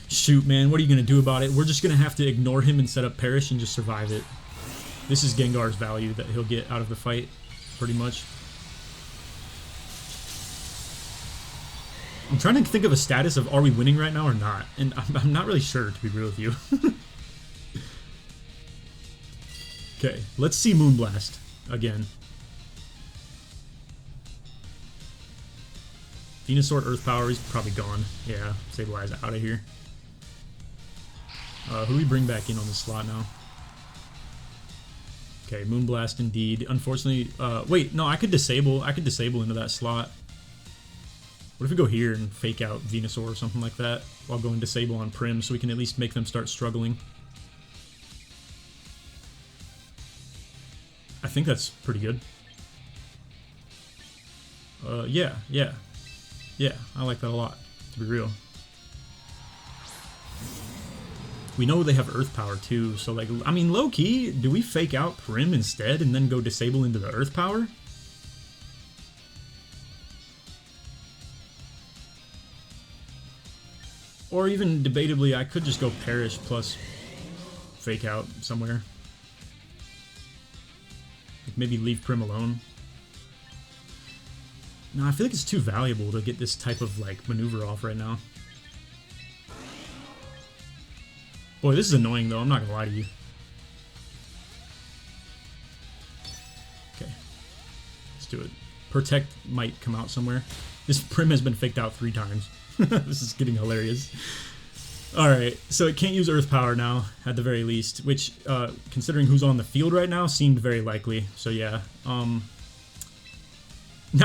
shoot man, what are you going to do about it? We're just going to have to ignore him and set up Perish and just survive it. This is Gengar's value that he'll get out of the fight, pretty much. I'm trying to think of a status of are we winning right now or not, and I'm not really sure, to be real with you. Okay, let's see Moonblast again. Venusaur Earth Power, he's probably gone. Yeah, Sableye out of here. Who do we bring back in on the slot now? Okay, Moonblast indeed. Unfortunately, wait, no, I could disable into that slot. What if we go here and fake out Venusaur or something like that while going disable on Prim so we can at least make them start struggling? I think that's pretty good. Yeah, I like that a lot, to be real. We know they have Earth Power too, so like, I mean, low-key, do we fake out Prim instead and then go disable into the Earth Power? Or even debatably, I could just go Perish plus fake out somewhere. Like maybe leave Prim alone. No, I feel like it's too valuable to get this type of like maneuver off right now. Boy, this is annoying though, I'm not gonna lie to you. Okay, let's do it. Protect might come out somewhere. This Prim has been faked out 3 times. This is getting hilarious. Alright, so it can't use Earth Power now, at the very least, which, considering who's on the field right now, seemed very likely. So yeah, now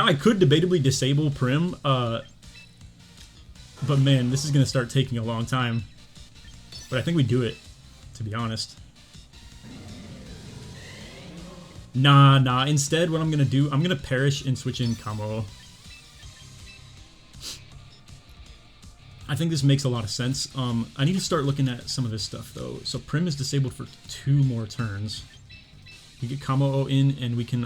I could debatably disable Prim, but man, this is gonna start taking a long time. But I think we do it, to be honest. Nah, instead what I'm gonna do, I'm gonna Perish and switch in Kamo. I think this makes a lot of sense. I need to start looking at some of this stuff though. So Prim is disabled for 2 more turns. We get Kamo in and we can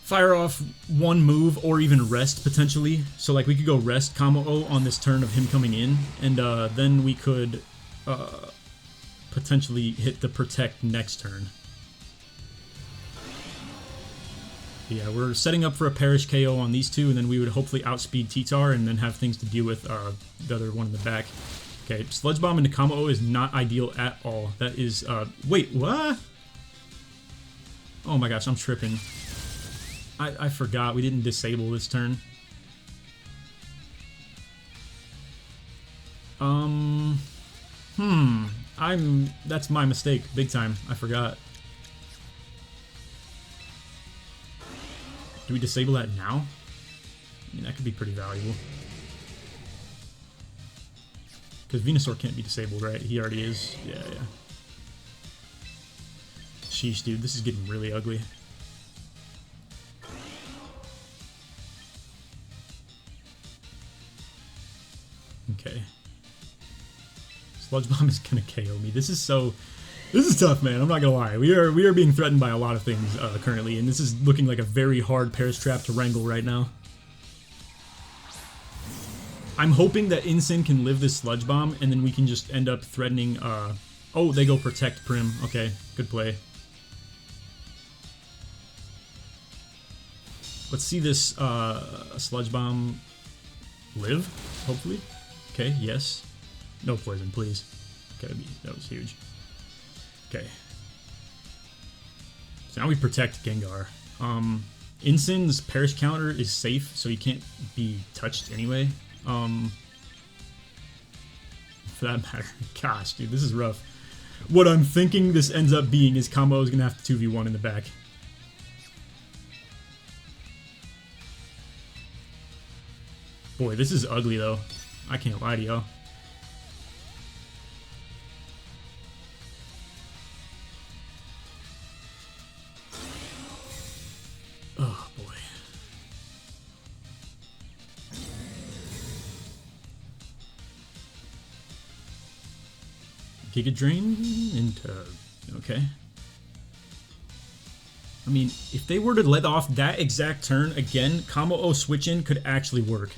fire off 1 move or even rest potentially. So like we could go rest Kamo on this turn of him coming in, and then we could potentially hit the protect next turn. Yeah, we're setting up for a Perish KO on these 2, and then we would hopefully outspeed T-Tar and then have things to deal with the other one in the back. Okay, Sludge Bomb into Kamo is not ideal at all. That is, wait, what? Oh my gosh, I'm tripping. I forgot we didn't disable this turn. That's my mistake, big time. I forgot. Do we disable that now? I mean, that could be pretty valuable. Because Venusaur can't be disabled, right? He already is. Yeah. Sheesh, dude, this is getting really ugly. Okay. Sludge Bomb is gonna KO me. This is tough, man. I'm not gonna lie. We are being threatened by a lot of things currently, and this is looking like a very hard Perish trap to wrangle right now. I'm hoping that Incin can live this Sludge Bomb, and then we can just end up threatening. Oh, they go protect Prim. Okay, good play. Let's see this Sludge Bomb live. Hopefully. Okay. Yes. No poison, please. That was huge. Okay. So now we protect Gengar. Ensign's perish counter is safe, so he can't be touched anyway. For that matter. Gosh, dude, this is rough. What I'm thinking this ends up being is Kamo is going to have to 2v1 in the back. Boy, this is ugly, though. I can't lie to y'all. Oh, boy. Giga Drain into... Okay. I mean, if they were to let off that exact turn again, Kamo-O switch-in could actually work.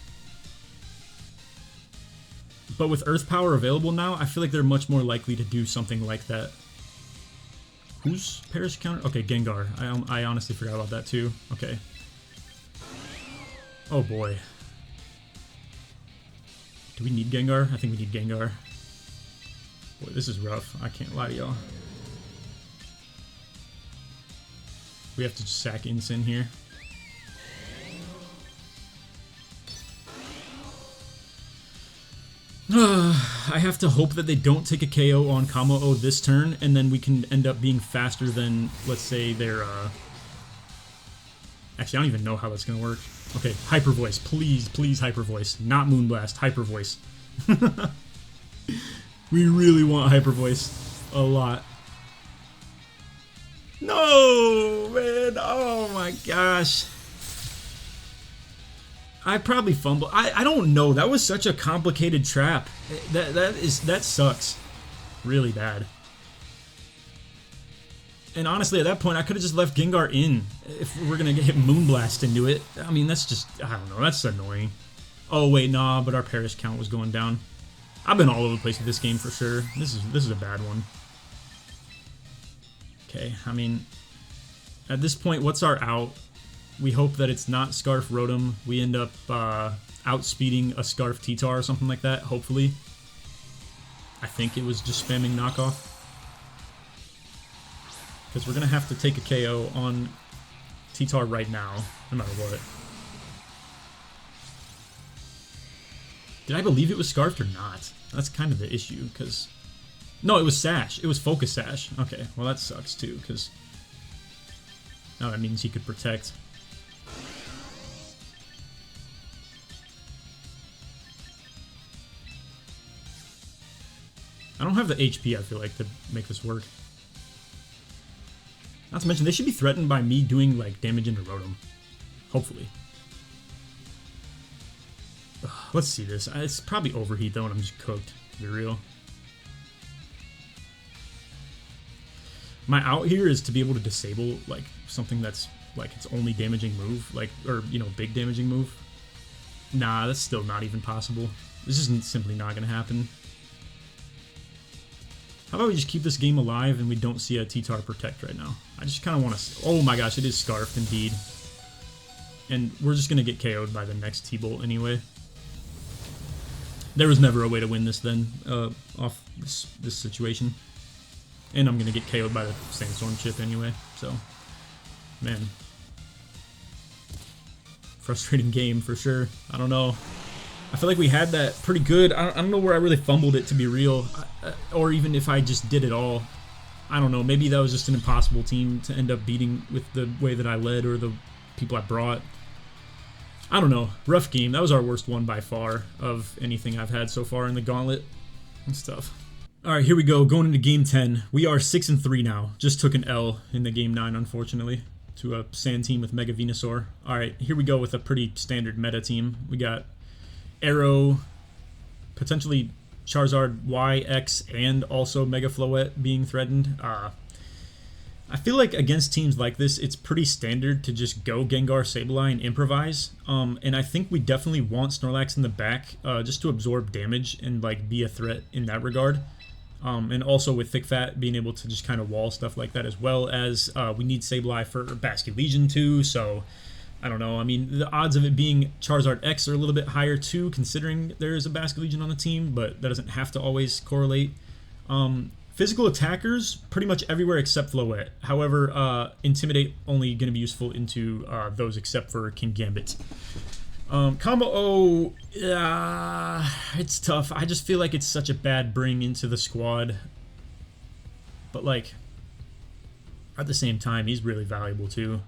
But with Earth Power available now, I feel like they're much more likely to do something like that. Who's Perish counter? Okay, Gengar. I honestly forgot about that too. Okay. Oh boy. Do we need Gengar? I think we need Gengar. Boy, this is rough. I can't lie to y'all. We have to just sack Ensign here. I have to hope that they don't take a KO on Kamo-O this turn, and then we can end up being faster than, let's say, their, Actually, I don't even know how that's gonna work. Okay, Hyper Voice. Please, please Hyper Voice. Not Moonblast, Hyper Voice. We really want Hyper Voice. A lot. No, man. Oh my gosh. I probably fumbled. I don't know. That was such a complicated trap. That sucks. Really bad. And honestly, at that point, I could have just left Gengar in if we're gonna hit Moonblast into it. I mean, that's just, I don't know. That's annoying. Oh wait, nah. But our Perish count was going down. I've been all over the place with this game for sure. This is a bad one. Okay, I mean, at this point, what's our out? We hope that it's not Scarf Rotom. We end up outspeeding a Scarf T-Tar or something like that, hopefully. I think it was just spamming knockoff. Because we're going to have to take a KO on T-Tar right now, no matter what. Did I believe it was Scarfed or not? That's kind of the issue, because... No, it was Sash. It was Focus Sash. Okay, well that sucks too, because... Now that means he could protect. I don't have the HP, I feel like, to make this work. Not to mention, they should be threatened by me doing, like, damage into Rotom. Hopefully. Ugh, let's see this. It's probably Overheat, though, and I'm just cooked, to be real. My out here is to be able to disable, like, something that's, like, its only damaging move. Like, or, you know, big damaging move. Nah, that's still not even possible. This isn't simply not going to happen. How about we just keep this game alive and we don't see a T-Tar protect right now? I just kind of want to... Oh my gosh, it is Scarfed indeed. And we're just going to get KO'd by the next T-Bolt anyway. There was never a way to win this then, off this situation. And I'm going to get KO'd by the Sandstorm chip anyway, so... Man. Frustrating game for sure. I don't know. I feel like we had that pretty good. I don't know where I really fumbled it, to be real. Or even if I just did it all. I don't know. Maybe that was just an impossible team to end up beating with the way that I led or the people I brought. I don't know. Rough game. That was our worst one by far of anything I've had so far in the gauntlet and stuff. Alright, here we go. Going into Game 10. We are 6-3 now. Just took an L in the Game 9, unfortunately, to a Sand team with Mega Venusaur. Alright, here we go with a pretty standard meta team. We got Arrow, potentially Charizard Y, X, and also Mega Floette being threatened. I feel like against teams like this, it's pretty standard to just go Gengar, Sableye, and improvise. And I think we definitely want Snorlax in the back just to absorb damage and like be a threat in that regard. And also with Thick Fat being able to just kind of wall stuff like that, as well as we need Sableye for Basculegion too, so I don't know. I mean, the odds of it being Charizard X are a little bit higher too, considering there is a Basculegion on the team, but that doesn't have to always correlate. Physical attackers, pretty much everywhere except Floette. However, Intimidate only going to be useful into those except for King Gambit. Combo O, it's tough. I just feel like it's such a bad bring into the squad. But, like, at the same time, he's really valuable, too.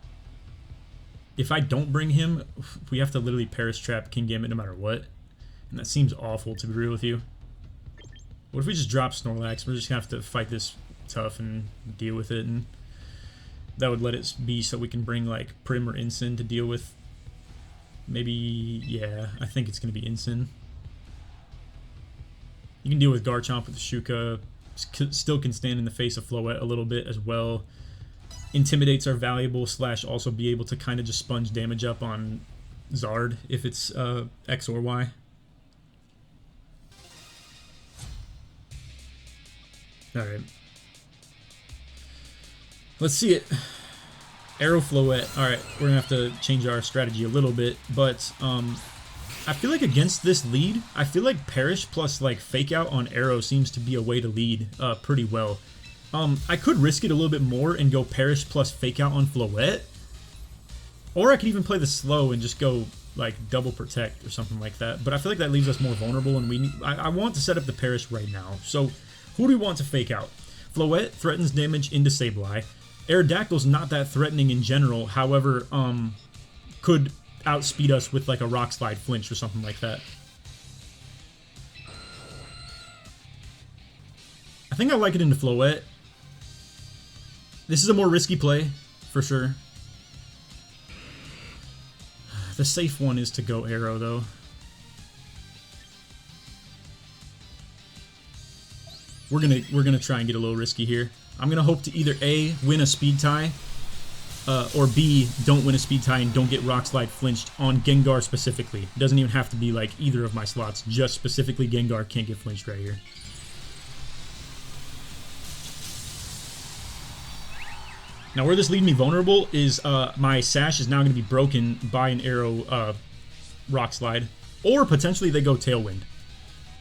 If I don't bring him, we have to literally Perish Trap King Gambit no matter what. And that seems awful, to be real with you. What if we just drop Snorlax? We're just going to have to fight this tough and deal with it. And that would let it be so we can bring, like, Prim or Incin to deal with. Maybe, yeah, I think it's going to be Incin. You can deal with Garchomp with the Shuka. Still can stand in the face of Floette a little bit as well. Intimidates are valuable, / also be able to kind of just sponge damage up on Zard if it's X or Y. Alright. Let's see it. Arrow Floette. Alright, we're going to have to change our strategy a little bit, but I feel like against this lead, I feel like Perish plus like Fake Out on Arrow seems to be a way to lead pretty well. I could risk it a little bit more and go Perish plus Fake Out on Floette, or I could even play the slow and just go like double protect or something like that, but I feel like that leaves us more vulnerable, and I want to set up the Perish right now. So who do we want to Fake Out? Floette threatens damage into Sableye. Aerodactyl's not that threatening in general, however, could outspeed us with like a Rock Slide flinch or something like that. I think I like it into Floette. This is a more risky play, for sure. The safe one is to go Arrow, though. We're gonna try and get a little risky here. I'm gonna hope to either A, win a speed tie, or B, don't win a speed tie and don't get Rock Slide flinched on Gengar specifically. It doesn't even have to be like either of my slots, just specifically Gengar can't get flinched right here. Now where this leaves me vulnerable is my Sash is now going to be broken by an Arrow Rock Slide, or potentially they go Tailwind.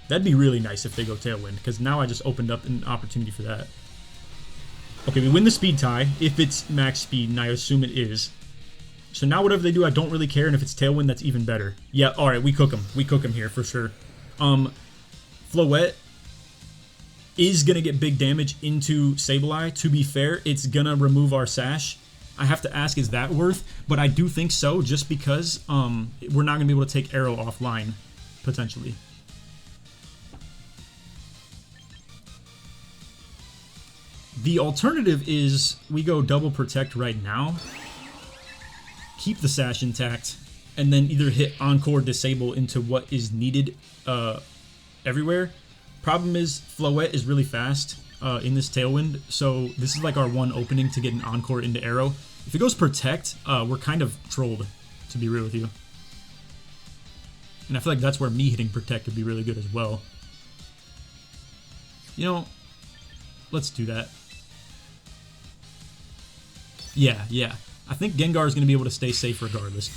That'd be really nice if they go Tailwind, because now I just opened up an opportunity for that. Okay, we win the speed tie, if it's max speed, and I assume it is. So now whatever they do, I don't really care, and if it's Tailwind, that's even better. Yeah, alright, we cook them. We cook them here, for sure. Floette is going to get big damage into Sableye. To be fair, it's going to remove our Sash. I have to ask, is that worth? But I do think so, just because we're not going to be able to take Arrow offline, potentially. The alternative is we go double protect right now, keep the Sash intact, and then either hit Encore Disable into what is needed everywhere. Problem is, Floette is really fast in this Tailwind, so this is like our one opening to get an Encore into Arrow. If it goes Protect, we're kind of trolled, to be real with you. And I feel like that's where me hitting Protect would be really good as well. You know, let's do that. Yeah. I think Gengar is going to be able to stay safe regardless.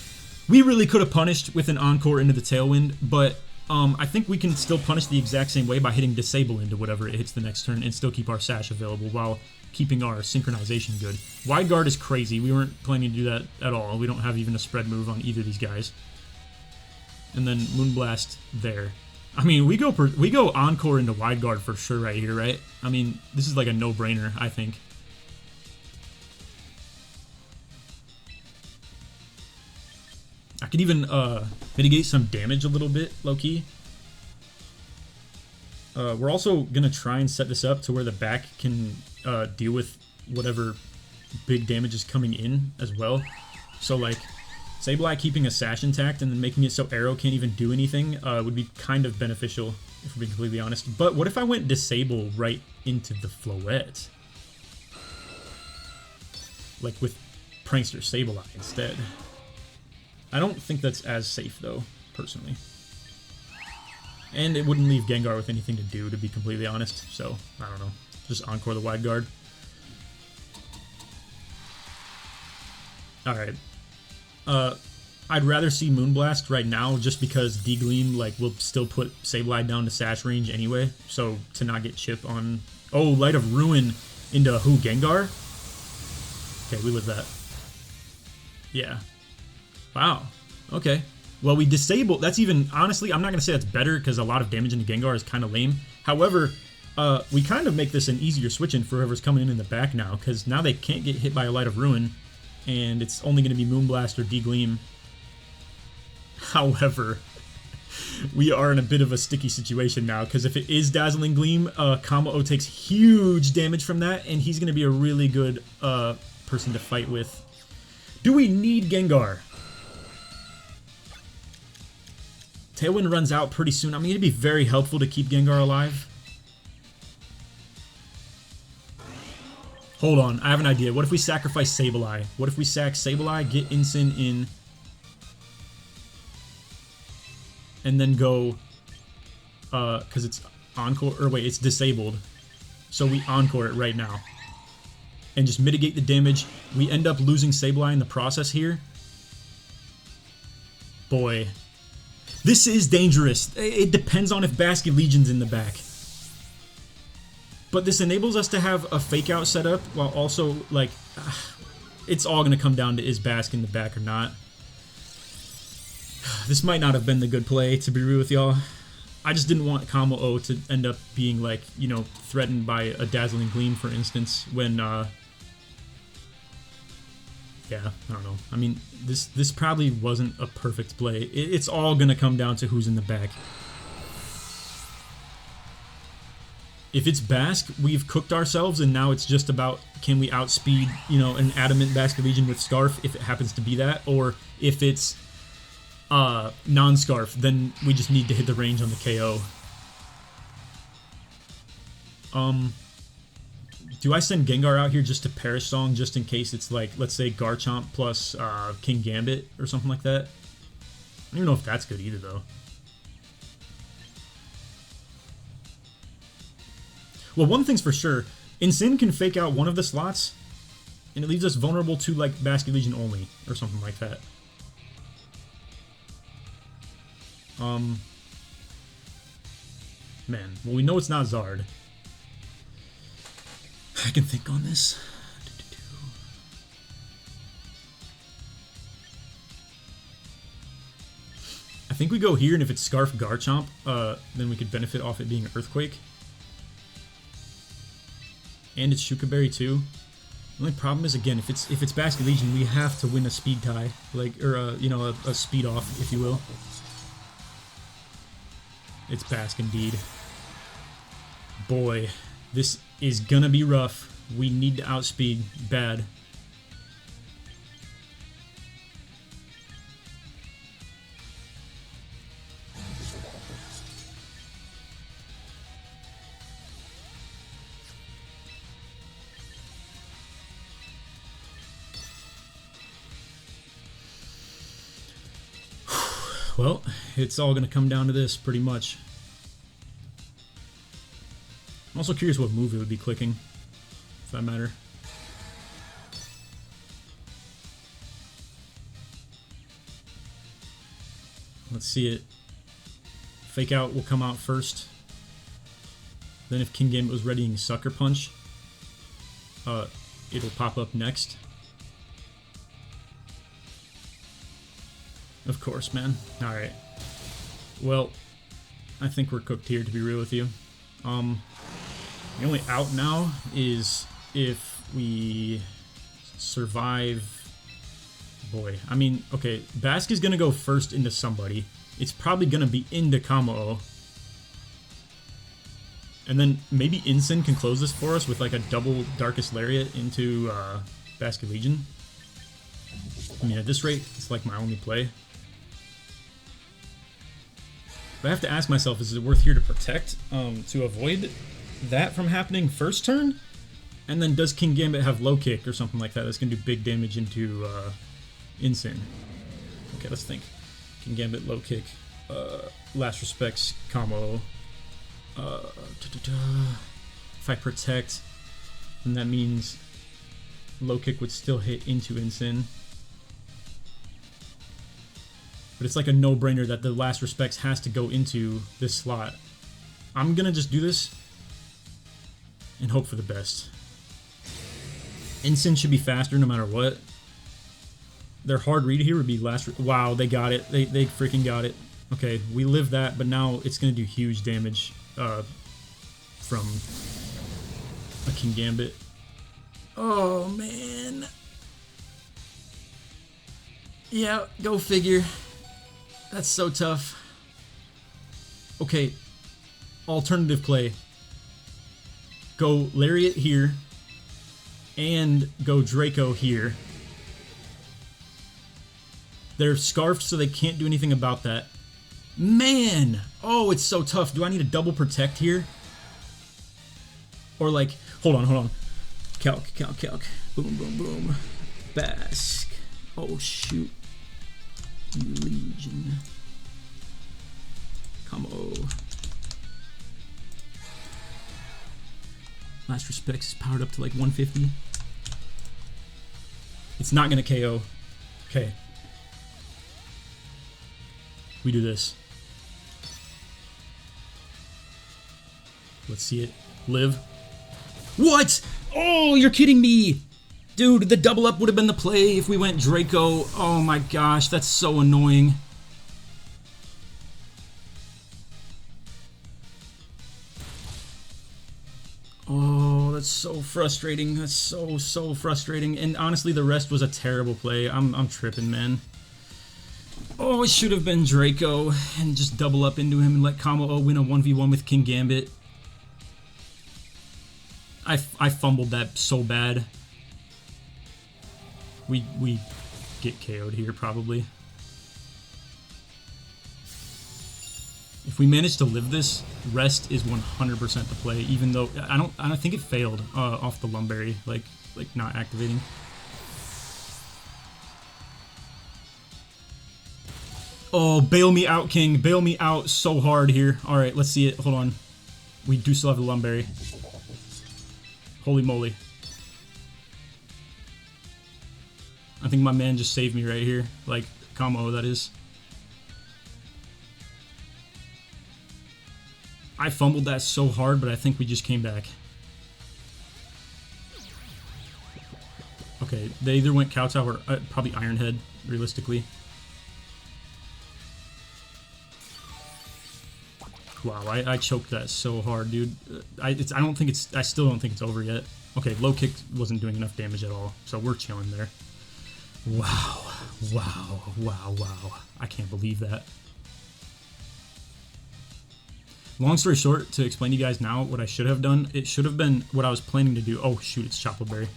We really could have punished with an Encore into the Tailwind, but I think we can still punish the exact same way by hitting Disable into whatever it hits the next turn and still keep our Sash available while keeping our synchronization good. Wide Guard is crazy. We weren't planning to do that at all. We don't have even a spread move on either of these guys. And then Moonblast there. I mean, we go Encore into Wide Guard for sure right here, right? I mean, this is like a no-brainer, I think. I could even mitigate some damage a little bit, low-key. We're also going to try and set this up to where the back can deal with whatever big damage is coming in as well. So, like, Sableye keeping a Sash intact and then making it so Arrow can't even do anything would be kind of beneficial, if we're being completely honest. But what if I went Disable right into the Floette? Like, with Prankster Sableye instead. I don't think that's as safe, though, personally. And it wouldn't leave Gengar with anything to do, to be completely honest. So, I don't know. Just Encore the Wide Guard. Alright. I'd rather see Moonblast right now, just because D-Gleam, like, will still put Sableye down to Sash range anyway. So, to not get chip on Oh, Light of Ruin into who? Gengar? Okay, we live that. Yeah. Wow. Okay. Well, we disable. That's even, honestly, I'm not going to say that's better because a lot of damage into Gengar is kind of lame. However, we kind of make this an easier switch in for whoever's coming in the back now, because now they can't get hit by a Light of Ruin, and it's only going to be Moonblast or D-Gleam. However, we are in a bit of a sticky situation now, because if it is Dazzling Gleam, Kamo-O takes huge damage from that, and he's going to be a really good person to fight with. Do we need Gengar? Tailwind runs out pretty soon. I mean, it'd be very helpful to keep Gengar alive. Hold on, I have an idea. What if we sacrifice Sableye? What if we sack Sableye, get Incin in, and then go, because it's Encore, or wait, it's disabled. So we Encore it right now. And just mitigate the damage. We end up losing Sableye in the process here. Boy. This is dangerous. It depends on if Basculegion's in the back. But this enables us to have a fake out setup while also, like, it's all going to come down to is Basque in the back or not. This might not have been the good play, to be real with y'all. I just didn't want Kamo-O to end up being, like, you know, threatened by a Dazzling Gleam, for instance, when, yeah, I don't know. I mean, this probably wasn't a perfect play. It's all going to come down to who's in the back. If it's Basque, we've cooked ourselves, and now it's just about can we outspeed, you know, an Adamant Basculegion with Scarf, if it happens to be that, or if it's non-Scarf, then we just need to hit the range on the KO. Do I send Gengar out here just to Perish Song, just in case it's like, let's say Garchomp plus King Gambit or something like that? I don't even know if that's good either, though. Well, one thing's for sure, Incin can fake out one of the slots, and it leaves us vulnerable to, like, Basculegion only, or something like that. Man, well, we know it's not Zard. I can think on this. I think we go here, and if it's Scarf Garchomp, then we could benefit off it being Earthquake. And it's Shuka Berry too. The only problem is, again, if it's Basculegion, we have to win a speed tie, like, or you know, a speed off, if you will. It's Basque indeed. Boy, this is gonna be rough. We need to outspeed bad. Well, it's all going to come down to this, pretty much. I'm also curious what move it would be clicking, if that matter. Let's see it. Fake Out will come out first. Then if King Gambit was readying Sucker Punch, it'll pop up next. Of course, man. Alright. Well, I think we're cooked here, to be real with you. The only out now is if we survive... Boy, I mean, okay, Basque is going to go first into somebody. It's probably going to be into Kamo-O. And then maybe Incin can close this for us with like a double Darkest Lariat into Basculegion. I mean, at this rate, it's like my only play. But I have to ask myself, is it worth here to protect to avoid that from happening first turn? And then does King Gambit have low kick or something like that that's going to do big damage into Incin? Okay, let's think. King Gambit, low kick, Last Respects, Kamo. If I protect, then that means low kick would still hit into Incin. But it's like a no-brainer that the Last Respects has to go into this slot. I'm gonna just do this. and hope for the best. Ensign should be faster no matter what. Their hard read here would be last... Wow, they got it. They freaking got it. Okay, we live that, but now it's going to do huge damage from a Kingambit. Oh, man. Yeah, go figure. That's so tough. Okay, alternative play. Go Lariat here, and go Draco here. They're scarfed, so they can't do anything about that. Man! Oh, it's so tough. Do I need a double protect here? Or like, hold on. Calc. Boom, boom, boom. Bask. Oh, shoot. Legion. Combo. Last Respects is powered up to like 150. It's not gonna KO. Okay. We do this. Let's see it. Live. What? Oh, you're kidding me! Dude, the double up would have been the play if we went Draco. Oh my gosh, that's so annoying. Oh, that's so frustrating. That's so frustrating. And honestly, the rest was a terrible play. I'm tripping, man. Oh, it should have been Draco and just double up into him and let Kamo-O win a 1v1 with Kingambit. I fumbled that so bad. We get KO'd here probably. If we manage to live this, rest is 100% the play. Even though I don't think it failed off the Lum Berry, like not activating. Oh, bail me out, King. Bail me out so hard here. All right, let's see it. Hold on. We do still have the Lum Berry. Holy moly. I think my man just saved me right here. Like, Kamo-O, that is. I fumbled that so hard, but I think we just came back. Okay, they either went Kowtow or probably Ironhead, realistically. Wow, I choked that so hard, dude. I still don't think it's over yet. Okay, low kick wasn't doing enough damage at all, so we're chilling there. Wow. I can't believe that. Long story short, to explain to you guys now what I should have done, it should have been what I was planning to do. Oh, shoot, it's Chocolate Berry.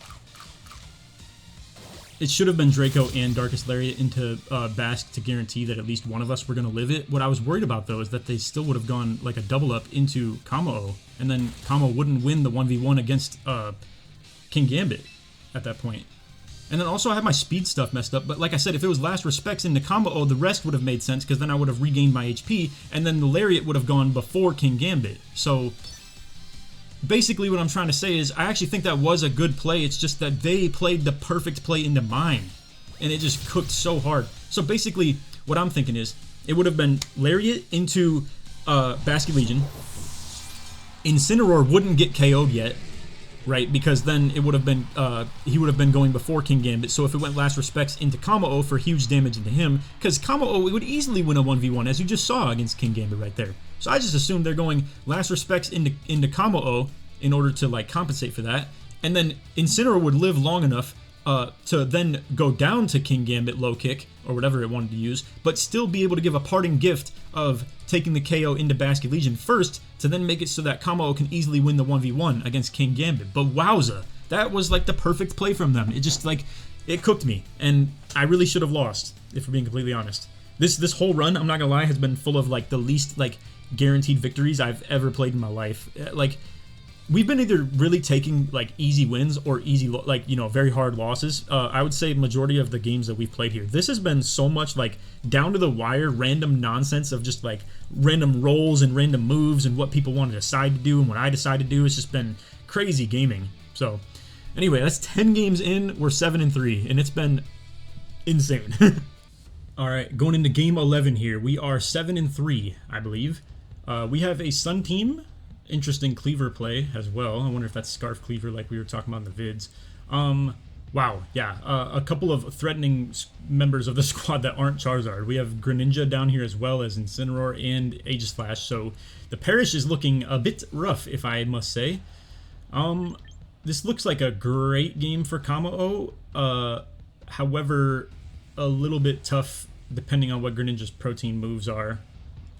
It should have been Draco and Darkest Lariat into Bask to guarantee that at least one of us were going to live it. What I was worried about, though, is that they still would have gone like a double up into Kamo-O, and then Kamo wouldn't win the 1v1 against Kingambit at that point. And then also I have my speed stuff messed up, but like I said, if it was Last Respects into Kamo-O, the rest would have made sense, because then I would have regained my HP, and then the Lariat would have gone before Kingambit. So basically what I'm trying to say is I actually think that was a good play. It's just that they played the perfect play into mine, and it just cooked so hard. So basically what I'm thinking is it would have been Lariat into Basket Legion. Incineroar wouldn't get KO'd yet, right? Because then it would have been he would have been going before Kingambit. So if it went Last Respects into Kamo-O for huge damage into him, because Kamo-O would easily win a 1v1, as you just saw against Kingambit right there. So I just assumed they're going Last Respects into Kamo-O in order to like compensate for that, and then Incineroar would live long enough to then go down to Kingambit low kick or whatever it wanted to use, but still be able to give a parting gift of taking the KO into Basket Legion first to then make it so that Kamo-O can easily win the 1v1 against Kingambit. But wowza, that was like the perfect play from them. It just like, it cooked me, and I really should have lost, if we're being completely honest. This whole run, I'm not gonna lie, has been full of like the least like guaranteed victories I've ever played in my life. Like, we've been either really taking like easy wins or easy like, you know, very hard losses. I would say majority of the games that we've played here, this has been so much like down to the wire random nonsense of just like random rolls and random moves and what people want to decide to do and what I decide to do. It's just been crazy gaming. So anyway, that's 10 games in. We're 7-3, and it's been insane. All right, going into game 11 here. We are 7-3, I believe. We have a Sun team interesting cleaver play as well. I wonder if that's Scarf Cleaver like we were talking about in the vids. Wow, yeah, a couple of threatening members of the squad that aren't Charizard. We have Greninja down here as well as Incineroar and Aegislash, so the Parish is looking a bit rough, if I must say. This looks like a great game for Kamo-O, however, a little bit tough depending on what Greninja's protein moves are.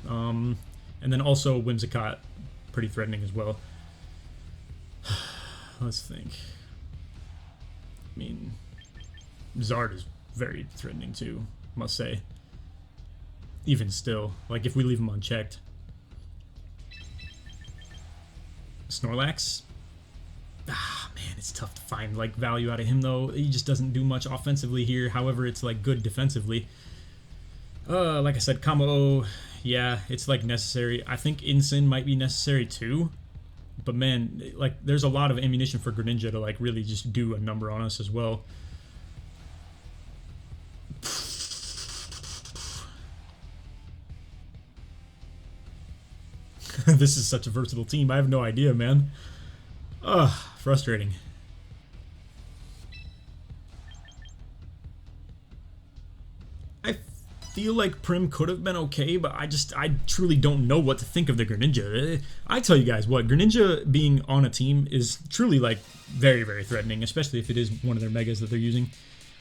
And then also Whimsicott, pretty threatening as well. Let's think. I mean, Zard is very threatening too, must say. Even still, like if we leave him unchecked. Snorlax? Ah, man, it's tough to find like value out of him though. He just doesn't do much offensively here. However, it's like good defensively. Like I said, Kamo-O, yeah, it's like necessary. I think Incin might be necessary too. But man, like there's a lot of ammunition for Greninja to like really just do a number on us as well. This is such a versatile team. I have no idea, man. Ugh, frustrating. I feel like Prim could have been okay, but I truly don't know what to think of the Greninja. I tell you guys what, Greninja being on a team is truly like very, very threatening, especially if it is one of their megas that they're using.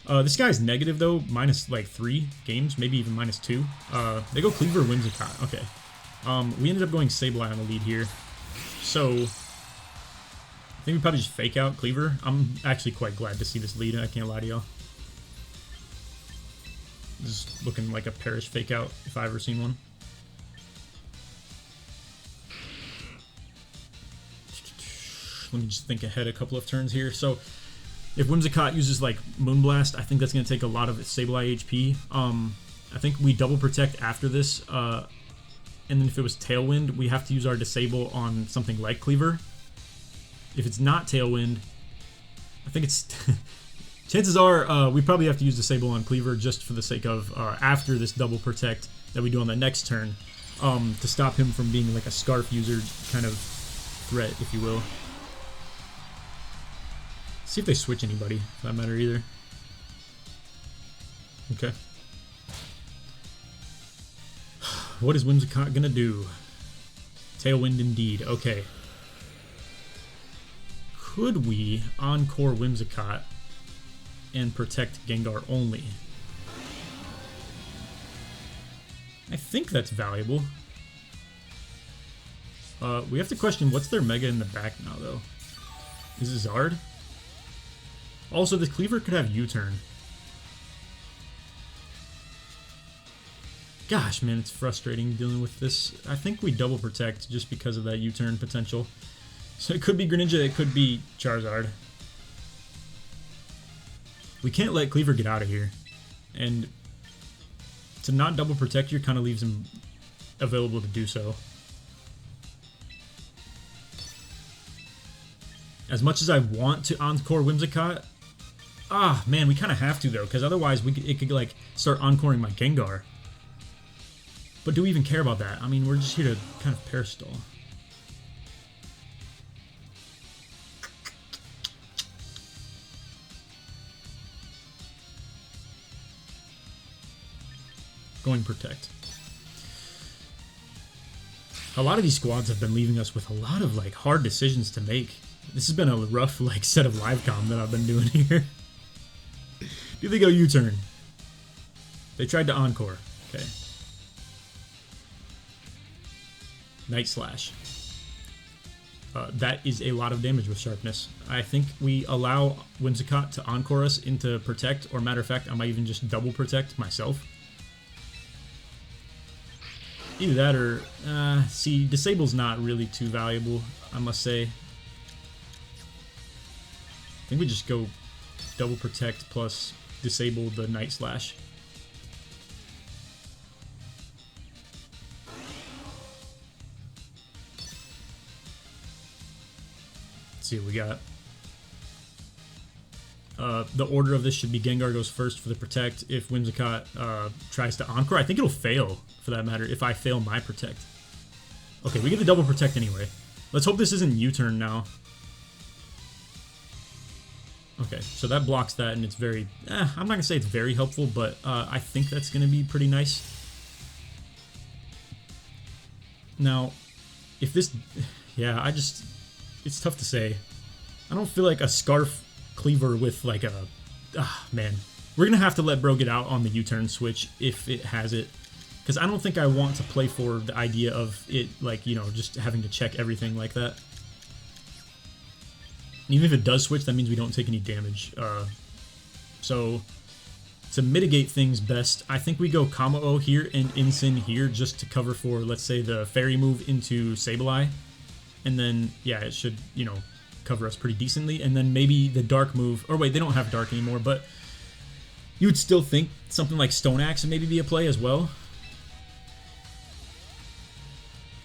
This guy's negative though, minus like 3 games, maybe even minus 2. They go Cleaver, Whimsicott. Okay. We ended up going Sableye on the lead here. So I think we probably just fake out Cleaver. I'm actually quite glad to see this lead, I can't lie to y'all. This is looking like a Parish fake out if I've ever seen one. Let me just think ahead a couple of turns here. So if Whimsicott uses like Moonblast, I think that's going to take a lot of Sableye HP. I think we double protect after this. And then if it was Tailwind, we have to use our Disable on something like Cleaver. If it's not Tailwind, I think it's... chances are we probably have to use Disable on Cleaver just for the sake of after this double protect that we do on the next turn to stop him from being like a Scarf user kind of threat, if you will. See if they switch anybody, for that matter either. Okay. What is Whimsicott gonna do? Tailwind indeed. Okay. Could we Encore Whimsicott and protect Gengar only? I think that's valuable. We have to question what's their Mega in the back now, though. Is it Zard? Also, the Cleaver could have U-turn. Gosh, man, it's frustrating dealing with this. I think we double protect just because of that U-turn potential. So it could be Greninja, it could be Charizard. We can't let Cleaver get out of here. And to not double protect here kind of leaves him available to do so. As much as I want to Encore Whimsicott, man, we kind of have to though, because otherwise it could like start encoring my Gengar. But do we even care about that? I mean, we're just here to kind of parastall. Going Protect. A lot of these squads have been leaving us with a lot of like hard decisions to make. This has been a rough like set of live comm that I've been doing here. Do they go U-turn? They tried to Encore. Okay. Night Slash. That is a lot of damage with Sharpness. I think we allow Whimsicott to Encore us into Protect, or matter of fact, I might even just double Protect myself. Either that or, see, Disable's not really too valuable, I must say. I think we just go double Protect plus disable the Night Slash. Let's see what we got. The order of this should be Gengar goes first for the Protect. If Whimsicott tries to Encore, I think it'll fail, for that matter, if I fail my Protect. Okay, we get the double Protect anyway. Let's hope this isn't U-turn now. Okay, so that blocks that, and it's very... I'm not going to say it's very helpful, but I think that's going to be pretty nice. Now, if this... Yeah, I just... It's tough to say. I don't feel like a Scarf Cleaver with, like, a... man. We're going to have to let bro get out on the U-turn switch if it has it. Because I don't think I want to play for the idea of it, like, you know, just having to check everything like that. Even if it does switch, that means we don't take any damage. So, to mitigate things best, I think we go Kamo-O here and Incin here just to cover for, let's say, the Fairy move into Sableye. And then, yeah, it should, you know, cover us pretty decently. And then maybe the Dark move, or wait, they don't have Dark anymore, but you would still think something like Stone Axe would maybe be a play as well.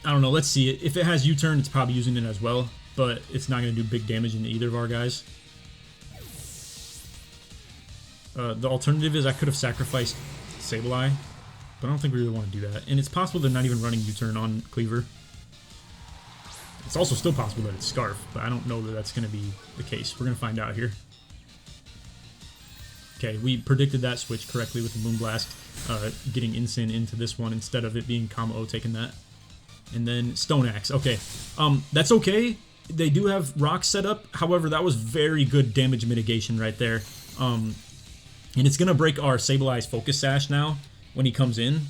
I don't know, let's see it. If it has U-turn, it's probably using it as well. But it's not going to do big damage into either of our guys. The alternative is I could have sacrificed Sableye, but I don't think we really want to do that. And it's possible they're not even running U-turn on Cleaver. It's also still possible that it's Scarf, but I don't know that that's going to be the case. We're going to find out here. Okay, we predicted that switch correctly with the Moonblast, getting Incin into this one instead of it being Kamo-O taking that. And then Stone Axe. Okay, that's okay. They do have rocks set up. However, that was very good damage mitigation right there. And it's going to break our Sableye's Focus Sash now when he comes in.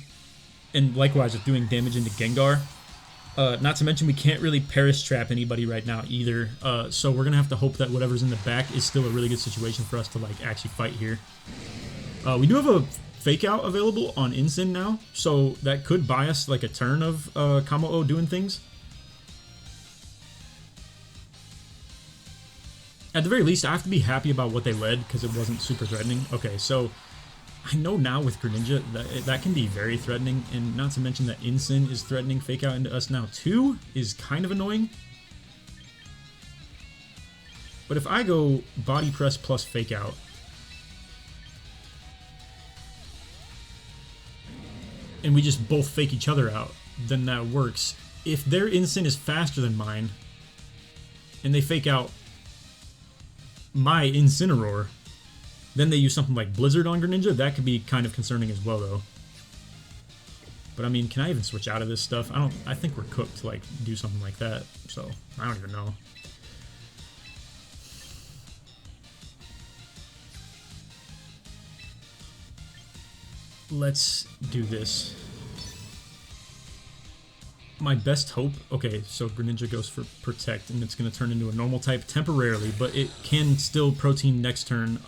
And likewise, with doing damage into Gengar. Not to mention, we can't really Perish Trap anybody right now either. So we're going to have to hope that whatever's in the back is still a really good situation for us to like actually fight here. We do have a Fake Out available on Incin now. So that could buy us like a turn of Kamo-O doing things. At the very least, I have to be happy about what they led because it wasn't super threatening. Okay, so I know now with Greninja that can be very threatening, and not to mention that Incin is threatening Fake Out into us now too is kind of annoying. But if I go Body Press plus Fake Out, and we just both fake each other out, then that works. If their Incin is faster than mine, and they Fake Out my Incineroar, then they use something like Blizzard on Greninja. That could be kind of concerning as well, though. But I mean, can I even switch out of this stuff? I think we're cooked to like do something like that. So I don't even know. Let's do this. My best hope... Okay, so Greninja goes for Protect, and it's going to turn into a normal type temporarily, but it can still Protein next turn.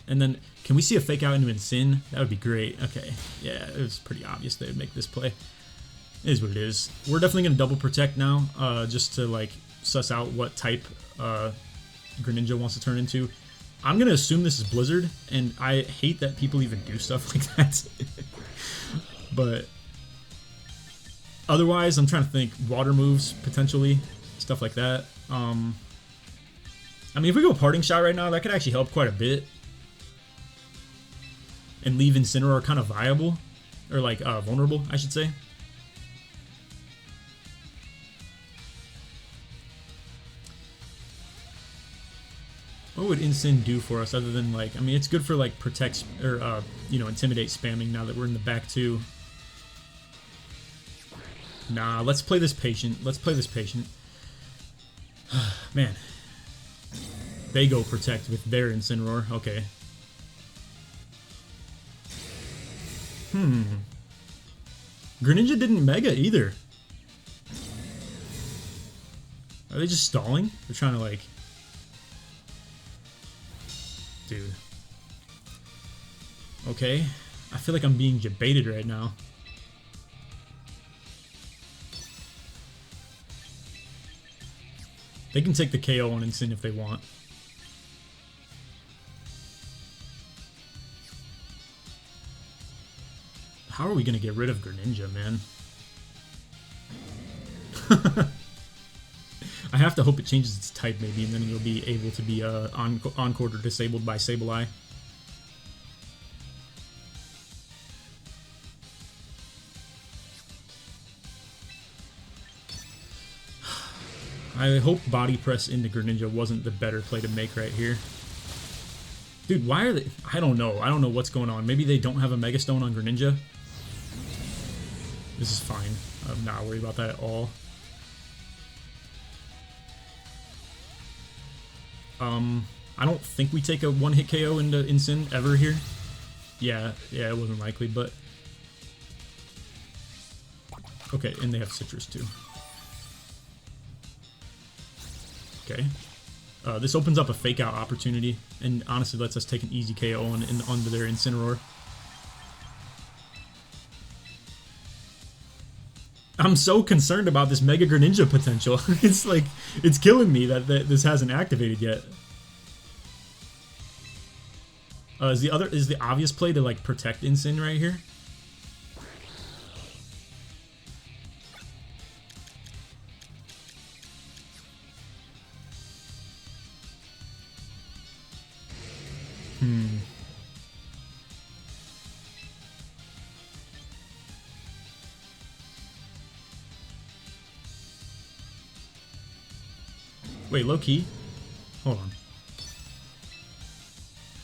And then, can we see a Fake Out into Incin? That would be great. Okay, yeah, it was pretty obvious they would make this play. It is what it is. We're definitely going to double Protect now, just to, like, suss out what type Greninja wants to turn into. I'm going to assume this is Blizzard, and I hate that people even do stuff like that. But... otherwise, I'm trying to think water moves, potentially, stuff like that. I mean, if we go Parting Shot right now, that could actually help quite a bit. And leave Incineroar kind of viable. Or, like, vulnerable, I should say. What would Incin do for us other than, like... I mean, it's good for, like, protect... or, you know, intimidate spamming now that we're in the back, too. Nah, let's play this patient. Let's play this patient. Man. They go Protect with their Incineroar. Okay. Greninja didn't Mega either. Are they just stalling? They're trying to like... Dude. Okay. I feel like I'm being debated right now. They can take the KO on Incin if they want. How are we going to get rid of Greninja, man? I have to hope it changes its type maybe, and then it'll be able to be Encored or disabled by Sableye. I hope body press into Greninja wasn't the better play to make right here. Dude, why are they... I don't know. I don't know what's going on. Maybe they don't have a Mega Stone on Greninja. This is fine. I'm not worried about that at all. I don't think we take a one-hit KO into Incin ever here. Yeah, it wasn't likely, but... Okay, and they have Citrus too. Okay. This opens up a fake out opportunity, and honestly lets us take an easy KO onto their Incineroar. I'm so concerned about this Mega Greninja potential. It's like, it's killing me that this hasn't activated yet. Is the obvious play to like protect Incin right here? Wait, low key? Hold on.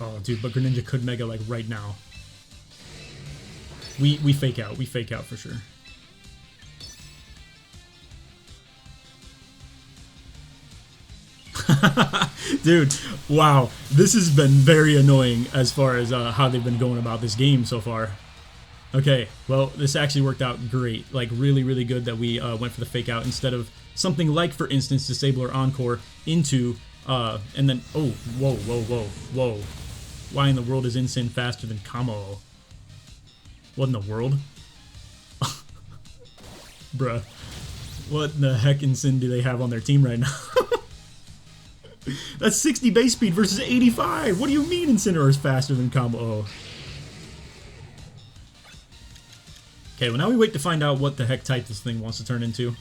Oh, dude, but Greninja could Mega like right now. We fake out. We fake out for sure. Dude, wow. This has been very annoying as far as how they've been going about this game so far. Okay, well, this actually worked out great. Like, really, really good that we went for the fake out instead of something like, for instance, Disable or Encore into, and then, oh, whoa, whoa, whoa, whoa. Why in the world is Incin faster than Kamo? What in the world? Bruh. What in the heck Incin do they have on their team right now? That's 60 base speed versus 85! What do you mean Incineroar is faster than Kamo? Okay, well now we wait to find out what the heck type this thing wants to turn into.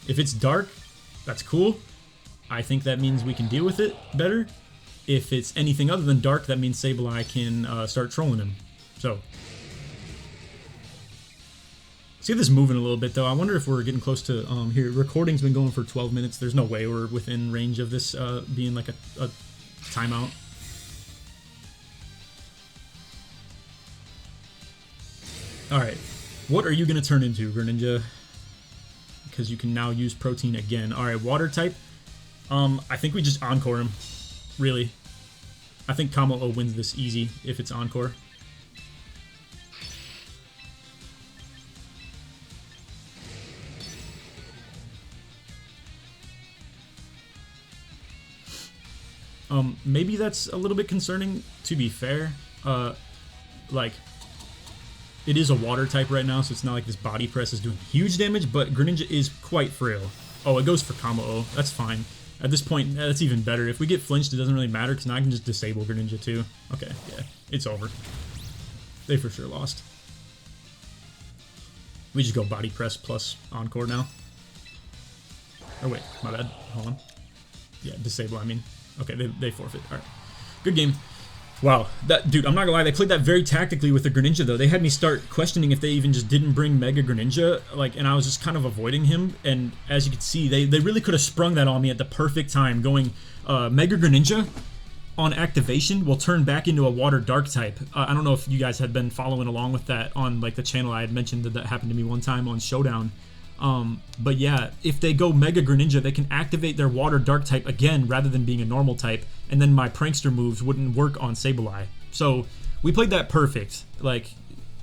If it's dark, that's cool. I think that means we can deal with it better. If it's anything other than dark, that means Sableye can start trolling him. So, let's get this moving a little bit though. I wonder if we're getting close to, here, recording's been going for 12 minutes. There's no way we're within range of this being like a timeout. Alright, what are you going to turn into, Greninja? Because you can now use Protein again. Alright, Water type. I think we just Encore him. Really. I think Kamo-O wins this easy if it's Encore. Maybe that's a little bit concerning, to be fair. Like... It is a water type right now, so it's not like this body press is doing huge damage, but Greninja is quite frail. Oh, it goes for Kamo-O. That's fine. At this point, that's even better. If we get flinched, it doesn't really matter, because now I can just disable Greninja too. Okay, yeah, it's over. They for sure lost. We just go body press plus Encore now. Oh wait, my bad. Hold on. Yeah, disable, I mean. Okay, they forfeit. Alright. Good game. Wow, that dude, I'm not gonna lie, they played that very tactically with the Greninja though. They had me start questioning if they even just didn't bring Mega Greninja, like, and I was just kind of avoiding him, and as you can see, they really could have sprung that on me at the perfect time, going Mega Greninja on activation will turn back into a water dark type. I don't know if you guys had been following along with that on like the channel. I had mentioned that happened to me one time on Showdown. But yeah, if they go Mega Greninja, they can activate their water dark type again rather than being a normal type, and then my prankster moves wouldn't work on Sableye. So we played that perfect. Like,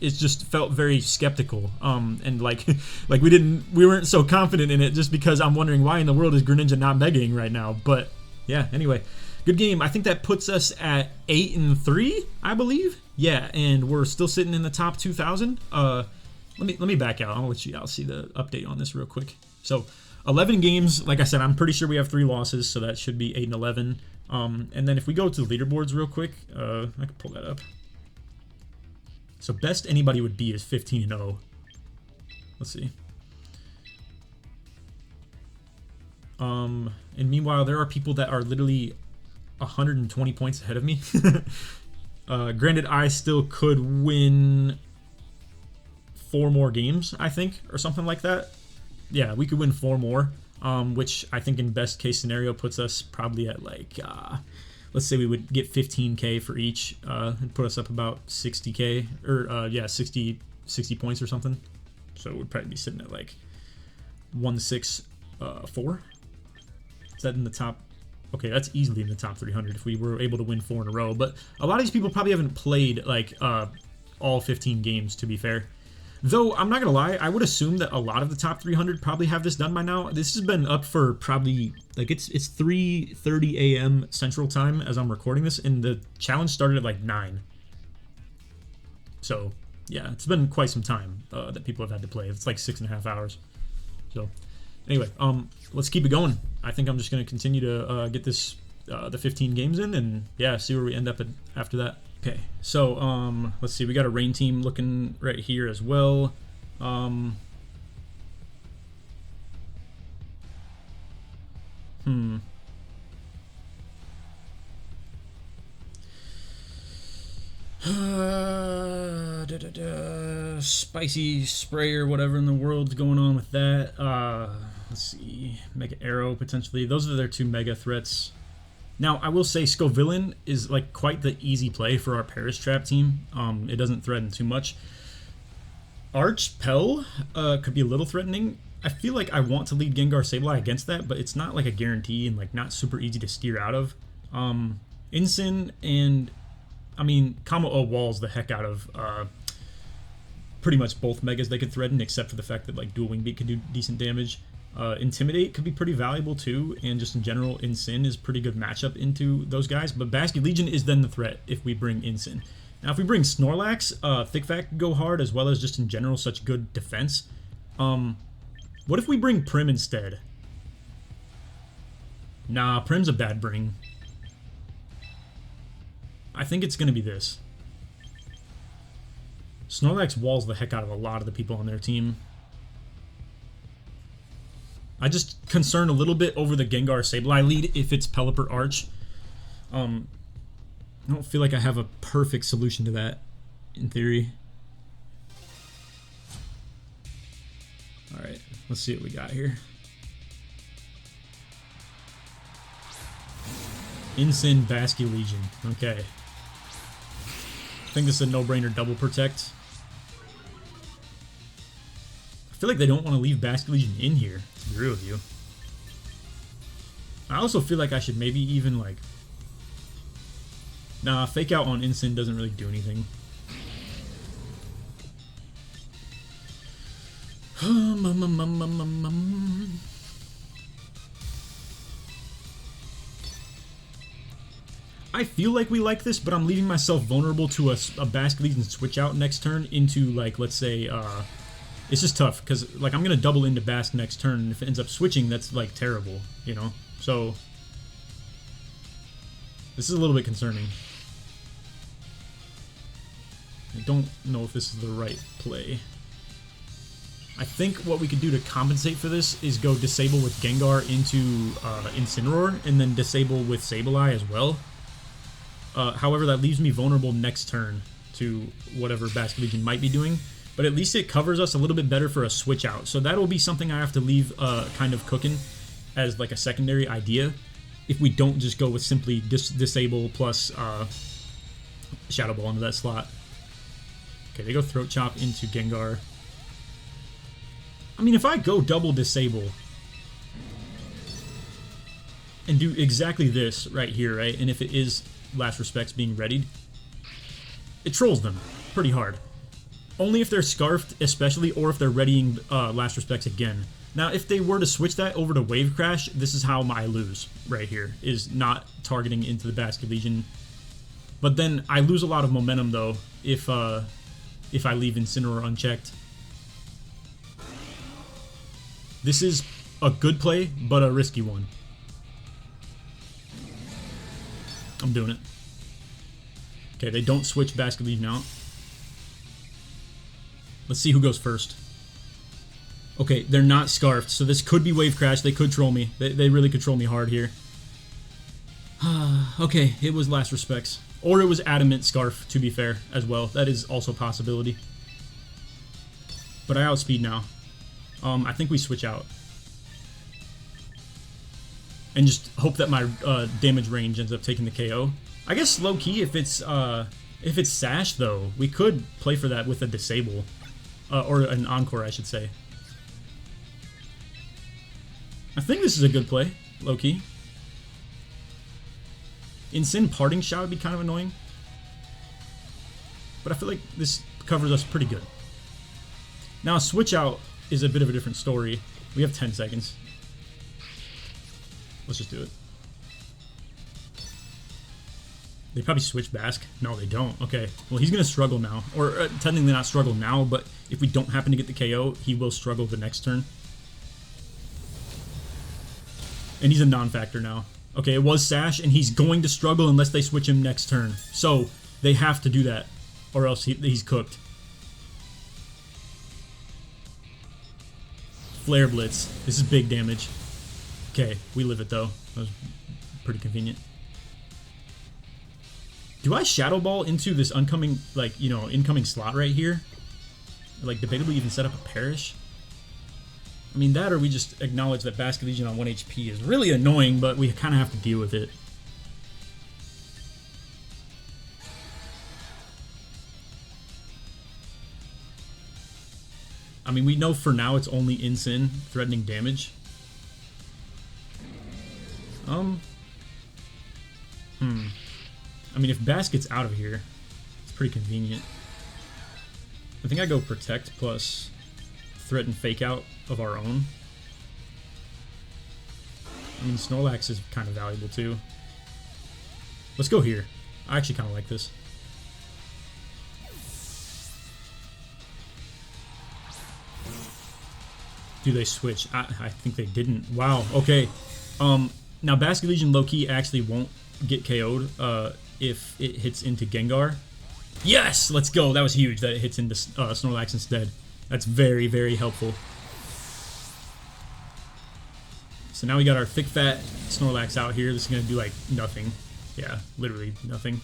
it just felt very skeptical. And like we weren't so confident in it just because I'm wondering why in the world is Greninja not Megaing right now. But yeah, anyway, good game. I think that puts us at 8-3, I believe. Yeah, and we're still sitting in the top 2,000. Let me back out. I'll let you all see the update on this real quick. So 11 games. Like I said, I'm pretty sure we have 3 losses, so that should be 8-11. And then if we go to the leaderboards real quick, I can pull that up. So best anybody would be is 15-0. Let's see. And meanwhile, there are people that are literally 120 points ahead of me. Granted, I still could win 4 more games, I think, or something like that. Yeah, we could win 4 more. which I think in best case scenario puts us probably at like, let's say we would get 15k for each, and put us up about 60k, or yeah, 60 points or something. So we'd probably be sitting at like 164. Is that in the top? Okay, that's easily in the top 300 if we were able to win 4 in a row. But a lot of these people probably haven't played like all 15 games, to be fair. Though, I'm not going to lie, I would assume that a lot of the top 300 probably have this done by now. This has been up for probably, like, it's 3:30 a.m. Central Time as I'm recording this, and the challenge started at like 9. So, yeah, it's been quite some time that people have had to play. It's like 6.5 hours. So, anyway, let's keep it going. I think I'm just going to continue to get this the 15 games in, and yeah, see where we end up after that. Okay, so let's see. We got a rain team looking right here as well. Spicy spray or whatever in the world's going on with that. Let's see. Mega Arrow potentially. Those are their 2 mega threats. Now, I will say Scovillain is like quite the easy play for our Perish Trap team. It doesn't threaten too much. Arch Pell could be a little threatening. I feel like I want to lead Gengar Sableye against that, but it's not like a guarantee and like not super easy to steer out of. Incin and, I mean, Kamo-O walls the heck out of pretty much both megas they could threaten, except for the fact that like Dual Wing Beat could do decent damage. Intimidate could be pretty valuable too, and just in general, Incin is pretty good matchup into those guys. But Basket Legion is then the threat if we bring Incin. Now, if we bring Snorlax, Thick Fat could go hard, as well as just in general such good defense. What if we bring Prim instead? Nah, Prim's a bad bring. I think it's gonna be this. Snorlax walls the heck out of a lot of the people on their team. I just concern a little bit over the Gengar Sableye lead if it's Pelipper Arch. I don't feel like I have a perfect solution to that, in theory. Alright, let's see what we got here. Incin, Basket Legion. Okay. I think this is a no-brainer double protect. I feel like they don't want to leave Basket Legion in here, to be real with you. I also feel like I should maybe even, like... Nah, Fake Out on Incin doesn't really do anything. I feel like we like this, but I'm leaving myself vulnerable to a Basket Legion switch out next turn into, like, let's say, it's just tough, because, like, I'm going to double into Basque next turn, and if it ends up switching, that's, like, terrible, you know? So, this is a little bit concerning. I don't know if this is the right play. I think what we could do to compensate for this is go Disable with Gengar into Incineroar, and then Disable with Sableye as well. However, that leaves me vulnerable next turn to whatever Basket Legion might be doing. But at least it covers us a little bit better for a switch out. So that'll be something I have to leave kind of cooking as like a secondary idea. If we don't just go with simply Disable plus Shadow Ball into that slot. Okay, they go Throat Chop into Gengar. I mean, if I go double Disable and do exactly this right here, right? And if it is Last Respects being readied, it trolls them pretty hard. Only if they're Scarfed, especially, or if they're readying Last Respects again. Now, if they were to switch that over to Wave Crash, this is how I lose right here, is not targeting into the Basket Legion. But then I lose a lot of momentum, though, if I leave Incineroar unchecked. This is a good play, but a risky one. I'm doing it. Okay, they don't switch Basket Legion out. Let's see who goes first. Okay, they're not Scarfed, so this could be Wave Crash. They could troll me. They really could troll me hard here. Okay, it was Last Respects. Or it was Adamant Scarf, to be fair, as well. That is also a possibility. But I outspeed now. I think we switch out. and just hope that my damage range ends up taking the KO. I guess low key, if it's Sash though, we could play for that with a disable, or an encore, I should say. I think this is a good play, low key. Incin parting shot would be kind of annoying, but I feel like this covers us pretty good. Now, switch out is a bit of a different story. We have 10 seconds. Let's just do it. They probably switch Basque. No, they don't. Okay. Well, he's going to struggle now. Or technically not struggle now, but if we don't happen to get the KO, he will struggle the next turn. And he's a non-factor now. Okay, it was Sash, and he's going to struggle unless they switch him next turn. So, they have to do that, or else he's cooked. Flare Blitz. This is big damage. Okay, we live it, though. That was pretty convenient. Do I Shadow Ball into this incoming, like, you know, incoming slot right here? Like, debatably even set up a Perish? I mean, that or we just acknowledge that Basque Legion on 1 HP is really annoying, but we kind of have to deal with it. I mean, we know for now it's only Incin threatening damage. I mean, if Basque gets out of here, it's pretty convenient. I think I go Protect plus Threaten Fake Out of our own. I mean, Snorlax is kind of valuable too. Let's go here. I actually kind of like this. Do they switch? I think they didn't. Wow, okay. Now Basque Legion low-key actually won't get KO'd if it hits into Gengar. Yes! Let's go! That was huge that it hits into Snorlax instead. That's very, very helpful. So now we got our thick, fat Snorlax out here. This is going to do, like, nothing. Yeah, literally nothing.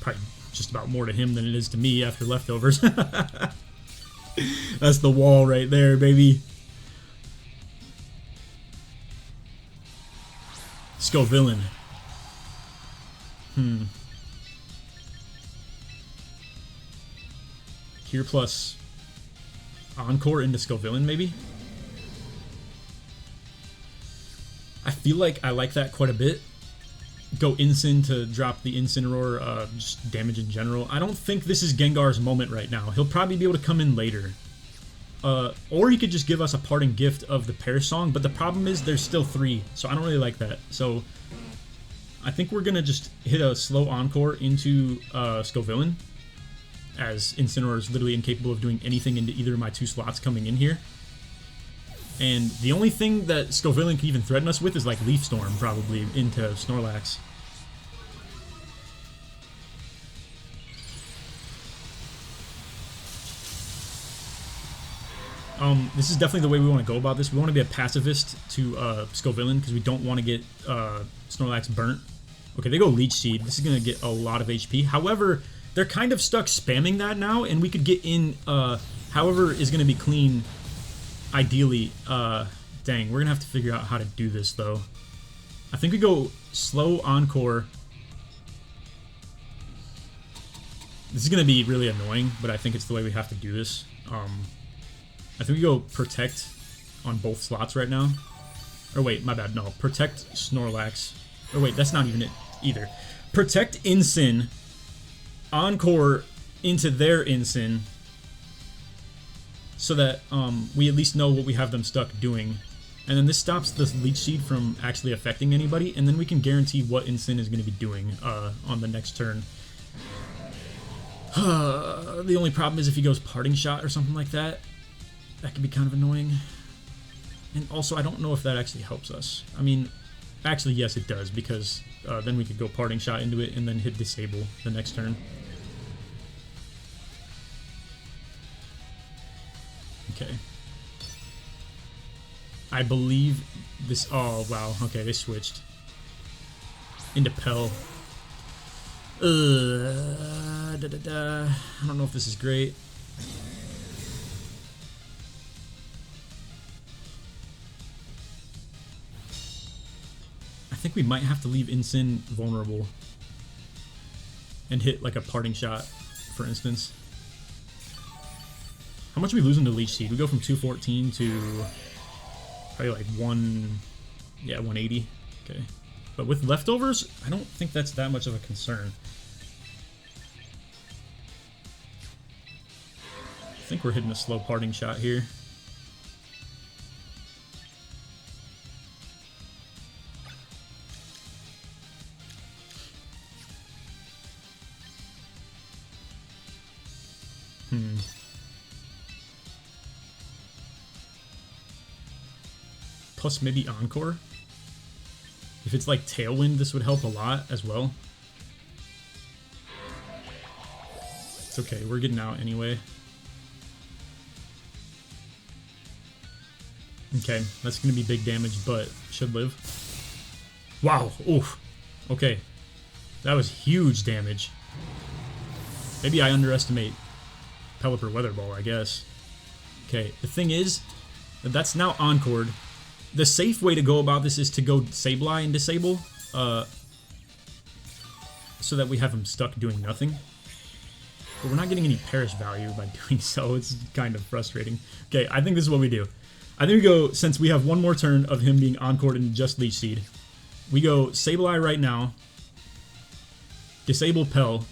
Probably just about more to him than it is to me after leftovers. That's the wall right there, baby. Scovillain. Here plus Encore into Scovillain, maybe? I feel like I like that quite a bit. Go Incin to drop the Incineroar, just damage in general. I don't think this is Gengar's moment right now. He'll probably be able to come in later. Or he could just give us a parting gift of the Perish Song, but the problem is there's still 3, so I don't really like that. So I think we're going to just hit a slow Encore into Scovillain, as Incineroar is literally incapable of doing anything into either of my 2 slots coming in here. And the only thing that Scovillain can even threaten us with is like Leaf Storm, probably, into Snorlax. This is definitely the way we want to go about this. We want to be a pacifist to Scovillain because we don't want to get Snorlax burnt. Okay, they go Leech Seed. This is going to get a lot of HP. However, they're kind of stuck spamming that now, and we could get in however is going to be clean. Ideally, dang, we're going to have to figure out how to do this, though. I think we go slow Encore. This is going to be really annoying, but I think it's the way we have to do this. I think we go Protect on both slots right now. Or wait, my bad, no. Protect Snorlax. Or wait, that's not even it either. Protect Incin. Encore into their Incin. So that we at least know what we have them stuck doing. And then this stops the Leech Seed from actually affecting anybody, and then we can guarantee what Incin is going to be doing on the next turn. The only problem is if he goes Parting Shot or something like that. That could be kind of annoying. And also, I don't know if that actually helps us. I mean, actually, yes, it does, because then we could go Parting Shot into it and then hit Disable the next turn. Okay. I believe this... Oh, wow. Okay, they switched. Into Pell. I don't know if this is great. think we might have to leave Incin vulnerable and hit like a parting shot, for instance. How much are we losing to Leech Seed? We go from 214 to probably like 180. Okay. But with leftovers, I don't think that's that much of a concern. I think we're hitting a slow parting shot here. Plus maybe Encore. If it's like Tailwind, this would help a lot as well. It's okay, we're getting out anyway. Okay, that's gonna be big damage, but should live. Wow, oof. Okay, that was huge damage. Maybe I underestimate Pelipper Weather Ball, I guess. Okay, the thing is, that's now Encored. The safe way to go about this is to go Sableye and disable, so that we have him stuck doing nothing. But we're not getting any perish value by doing so. It's kind of frustrating. Okay, I think this is what we do. I think we go, since we have one more turn of him being Encored and just Leech Seed, we go Sableye right now, disable Pel,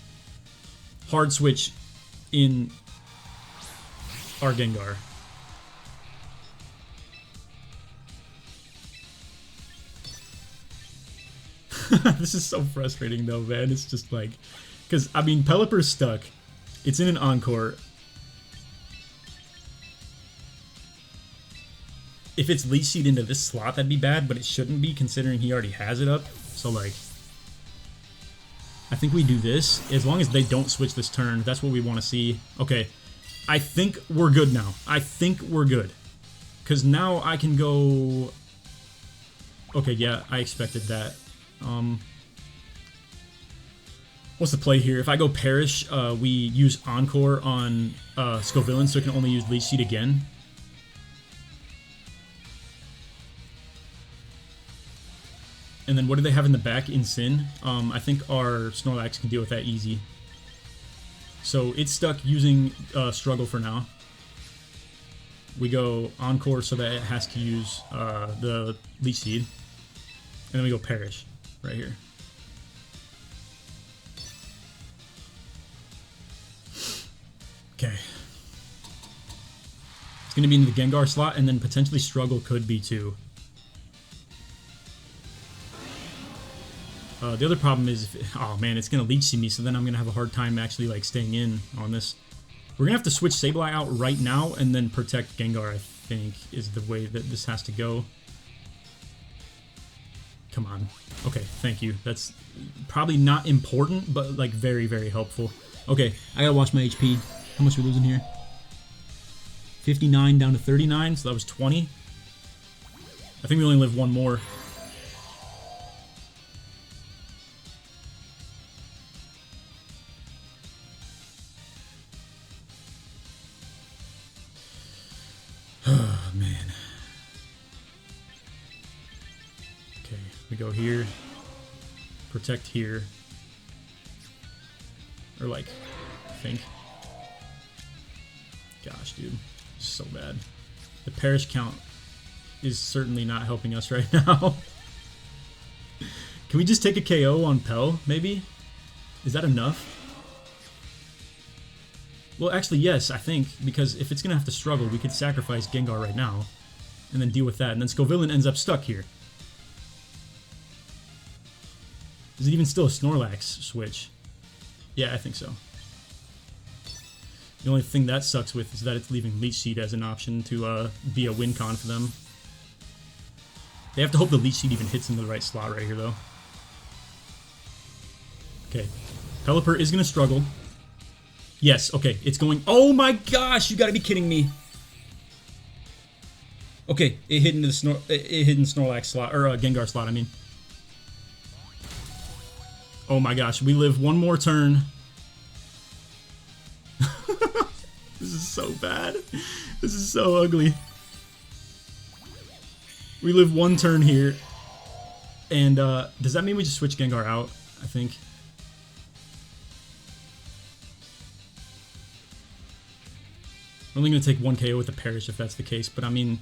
hard switch in our Gengar. This is so frustrating though, man. It's just like, because I mean, Pelipper's stuck. It's in an Encore. If it's Leech Seed into this slot, that'd be bad, but it shouldn't be considering he already has it up. So like, I think we do this. As long as they don't switch this turn, that's what we want to see. Okay, I think we're good now. I think we're good. Because now I can go... Okay, yeah, I expected that. What's the play here? If I go Perish, we use Encore on Scovillain, so it can only use Leech Seed again. And then what do they have in the back? Incin. I think our Snorlax can deal with that easy. So it's stuck using Struggle for now. We go Encore so that it has to use the Leech Seed. And then we go Perish right here. Okay. It's going to be in the Gengar slot, and then potentially Struggle could be too. The other problem is, oh man, it's going to Leech Seed me, so then I'm going to have a hard time actually like staying in on this. We're going to have to switch Sableye out right now and then protect Gengar, I think, is the way that this has to go. Come on. Okay, thank you. That's probably not important, but like very, very helpful. Okay, I gotta watch my HP. How much are we losing here? 59 down to 39, so that was 20. I think we only live one more. Oh, man. Okay, we go here. Protect here. Or like, I think. Gosh, dude. So bad. The Perish count is certainly not helping us right now. Can we just take a KO on Pel, maybe? Is that enough? Well, actually, yes, I think, because if it's going to have to struggle, we could sacrifice Gengar right now, and then deal with that, and then Scovillain ends up stuck here. Is it even still a Snorlax switch? Yeah, I think so. The only thing that sucks with is that it's leaving Leech Seed as an option to be a win con for them. They have to hope the Leech Seed even hits into the right slot right here, though. Okay. Pelipper is going to struggle. Yes, okay, it's going... Oh my gosh, you gotta be kidding me. Okay, it hit into the it hit in Snorlax slot, or Gengar slot, I mean. Oh my gosh, we live one more turn. This is so bad. This is so ugly. We live one turn here. And does that mean we just switch Gengar out? I think. I'm only going to take 1 KO with the Perish if that's the case, but I mean,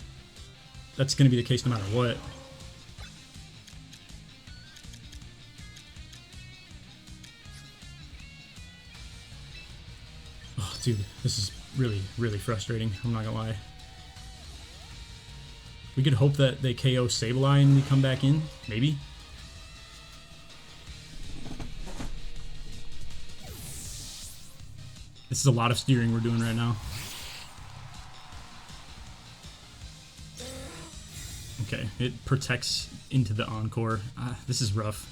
that's going to be the case no matter what. Oh, dude, this is really, really frustrating. I'm not going to lie. We could hope that they KO Sableye and we come back in, maybe. This is a lot of steering we're doing right now. Okay, it protects into the Encore. This is rough.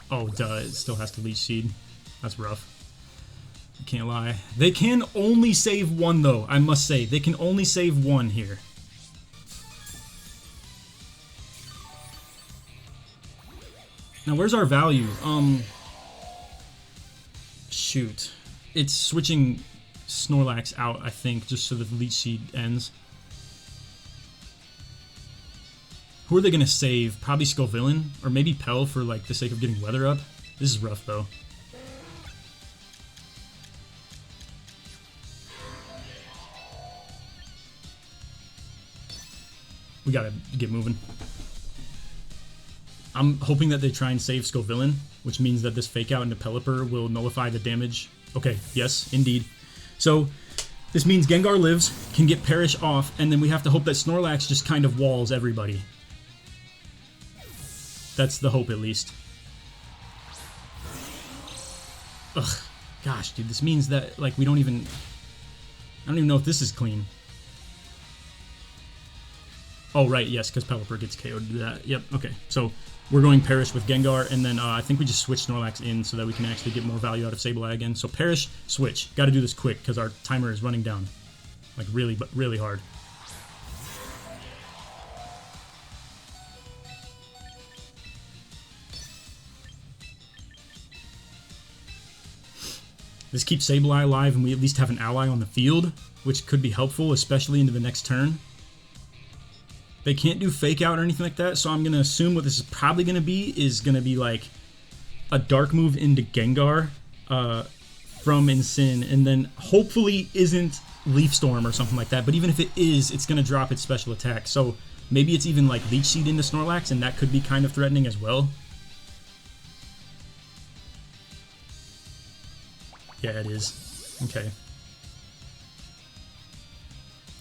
Oh, duh, it still has to Leech Seed. That's rough. I can't lie. They can only save 1, though, I must say. They can only save 1 here. Now, where's our value? Shoot. It's switching Snorlax out, I think, just so that the Leech Seed ends. Who are they going to save? Probably Scovillain, or maybe Pell for, like, the sake of getting weather up. This is rough, though. We gotta get moving. I'm hoping that they try and save Scovillain, which means that this Fake Out into Pelipper will nullify the damage. Okay, yes, indeed. So, this means Gengar lives, can get Perish off, and then we have to hope that Snorlax just kind of walls everybody. That's the hope, at least. Ugh, gosh, dude, this means that, like, we don't even... I don't even know if this is clean. Oh, right, yes, because Pelipper gets KO'd to do that. Yep, okay. So, we're going Perish with Gengar, and then I think we just switch Snorlax in so that we can actually get more value out of Sableye again. So, Perish, switch. Got to do this quick, because our timer is running down. Like, really, but really hard. This keeps Sableye alive, and we at least have an ally on the field, which could be helpful, especially into the next turn. They can't do Fake Out or anything like that, so I'm going to assume what this is probably going to be like a Dark move into Gengar from Incin, and then hopefully isn't Leaf Storm or something like that, but even if it is, it's going to drop its special attack, so maybe it's even like Leech Seed into Snorlax, and that could be kind of threatening as well. Yeah, it is. Okay.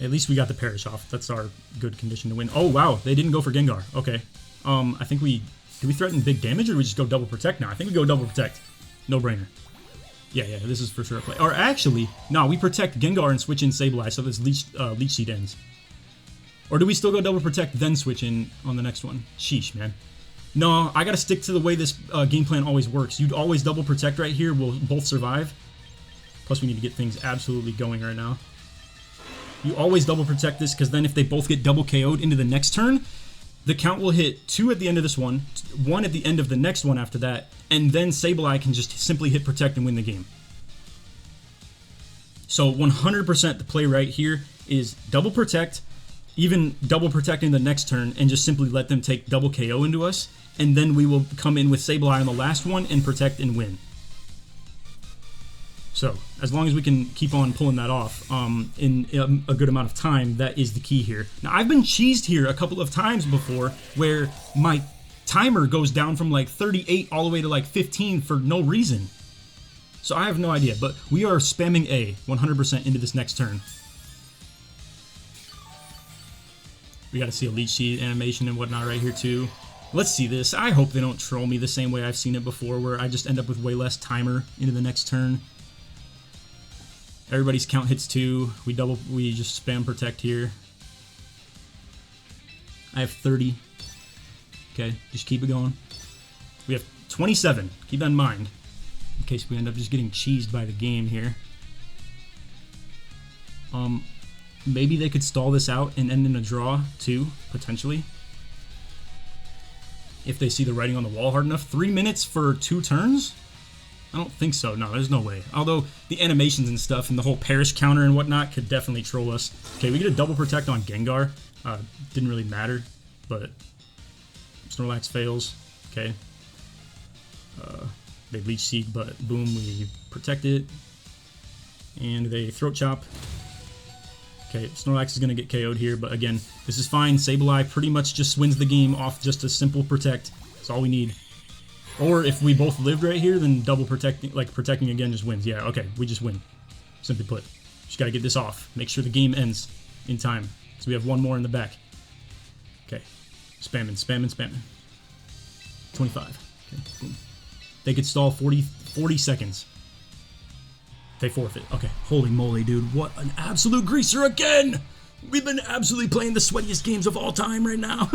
At least we got the Perish off. That's our good condition to win. Oh, wow. They didn't go for Gengar. Okay. I think we... Do we threaten big damage, or do we just go Double Protect now? I think we go Double Protect. No brainer. Yeah, this is for sure a play. Or actually, no, we protect Gengar and switch in Sableye, so this Leech Seed ends. Or do we still go Double Protect, then switch in on the next one? Sheesh, man. No, I gotta stick to the way this game plan always works. You'd always Double Protect right here. We'll both survive. Plus, we need to get things absolutely going right now. You always Double Protect this, because then if they both get double KO'd into the next turn, the count will hit 2 at the end of this one, 1 at the end of the next one after that, and then Sableye can just simply hit Protect and win the game. So 100% the play right here is Double Protect, even Double Protect in the next turn, and just simply let them take double KO into us, and then we will come in with Sableye on the last one and Protect and win. So, as long as we can keep on pulling that off in a good amount of time, that is the key here. Now, I've been cheesed here a couple of times before where my timer goes down from like 38 all the way to like 15 for no reason. So I have no idea, but we are spamming A 100% into this next turn. We got to see a Leech Seed animation and whatnot right here too. Let's see this. I hope they don't troll me the same way I've seen it before, where I just end up with way less timer into the next turn. Everybody's count hits 2. We just spam Protect here. I have 30. Okay, just keep it going. We have 27. Keep that in mind, in case we end up just getting cheesed by the game here. Maybe they could stall this out and end in a draw too, potentially. If they see the writing on the wall hard enough. 3 minutes for 2 turns? I don't think so. No, there's no way. Although the animations and stuff and the whole Perish counter and whatnot could definitely troll us. Okay, we get a Double Protect on Gengar. Didn't really matter, but Snorlax fails. Okay. They Leech Seed, but boom, we protect it. And they Throat Chop. Okay, Snorlax is going to get KO'd here, but again, this is fine. Sableye pretty much just wins the game off just a simple protect. That's all we need. Or if we both lived right here, then double protecting, like protecting again just wins. Yeah, okay, we just win. Simply put. Just got to get this off. Make sure the game ends in time. So we have one more in the back. Okay, spamming, spamming, spamming. 25. Okay, boom. They could stall 40 seconds. They forfeit. Okay, holy moly, dude. What an absolute greaser again! We've been absolutely playing the sweatiest games of all time right now.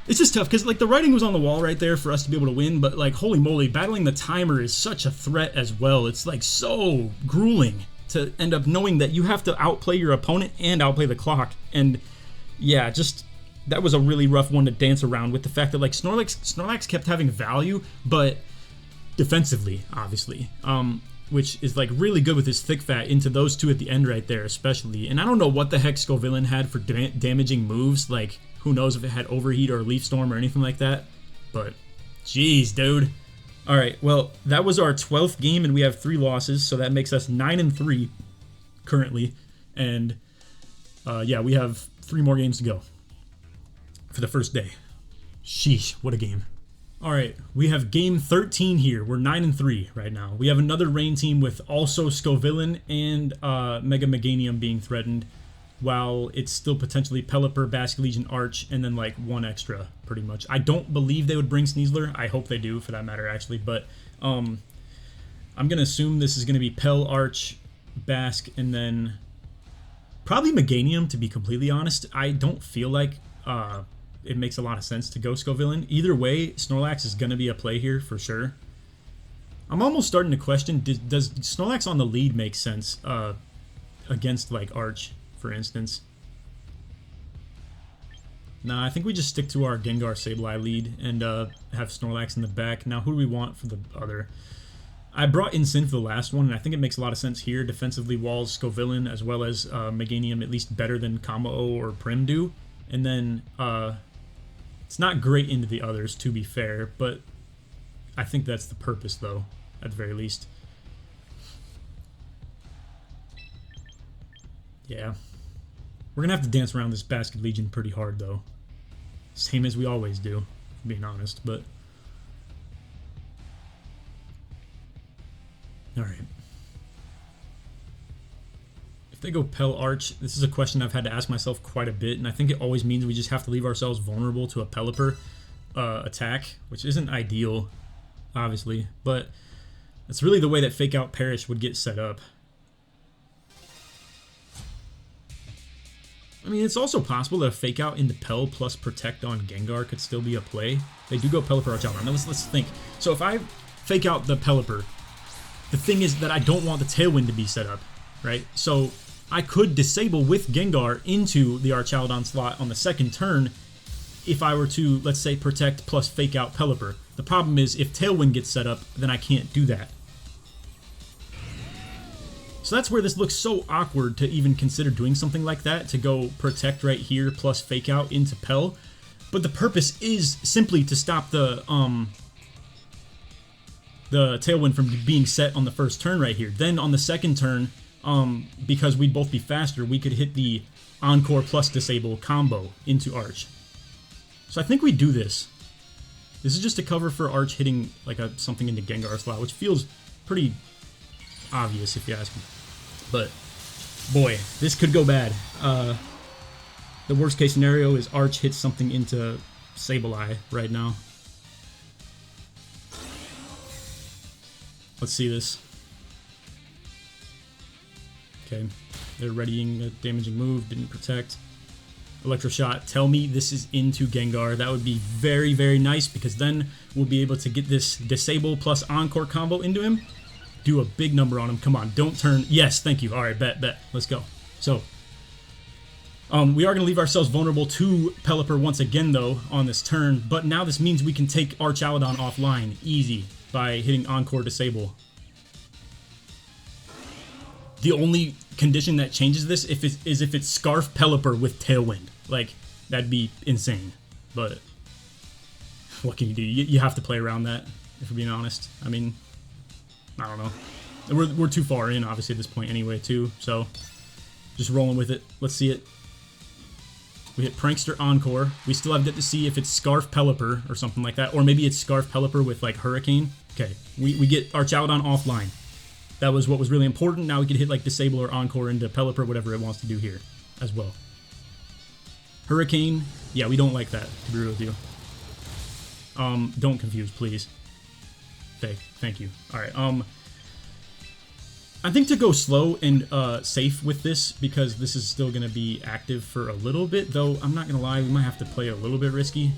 It's just tough, because like the writing was on the wall right there for us to be able to win, but like, holy moly, battling the timer is such a threat as well. It's like so grueling to end up knowing that you have to outplay your opponent and outplay the clock. And yeah, just that was a really rough one to dance around with the fact that like Snorlax kept having value, but defensively, obviously, which is like really good with his thick fat into those two at the end right there, especially. And I don't know what the heck Scovillain had for damaging moves. Like, who knows if it had Overheat or Leaf Storm or anything like that. But, jeez, dude. All right, well, that was our 12th game, and we have 3 losses, so that makes us 9-3 currently. And, yeah, we have 3 more games to go for the first day. Sheesh, what a game. All right, we have game 13 here. We're 9-3 right now. We have another rain team with also Scovillain and Mega Meganium being threatened, while it's still potentially Pelipper, Basculegion, Arch, and then like 1 extra, pretty much. I don't believe they would bring Sneasler. I hope they do, for that matter, actually. But I'm going to assume this is going to be Pel, Arch, Basque, and then probably Meganium, to be completely honest. I don't feel like it makes a lot of sense to go Scovillain. Either way, Snorlax is going to be a play here for sure. I'm almost starting to question, does Snorlax on the lead make sense against like Arch, for instance? Nah, I think we just stick to our Gengar Sableye lead and have Snorlax in the back. Now, who do we want for the other? I brought in Sin for the last one, and I think it makes a lot of sense here. Defensively, Walls, Scovillain, as well as Meganium, at least better than Combo or Prim do. And then it's not great into the others, to be fair, but I think that's the purpose, though, at the very least. Yeah. We're going to have to dance around this Basculegion pretty hard, though. Same as we always do, being honest, but... Alright. If they go Pel Arch, this is a question I've had to ask myself quite a bit, and I think it always means we just have to leave ourselves vulnerable to a Pelipper attack, which isn't ideal, obviously, but that's really the way that Fake Out Perish would get set up. I mean, it's also possible that a Fake Out into Pel plus Protect on Gengar could still be a play. They do go Pelipper Arch out. Now let's think. So if I Fake Out the Pelipper, the thing is that I don't want the Tailwind to be set up, right? So I could disable with Gengar into the Archaludon slot on the second turn if I were to, let's say, Protect plus Fake Out Pelipper. The problem is if Tailwind gets set up, then I can't do that. So that's where this looks so awkward to even consider doing something like that, to go Protect right here plus Fake Out into Pel. But the purpose is simply to stop the Tailwind from being set on the first turn right here. Then on the second turn, because we'd both be faster, we could hit the Encore plus Disable combo into Arch. So I think we do this. This is just a cover for Arch hitting like something into Gengar slot, which feels pretty obvious if you ask me. But boy, this could go bad. The worst case scenario is Arch hits something into Sableye right now. Let's see this. Okay, they're readying a damaging move, didn't protect. Electroshot, tell me this is into Gengar. That would be very, very nice, because then we'll be able to get this Disable plus Encore combo into him. Do a big number on him. Come on, don't turn. Yes, thank you. All right, bet. Let's go. So, we are going to leave ourselves vulnerable to Pelipper once again, though, on this turn. But now this means we can take Archaludon offline easy by hitting Encore Disable. The only condition that changes this is if it's Scarf Pelipper with Tailwind. Like, That'd be insane. But what can you do? You have to play around that, if we're being honest. I mean, I don't know. We're too far in, obviously, at this point anyway, too. So, just rolling with it. Let's see it. We hit Prankster Encore. We still have yet to see if it's Scarf Pelipper or something like that. Or maybe it's Scarf Pelipper with, like, Hurricane. Okay, we get Archaladon offline. That was what was really important. Now we can hit, like, Disable or Encore into Pelipper, whatever it wants to do here as well. Hurricane. Yeah, we don't like that, to be real with you. Don't confuse, please. Okay, thank you. Alright, I think to go slow and safe with this, because this is still going to be active for a little bit, though I'm not going to lie, we might have to play a little bit risky.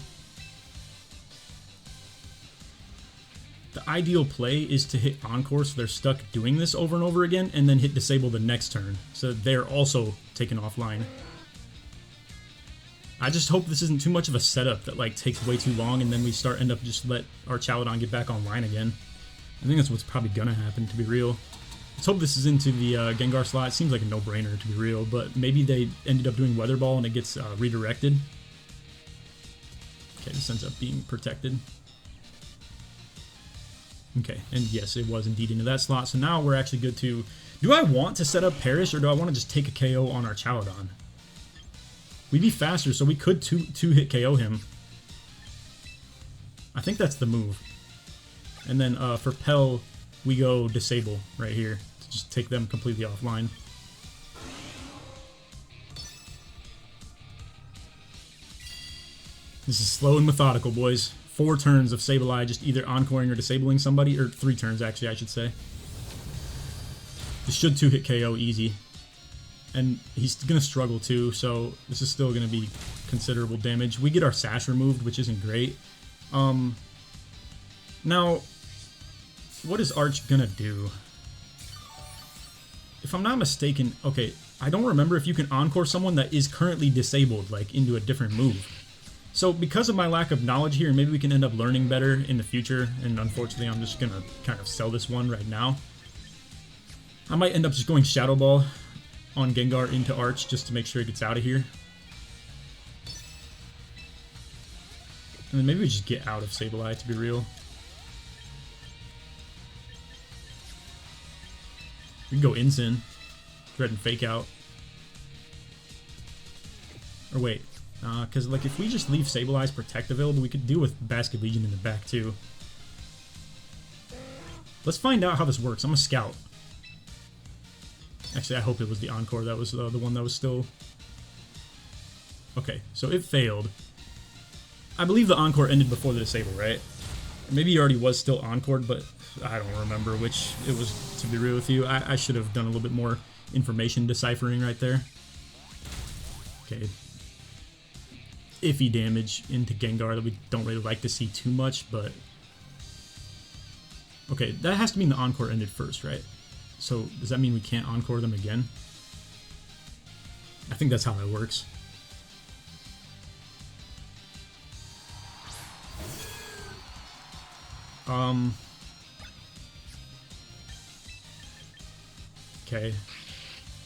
The ideal play is to hit Encore so they're stuck doing this over and over again, and then hit Disable the next turn, so they're also taken offline. I just hope this isn't too much of a setup that like takes way too long, and then we end up just let Archaladon get back online again. I think that's what's probably going to happen, to be real. Let's hope this is into the Gengar slot. It seems like a no-brainer, to be real, but maybe they ended up doing Weather Ball and it gets redirected. Okay, this ends up being protected. Okay, and yes, it was indeed into that slot, so now we're actually good to... Do I want to set up Perish, or do I want to just take a KO on Archaladon? We'd be faster, so we could two-hit KO him. I think that's the move. And then for Pel, we go Disable right here to just take them completely offline. This is slow and methodical, boys. 4 turns of Sableye just either encoring or disabling somebody, or 3 turns actually, I should say. This should 2-hit KO easy. And he's going to struggle too, so this is still going to be considerable damage. We get our Sash removed, which isn't great. Now, what is Arch going to do? If I'm not mistaken, okay, I don't remember if you can Encore someone that is currently disabled, like, into a different move. So, because of my lack of knowledge here, maybe we can end up learning better in the future, and unfortunately I'm just going to kind of sell this one right now. I might end up just going Shadow Ball on Gengar into Arch just to make sure he gets out of here. And then maybe we just get out of Sableye, to be real. We can go Incin. Thread and Fake Out. Or wait. Because like if we just leave Sableye's Protect available, we could deal with Basket Legion in the back too. Let's find out how this works. I'm a scout. Actually, I hope it was the Encore that was the one that was still... Okay, so it failed. I believe the Encore ended before the Disable, right? Maybe he already was still Encored, but I don't remember which it was, to be real with you. I should have done a little bit more information deciphering right there. Okay. Iffy damage into Gengar that we don't really like to see too much, but... Okay, that has to mean the Encore ended first, right? So, does that mean we can't Encore them again? I think that's how that works. Okay.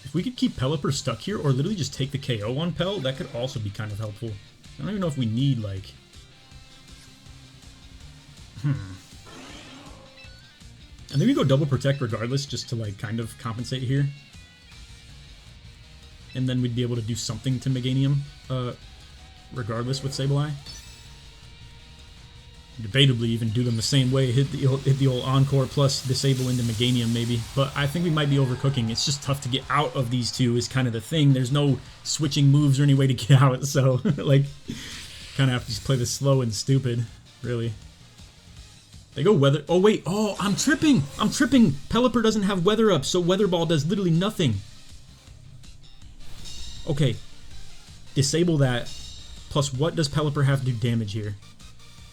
If we could keep Pelipper stuck here, or literally just take the KO on Pel, that could also be kind of helpful. I don't even know if we need, like... And then we go Double Protect regardless, just to, like, kind of compensate here. And then we'd be able to do something to Meganium, regardless with Sableye. Debatably even do them the same way, hit the old Encore plus Disable into Meganium maybe. But I think we might be overcooking. It's just tough to get out of these two is kind of the thing. There's no switching moves or any way to get out, so, like, kind of have to just play this slow and stupid, really. They go Weather... Oh, wait. Oh, I'm tripping. I'm tripping. Pelipper doesn't have Weather Up, so Weather Ball does literally nothing. Okay. Disable that. Plus, what does Pelipper have to do damage here?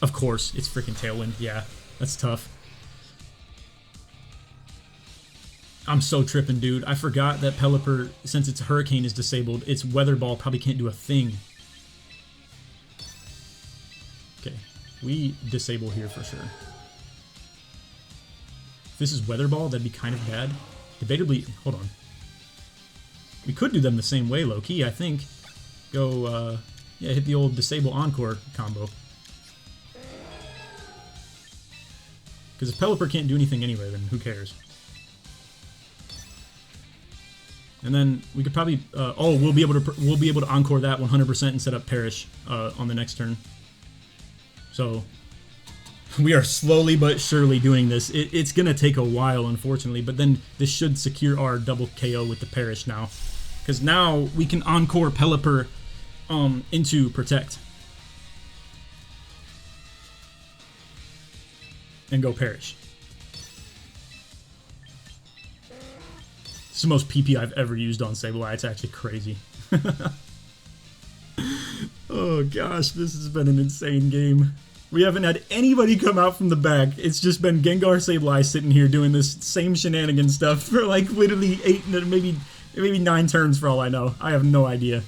Of course, it's freaking Tailwind. Yeah, that's tough. I'm so tripping, dude. I forgot that Pelipper, since its Hurricane is disabled, its Weather Ball probably can't do a thing. Okay, we disable here for sure. If this is Weather Ball, that'd be kind of bad. Debatably, hold on. We could do them the same way, low-key, I think. Go, Yeah, hit the old disable encore combo. Because if Pelipper can't do anything anyway, then who cares? And then we could probably, we'll be able to encore that 100% and set up Perish on the next turn. So we are slowly but surely doing this. It's gonna take a while, unfortunately, but then this should secure our double KO with the Perish now, because now we can encore Pelipper into Protect and go Perish. It's the most PP I've ever used on Sableye. It's actually crazy. Oh gosh, this has been an insane game. We haven't had anybody come out from the back. It's just been Gengar Sableye sitting here doing this same shenanigan stuff for like literally 8, maybe 9 turns for all I know. I have no idea.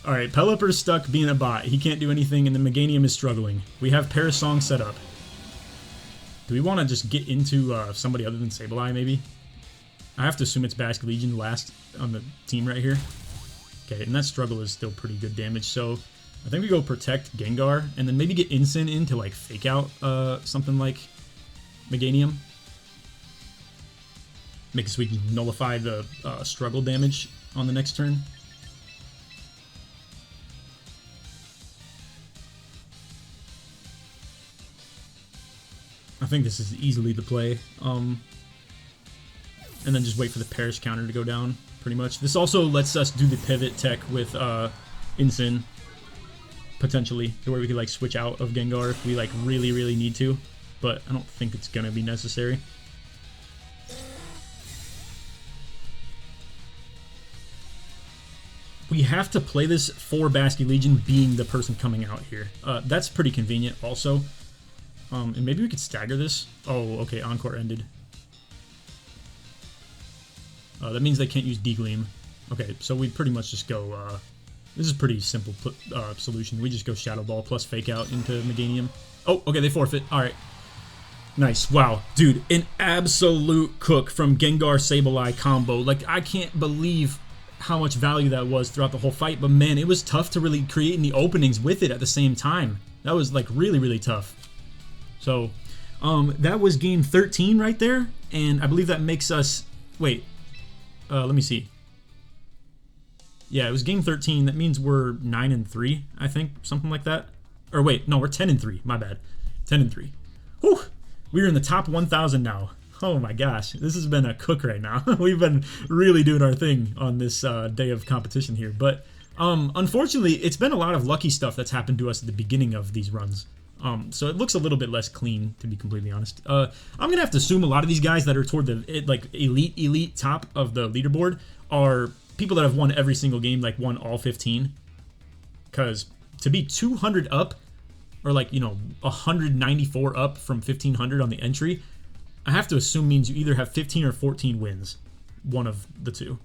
Alright, Pelipper's stuck being a bot. He can't do anything, and the Meganium is struggling. We have Parasong set up. Do we want to just get into somebody other than Sableye, maybe? I have to assume it's Basculegion last on the team right here. Okay, and that struggle is still pretty good damage, so I think we go Protect Gengar, and then maybe get Incin in to like fake out something like Meganium. Make it so we can nullify the struggle damage on the next turn. I think this is easily the play. And then just wait for the Perish counter to go down, pretty much. This also lets us do the pivot tech with Incin, potentially, to where we could like switch out of Gengar if we like really, really need to. But I don't think it's gonna be necessary. We have to play this for Basculegion being the person coming out here. That's pretty convenient also. And maybe we could stagger this. Oh, okay, Encore ended. That means they can't use D-Gleam. Okay, so we pretty much just go, this is a pretty simple solution. We just go Shadow Ball plus Fake Out into Meganium. Oh, okay, they forfeit. Alright. Nice. Wow. Dude, an absolute cook from Gengar Sableye combo. Like, I can't believe how much value that was throughout the whole fight, but man, it was tough to really create any openings with it at the same time. That was, like, really, really tough. So, that was game 13 right there, and I believe that makes us... Wait. Let me see. Yeah, it was game 13. That means we're 9-3, I think. Something like that. Or wait, no, we're 10-3. My bad. 10-3. Whew! We're in the top 1,000 now. Oh my gosh. This has been a cook right now. We've been really doing our thing on this day of competition here. But unfortunately, it's been a lot of lucky stuff that's happened to us at the beginning of these runs. So it looks a little bit less clean, to be completely honest. I'm gonna have to assume a lot of these guys that are toward the like elite top of the leaderboard are people that have won every single game, like won all 15. Because to be 200 up, or like, you know, 194 up from 1500 on the entry, I have to assume means you either have 15 or 14 wins, one of the two.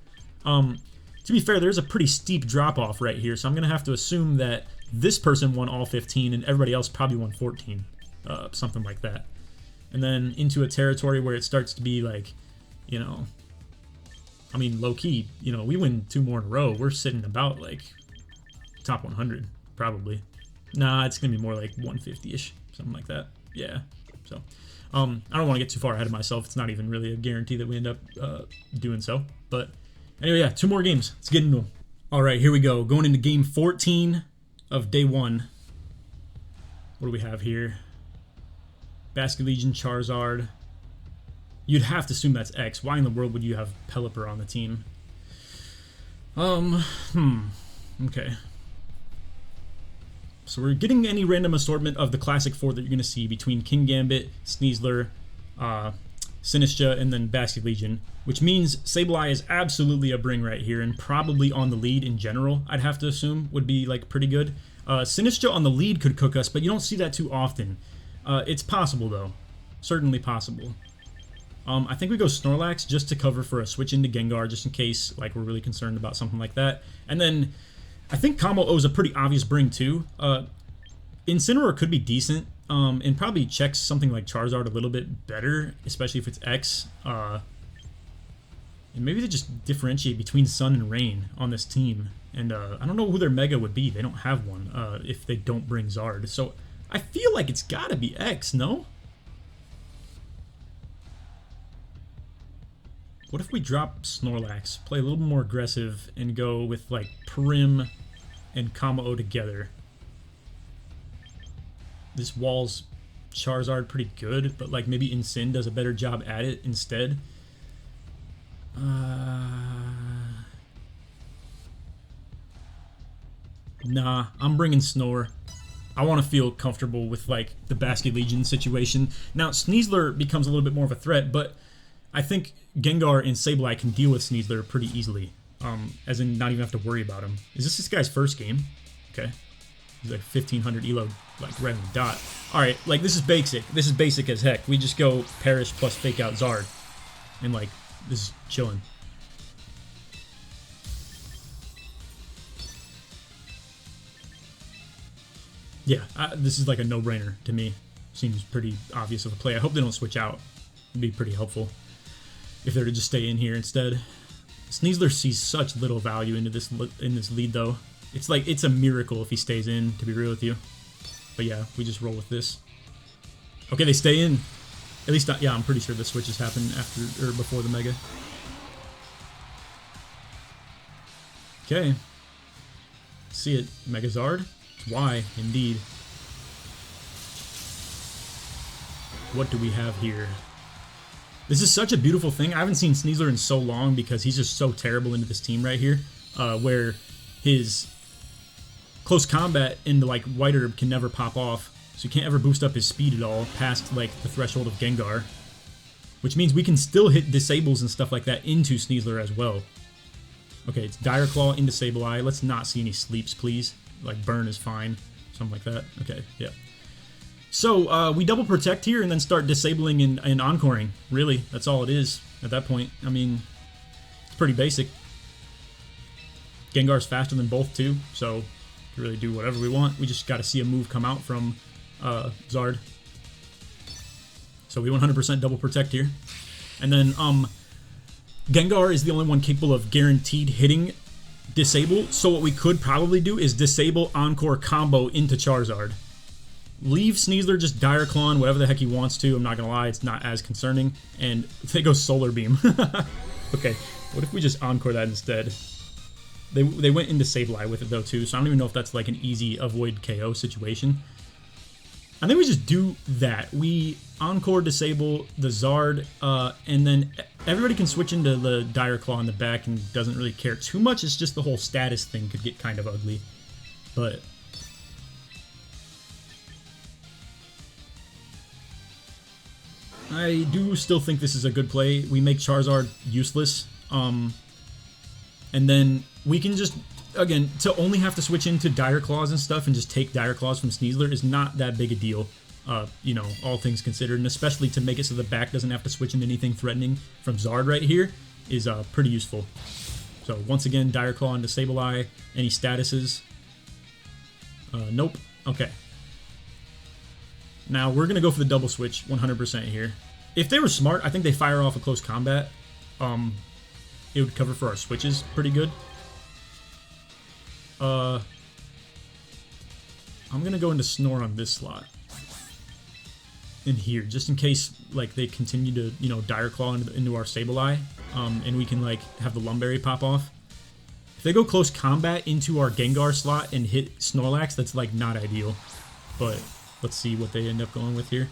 To be fair, there's a pretty steep drop off right here, so I'm gonna have to assume that this person won all 15 and everybody else probably won 14, something like that. And then into a territory where it starts to be like, you know, I mean, low-key, you know, we win 2 more in a row, we're sitting about like top 100 probably. Nah, it's gonna be more like 150ish, something like that. Yeah. So I don't want to get too far ahead of myself. It's not even really a guarantee that we end up doing so. But anyway, yeah, 2 more games. Let's get into them. All right, here we go. Going into game 14 of day 1. What do we have here? Basculegion, Charizard. You'd have to assume that's X. Why in the world would you have Pelipper on the team? Okay. So we're getting any random assortment of the classic 4 that you're going to see between Kingambit, Sneasler, Sinistcha, and then Basculegion, which means Sableye is absolutely a bring right here and probably on the lead in general, I'd have to assume, would be like pretty good. Sinistcha on the lead could cook us, but you don't see that too often. It's possible though. Certainly possible. I think we go Snorlax just to cover for a switch into Gengar, just in case like we're really concerned about something like that. And then I think Combo O is a pretty obvious bring too. Incineroar could be decent, and probably checks something like Charizard a little bit better, especially if it's X. And maybe they just differentiate between Sun and Rain on this team. And I don't know who their Mega would be. They don't have one if they don't bring Zard. So I feel like it's got to be X, no? What if we drop Snorlax, play a little more aggressive, and go with like Prim and Kamo together? This wall's Charizard pretty good, but like maybe Incin does a better job at it instead. Nah, I'm bringing Snore. I want to feel comfortable with like the Basket Legion situation. Now Sneasler becomes a little bit more of a threat, but I think Gengar and Sableye can deal with Sneasler pretty easily. As in not even have to worry about him. Is this guy's first game? Okay. He's like 1500 elo, like right on the dot. Alright, like this is basic. This is basic as heck. We just go Perish plus fake out Zard. And like, this is chilling. Yeah, this is like a no-brainer to me. Seems pretty obvious of a play. I hope they don't switch out. It'd be pretty helpful if they're to just stay in here instead. Sneasler sees such little value into this lead though. It's like it's a miracle if he stays in, to be real with you. But yeah, we just roll with this. Okay, they stay in. At least, yeah, I'm pretty sure the switches happen after or before the Mega. Okay. See it, Megazard. Why, indeed. What do we have here? This is such a beautiful thing. I haven't seen Sneasler in so long because he's just so terrible into this team right here, where his close combat into like White Herb can never pop off, so you can't ever boost up his speed at all past like the threshold of Gengar, which means we can still hit disables and stuff like that into Sneasler as well. Okay, it's Dire Claw into Sableye. Let's not see any sleeps, please. Like Burn is fine, something like that. Okay, yeah. So we double protect here and then start disabling and encoring. Really, that's all it is at that point. I mean, it's pretty basic. Gengar's faster than both too, so we really do whatever we want. We just got to see a move come out from Zard. So we 100% double protect here. And then Gengar is the only one capable of guaranteed hitting disable. So what we could probably do is disable Encore combo into Charizard. Leave Sneasler just Dire Claw, whatever the heck he wants to. I'm not going to lie, it's not as concerning. And they go Solar Beam. Okay, what if we just Encore that instead? They went into Sableye with it though too, so I don't even know if that's like an easy avoid KO situation. I think we just do that. We Encore disable the Zard, and then everybody can switch into the Dire Claw in the back and doesn't really care too much. It's just the whole status thing could get kind of ugly. But I do still think this is a good play. We make Charizard useless, and then we can just, again, to only have to switch into Dire Claws and stuff and just take Dire Claws from Sneasler is not that big a deal, you know, all things considered, and especially to make it so the back doesn't have to switch into anything threatening from Zard right here is pretty useful. So once again, Dire Claw into Sableye. Any statuses? Nope. Okay. Now we're going to go for the double switch 100% here. If they were smart, I think they fire off a close combat. It would cover for our switches pretty good. I'm going to go into Snore on this slot. In here, just in case like they continue to, you know, Dire Claw into our Sableye, and we can like have the Lumberry pop off. If they go close combat into our Gengar slot and hit Snorlax, that's like not ideal. But let's see what they end up going with here.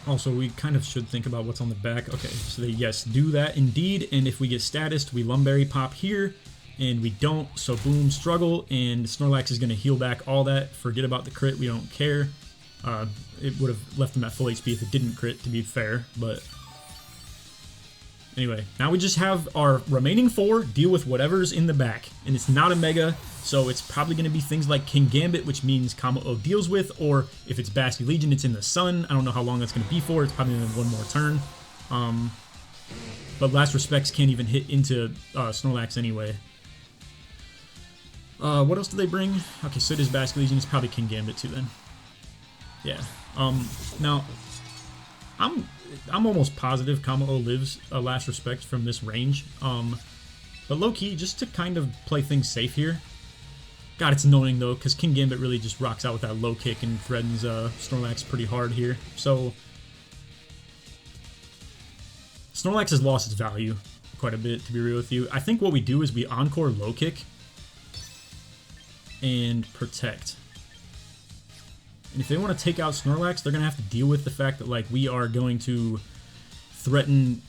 Also, we kind of should think about what's on the back. Okay, so they, yes, do that indeed. And if we get statused, we Lumberry pop here. And we don't, so boom, struggle. And Snorlax is going to heal back all that. Forget about the crit, we don't care. It would have left him at full HP if it didn't crit, to be fair. But anyway, now we just have our remaining 4 deal with whatever's in the back. And it's not a Mega, so it's probably going to be things like Kingambit, which means Kamo-O deals with, or if it's Basket Legion, it's in the Sun. I don't know how long that's going to be for. It's probably going to be one more turn. But Last Respects can't even hit into Snorlax anyway. What else do they bring? Okay, so it is Basket Legion. It's probably Kingambit too then. Yeah. Now, I'm almost positive Kamo-O lives a Last Respect from this range. But low-key, just to kind of play things safe here. God, it's annoying though, because Kingambit really just rocks out with that low kick and threatens Snorlax pretty hard here. So Snorlax has lost its value quite a bit, to be real with you. I think what we do is we Encore low kick and protect. And if they want to take out Snorlax, they're going to have to deal with the fact that, like, we are going to threaten...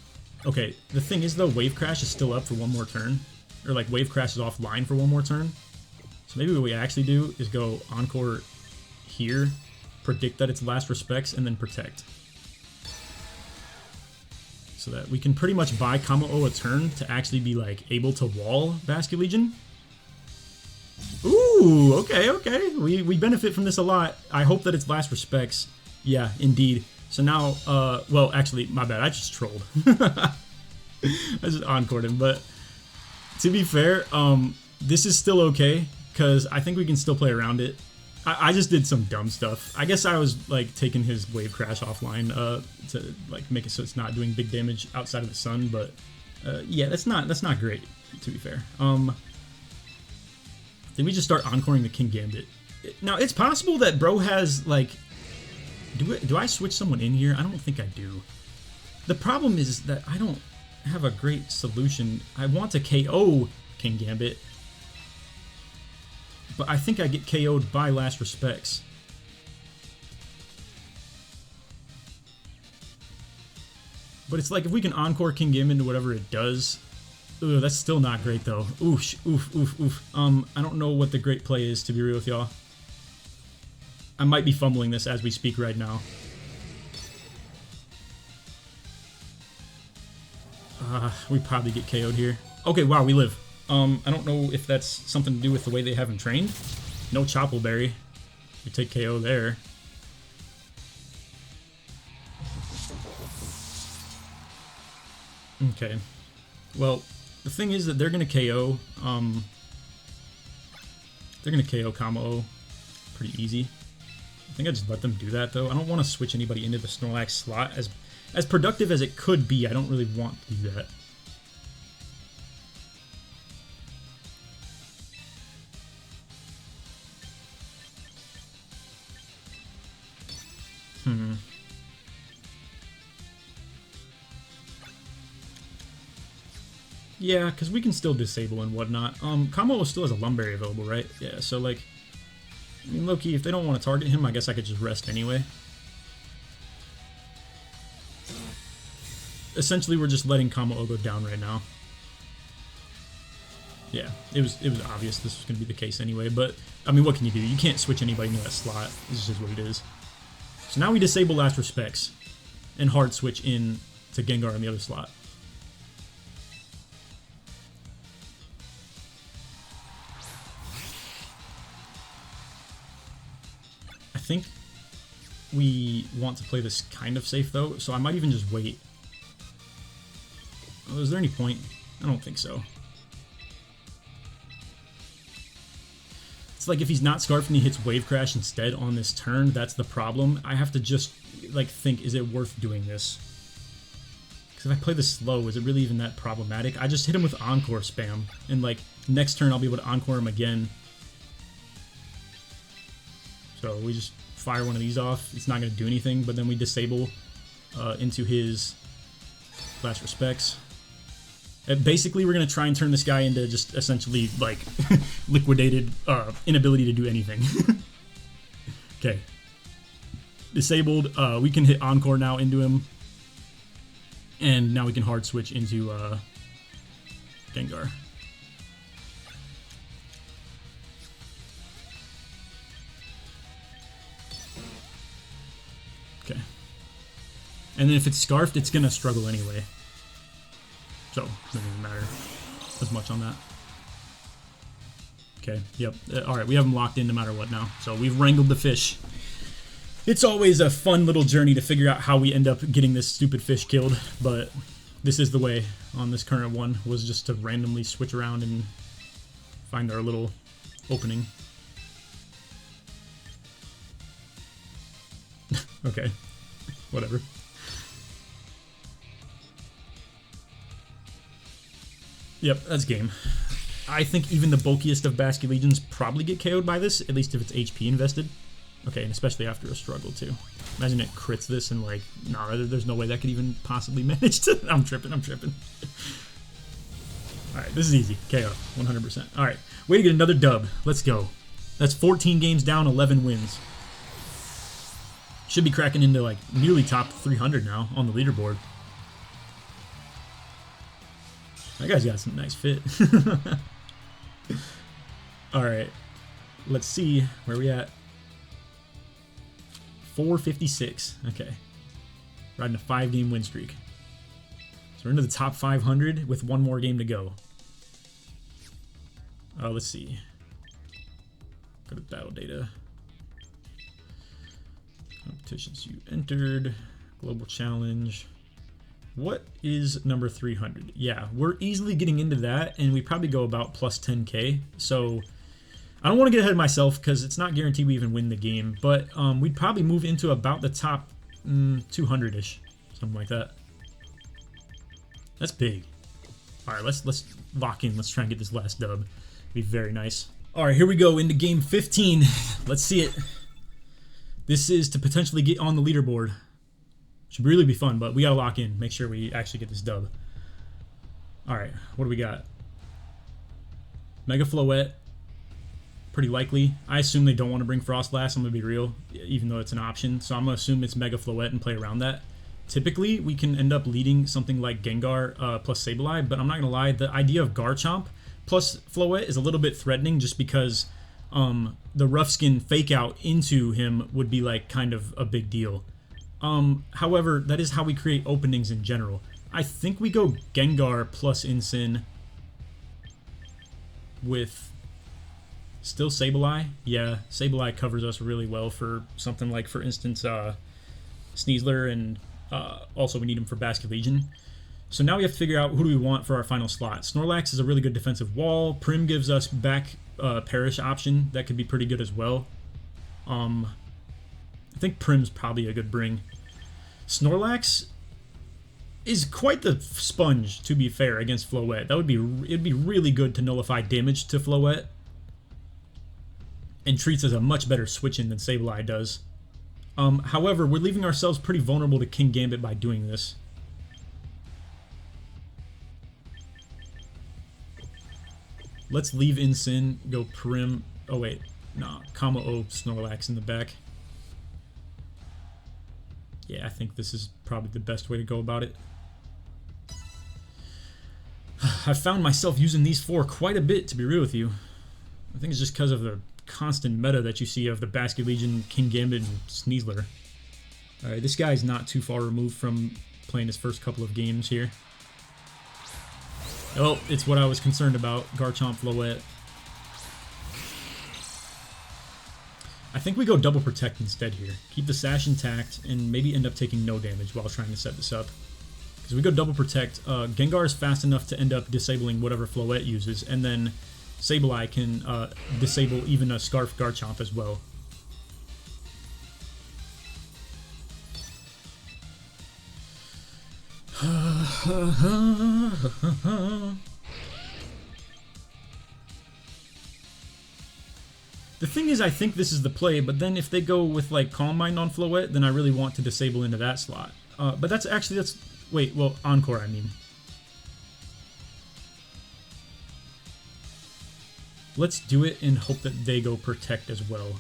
Okay, the thing is, though, Wave Crash is still up for one more turn. Or, like, Wave Crash is offline for one more turn. So maybe what we actually do is go Encore here, predict that it's Last Respects, and then protect. So that we can pretty much buy Kamo-O a turn to actually be, like, able to wall Basculegion. Ooh, okay, okay. We benefit from this a lot. I hope that it's Last Respects. Yeah, indeed. So now, well, actually, my bad. I just trolled. I just encored him. But to be fair, this is still okay because I think we can still play around it. I just did some dumb stuff. I guess I was like taking his Wave Crash offline to like make it so it's not doing big damage outside of the sun. But yeah, that's not great, to be fair. Then we just start encoring the Kingambit. Now, it's possible that bro has, like... Do I switch someone in here? I don't think I do. The problem is that I don't have a great solution. I want to KO Kingambit, but I think I get KO'd by Last Respects. But it's like, if we can Encore Kingambit into whatever it does... Ooh, that's still not great, though. Oof, oof, oof, oof. I don't know what the great play is, to be real with y'all. I might be fumbling this as we speak right now. We probably get KO'd here. Okay, wow, we live. I don't know if that's something to do with the way they have him trained. No Chople Berry. We take KO there. Okay. Well... The thing is that they're going to KO, they're going to KO Kamo-O pretty easy. I think I just let them do that, though. I don't want to switch anybody into the Snorlax slot. As productive as it could be, I don't really want to do that. Yeah, because we can still disable and whatnot. Kamo-O still has a Lumberry available, right? Yeah, so, like... I mean, low-key, if they don't want to target him, I guess I could just rest anyway. Essentially, we're just letting Kamo-O go down right now. Yeah, it was obvious this was going to be the case anyway, but, I mean, what can you do? You can't switch anybody into that slot. This is just what it is. So now we disable Last Respects, and hard switch in to Gengar in the other slot. I think we want to play this kind of safe, though, so I might even just wait. Oh, is there any point? I don't think so. It's like if he's not Scarfed and he hits Wave Crash instead on this turn, that's the problem. I have to just, like, think, is it worth doing this? Because if I play this slow, is it really even that problematic? I just hit him with Encore spam, and, like, next turn I'll be able to Encore him again. So we just fire one of these off. It's not going to do anything, but then we disable into his Last Respects. And basically, we're going to try and turn this guy into just essentially, like, liquidated inability to do anything. Okay. Disabled. We can hit Encore now into him. And now we can hard switch into Gengar. Okay. And then if it's Scarfed, it's going to struggle anyway. So, it doesn't even matter as much on that. Okay, yep. Alright, we have him locked in no matter what now. So, we've wrangled the fish. It's always a fun little journey to figure out how we end up getting this stupid fish killed, but this is the way on this current one, was just to randomly switch around and find our little opening. Okay. Whatever. Yep, that's game. I think even the bulkiest of Basket Legions probably get KO'd by this, at least if it's HP invested. Okay, and especially after a struggle, too. Imagine it crits this and, like, nah, there's no way that could even possibly manage to... I'm tripping. Alright, this is easy. KO, 100%. Alright, way to get another dub. Let's go. That's 14 games down, 11 wins. Should be cracking into, like, nearly top 300 now on the leaderboard. That guy's got some nice fit. Alright, let's see where we at. 456. Okay. Riding a 5-game win streak. So we're into the top 500 with one more game to go. Let's see. Go to battle data. Competitions you entered. Global challenge. What is number 300? Yeah, we're easily getting into that, and we probably go about plus 10k. So I don't want to get ahead of myself because it's not guaranteed we even win the game, but we'd probably move into about the top 200-ish, something like that. That's big. All right, let's lock in. Let's try and get this last dub. Be very nice. All right, here we go into game 15. Let's see it. This is to potentially get on the leaderboard. Should really be fun, but we gotta lock in. Make sure we actually get this dub. All right, what do we got? Mega Floette. Pretty likely. I assume they don't want to bring Frostlass, I'm gonna be real, even though it's an option. So I'm gonna assume it's Mega Floette and play around that. Typically, we can end up leading something like Gengar plus Sableye, but I'm not gonna lie, the idea of Garchomp plus Floette is a little bit threatening just because the rough skin fake out into him would be like kind of a big deal. However, that is how we create openings in general. I think we go Gengar plus Incin with still Sableye. Yeah, Sableye covers us really well for something like, for instance, Sneasler, and also we need him for Basket Legion. So now we have to figure out who do we want for our final slot. Snorlax is a really good defensive wall. Prim gives us back Perish option. That could be pretty good as well. I think Prim's probably a good bring. Snorlax is quite the sponge, to be fair, against Floette. It'd be really good to nullify damage to Floette, and treats as a much better switch-in than Sableye does. However, we're leaving ourselves pretty vulnerable to Kingambit by doing this. Let's leave Incin, go Prim. Oh wait, nah, Kamo-O Snorlax in the back. Yeah, I think this is probably the best way to go about it. I've found myself using these four quite a bit, to be real with you. I think it's just because of the constant meta that you see of the Basket Legion, Kingambit, and Sneasler. Alright, this guy's not too far removed from playing his first couple of games here. Oh, it's what I was concerned about. Garchomp Floette. I think we go double protect instead here. Keep the sash intact and maybe end up taking no damage while trying to set this up. Because we go double protect, Gengar is fast enough to end up disabling whatever Floette uses, and then Sableye can disable even a Scarf Garchomp as well. The thing is, I think this is the play, but then if they go with like Calm Mind on Floette, then I really want to disable into that slot. But that's wait, well, Encore I mean. Let's do it and hope that they go Protect as well.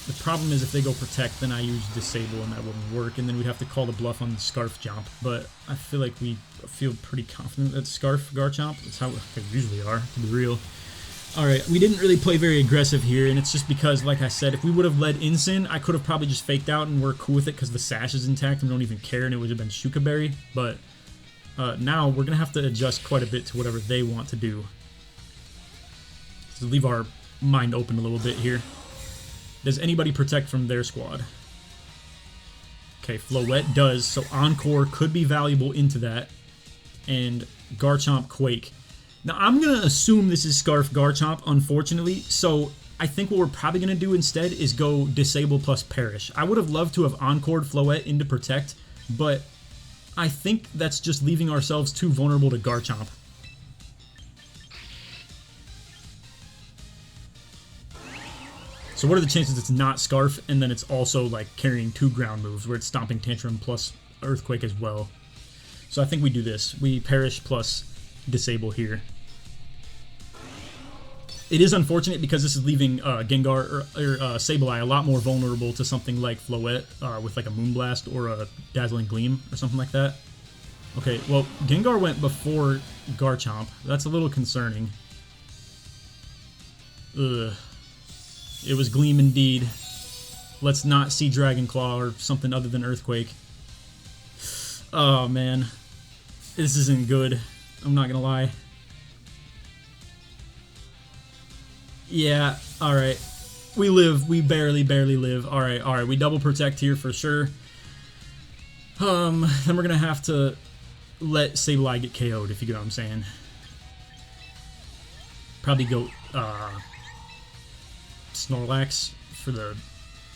The problem is if they go Protect, then I use Disable and that wouldn't work, and then we'd have to call the bluff on the Scarf Jump. But I feel like we feel pretty confident that Scarf Garchomp. That's how they usually are, to be real. Alright, we didn't really play very aggressive here, and it's just because, like I said, if we would have led Incin, I could have probably just faked out and we're cool with it because the sash is intact and we don't even care, and it would have been Shuka Berry. But now we're going to have to adjust quite a bit to whatever they want to do. So leave our mind open a little bit here. Does anybody protect from their squad? Okay, Floette does, so Encore could be valuable into that. And Garchomp Quake. Now, I'm going to assume this is Scarf Garchomp, unfortunately, so I think what we're probably going to do instead is go Disable plus Perish. I would have loved to have Encored Floette into Protect, but I think that's just leaving ourselves too vulnerable to Garchomp. So what are the chances it's not Scarf, and then it's also like carrying 2 ground moves, where it's Stomping Tantrum plus Earthquake as well. So I think we do this. We Perish plus Disable here. It is unfortunate because this is leaving Gengar or Sableye a lot more vulnerable to something like Floette with like a Moonblast or a Dazzling Gleam or something like that. Okay, well, Gengar went before Garchomp. That's a little concerning. Ugh. It was Gleam indeed. Let's not see Dragon Claw or something other than Earthquake. Oh, man. This isn't good. I'm not gonna lie. Yeah, alright. We live. We barely live. Alright. We double protect here for sure. Then we're gonna have to let Sableye get KO'd, if you get what I'm saying. Probably go, Snorlax for the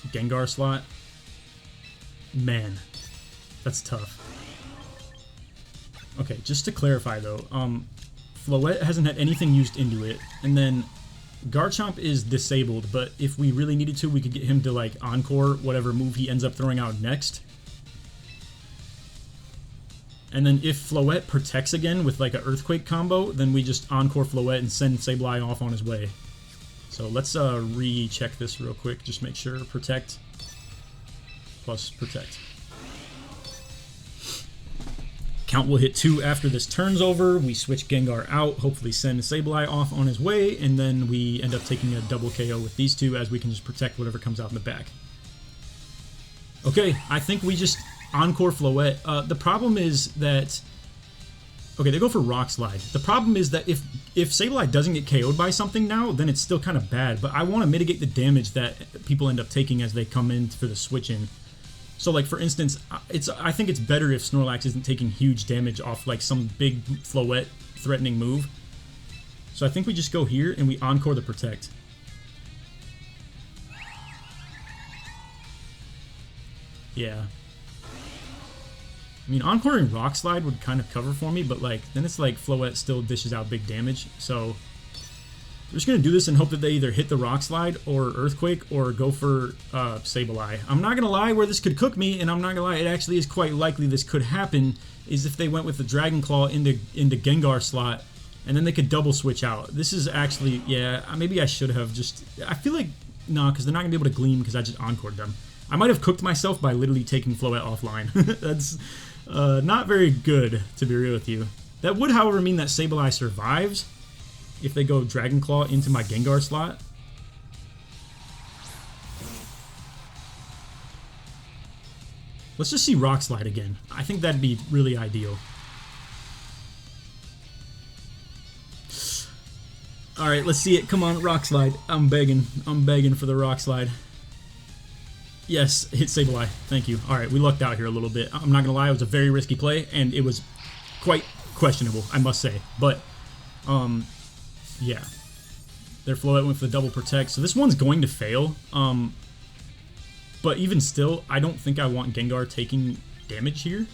Gengar slot. Man, that's tough. Okay, just to clarify though, Floette hasn't had anything used into it, and then Garchomp is disabled, but if we really needed to, we could get him to like Encore whatever move he ends up throwing out next. And then if Floette protects again with like an Earthquake combo, then we just Encore Floette and send Sableye off on his way. So let's recheck this real quick, just make sure. Protect plus Protect. Count will hit 2 after this turn's over. We switch Gengar out, hopefully send Sableye off on his way, and then we end up taking a double KO with these two as we can just protect whatever comes out in the back. Okay, I think we just Encore Floette. The problem is that... Okay, they go for Rock Slide. The problem is that if Sableye doesn't get KO'd by something now, then it's still kind of bad, but I want to mitigate the damage that people end up taking as they come in for the switch-in. So, like, for instance, I think it's better if Snorlax isn't taking huge damage off, like, some big Floette threatening move. So I think we just go here and we Encore the Protect. Yeah. I mean, Encoring Rock Slide would kind of cover for me, but, like, then it's like Floette still dishes out big damage, so... We're just going to do this and hope that they either hit the Rock Slide or Earthquake or go for Sableye. I'm not going to lie, where this could cook me, and I'm not going to lie, it actually is quite likely this could happen, is if they went with the Dragon Claw into Gengar slot, and then they could double switch out. This is actually, yeah, maybe I should have just... I feel like, no, because they're not going to be able to Gleam because I just Encored them. I might have cooked myself by literally taking Floette offline. That's not very good, to be real with you. That would, however, mean that Sableye survives if they go Dragon Claw into my Gengar slot. Let's just see Rock Slide again. I think that'd be really ideal. Alright, let's see it. Come on, Rock Slide. I'm begging. I'm begging for the Rock Slide. Yes, hit Sableye. Thank you. Alright, we lucked out here a little bit. I'm not gonna lie, it was a very risky play, and it was quite questionable, I must say. But, yeah. Their Floette went for the double protect, so this one's going to fail. But even still, I don't think I want Gengar taking damage here.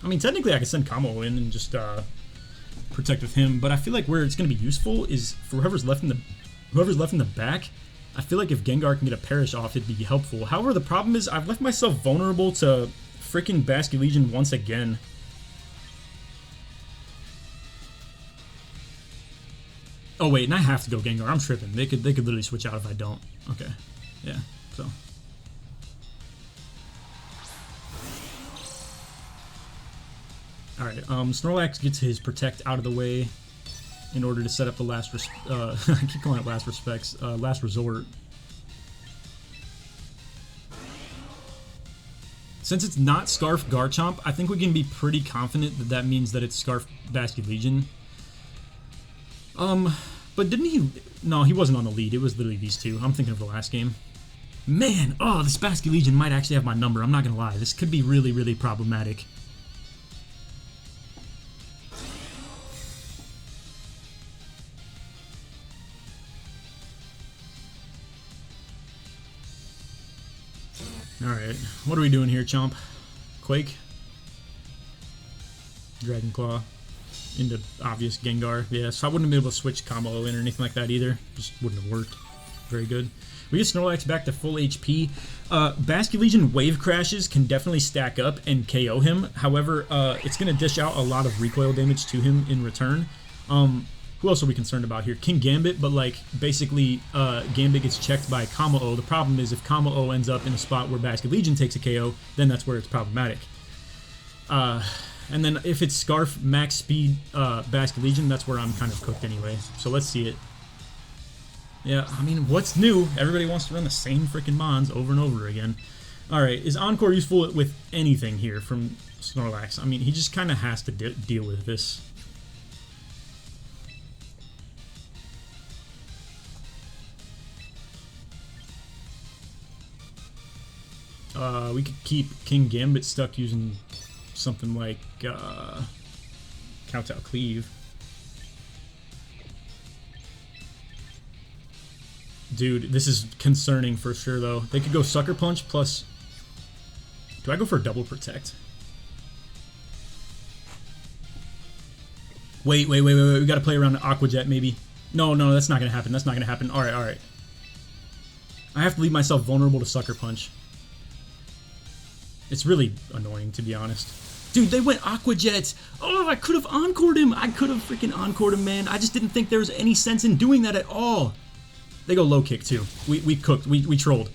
I mean, technically I could send Kamo in and just protect with him, but I feel like where it's going to be useful is for whoever's left in the back. I feel like if Gengar can get a Perish off, it'd be helpful. However, the problem is I've left myself vulnerable to freaking Basculegion once again. Oh wait, and I have to go Gengar. I'm tripping. They could literally switch out if I don't. Okay, yeah. So. All right. Snorlax gets his Protect out of the way in order to set up the last. I keep calling it last respects. Last resort. Since it's not Scarf Garchomp, I think we can be pretty confident that that means that it's Scarf Basculegion. But didn't he... No, he wasn't on the lead. It was literally these two. I'm thinking of the last game. Man, oh, this Basculegion might actually have my number. I'm not gonna lie. This could be really, really problematic. Alright, what are we doing here, Chomp? Quake? Dragon Claw? Into obvious Gengar. Yeah, so I wouldn't have been able to switch combo in or anything like that either. Just wouldn't have worked. Very good. We get Snorlax back to full HP. Basculegion Wave Crashes can definitely stack up and KO him. However, it's going to dish out a lot of recoil damage to him in return. Who else are we concerned about here? Kingambit, but like basically Gambit gets checked by Kamo-O. The problem is if Kamo-O ends up in a spot where Basculegion takes a KO, then that's where it's problematic. And then if it's Scarf max speed Basculegion, that's where I'm kind of cooked anyway. So let's see it. Yeah, I mean, what's new? Everybody wants to run the same freaking Mons over and over again. Alright, is Encore useful with anything here from Snorlax? I mean, he just kind of has to deal with this. We could keep Kingambit stuck using something like Kowtow Cleave. Dude, this is concerning for sure, though. They could go Sucker Punch plus... Do I go for Double Protect? Wait. We gotta play around Aqua Jet, maybe. No, that's not gonna happen. That's not gonna happen. Alright. I have to leave myself vulnerable to Sucker Punch. It's really annoying, to be honest. Dude, they went Aqua Jets. Oh, I could have Encored him. I could have freaking Encored him, man. I just didn't think there was any sense in doing that at all. They go low kick too. We cooked. We trolled.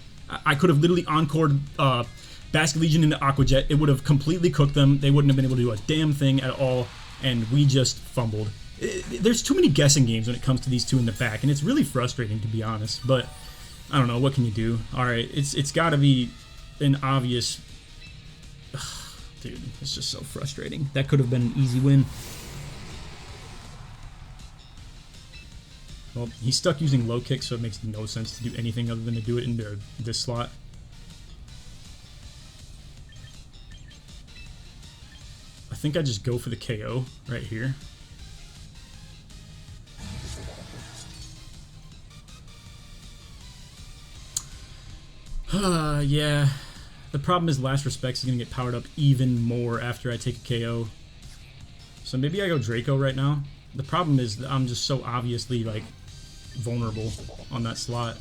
I could have literally encored Basculegion into Aqua Jet. It would have completely cooked them. They wouldn't have been able to do a damn thing at all, and we just fumbled. There's too many guessing games when it comes to these two in the back, and it's really frustrating, to be honest. But I don't know. What can you do? All right, it's got to be an obvious. Dude, it's just so frustrating. That could have been an easy win. Well, he's stuck using low kick, so it makes no sense to do anything other than to do it into this slot. I think I just go for the KO right here. Yeah. The problem is Last Respects is going to get powered up even more after I take a KO. So maybe I go Draco right now. The problem is that I'm just so obviously, like, vulnerable on that slot.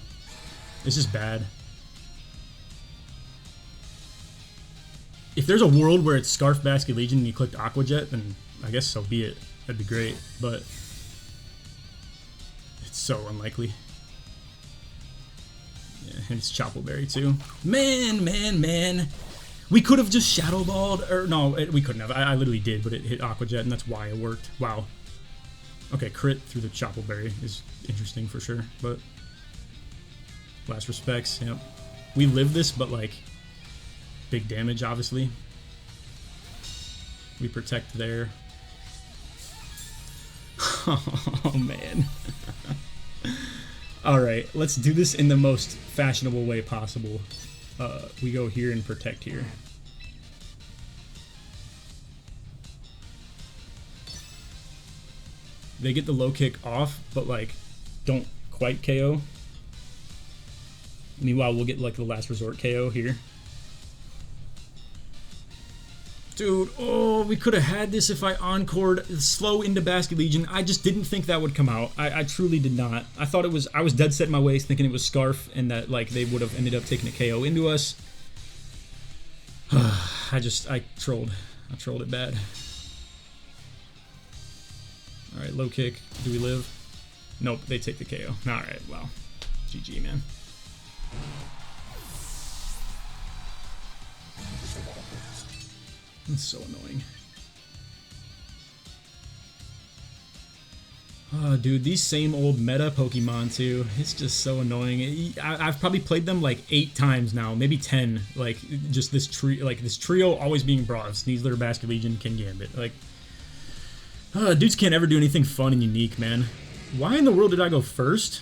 It's just bad. If there's a world where it's Scarf Basculegion and you clicked Aqua Jet, then I guess so be it. That'd be great, but it's so unlikely. Yeah, and it's Chople Berry too. Man. We could have just Shadow Balled, or no, we couldn't have. I literally did, but it hit Aqua Jet, and that's why it worked. Wow. Okay, crit through the Chople Berry is interesting for sure, but Last Respects, yep. We live this, but like big damage, obviously. We protect there. Oh man. All right, let's do this in the most fashionable way possible. We go here and protect here. They get the low kick off, but like don't quite KO. Meanwhile, we'll get like the last resort KO here. Dude, oh, we could have had this if I encored slow into Basculegion. I just didn't think that would come out. I truly did not. I thought it was, I was dead set in my ways thinking it was Scarf and that like they would have ended up taking a KO into us. I trolled. I trolled it bad. Alright, low kick. Do we live? Nope, they take the KO. Alright, wow. GG, man. That's so annoying. Oh, dude, these same old meta Pokemon, too. It's just so annoying. I've probably played them like 8 times now, maybe 10. Like, just this trio always being brought. Sneasler, Basculegion, Kingambit. Like, dudes can't ever do anything fun and unique, man. Why in the world did I go first?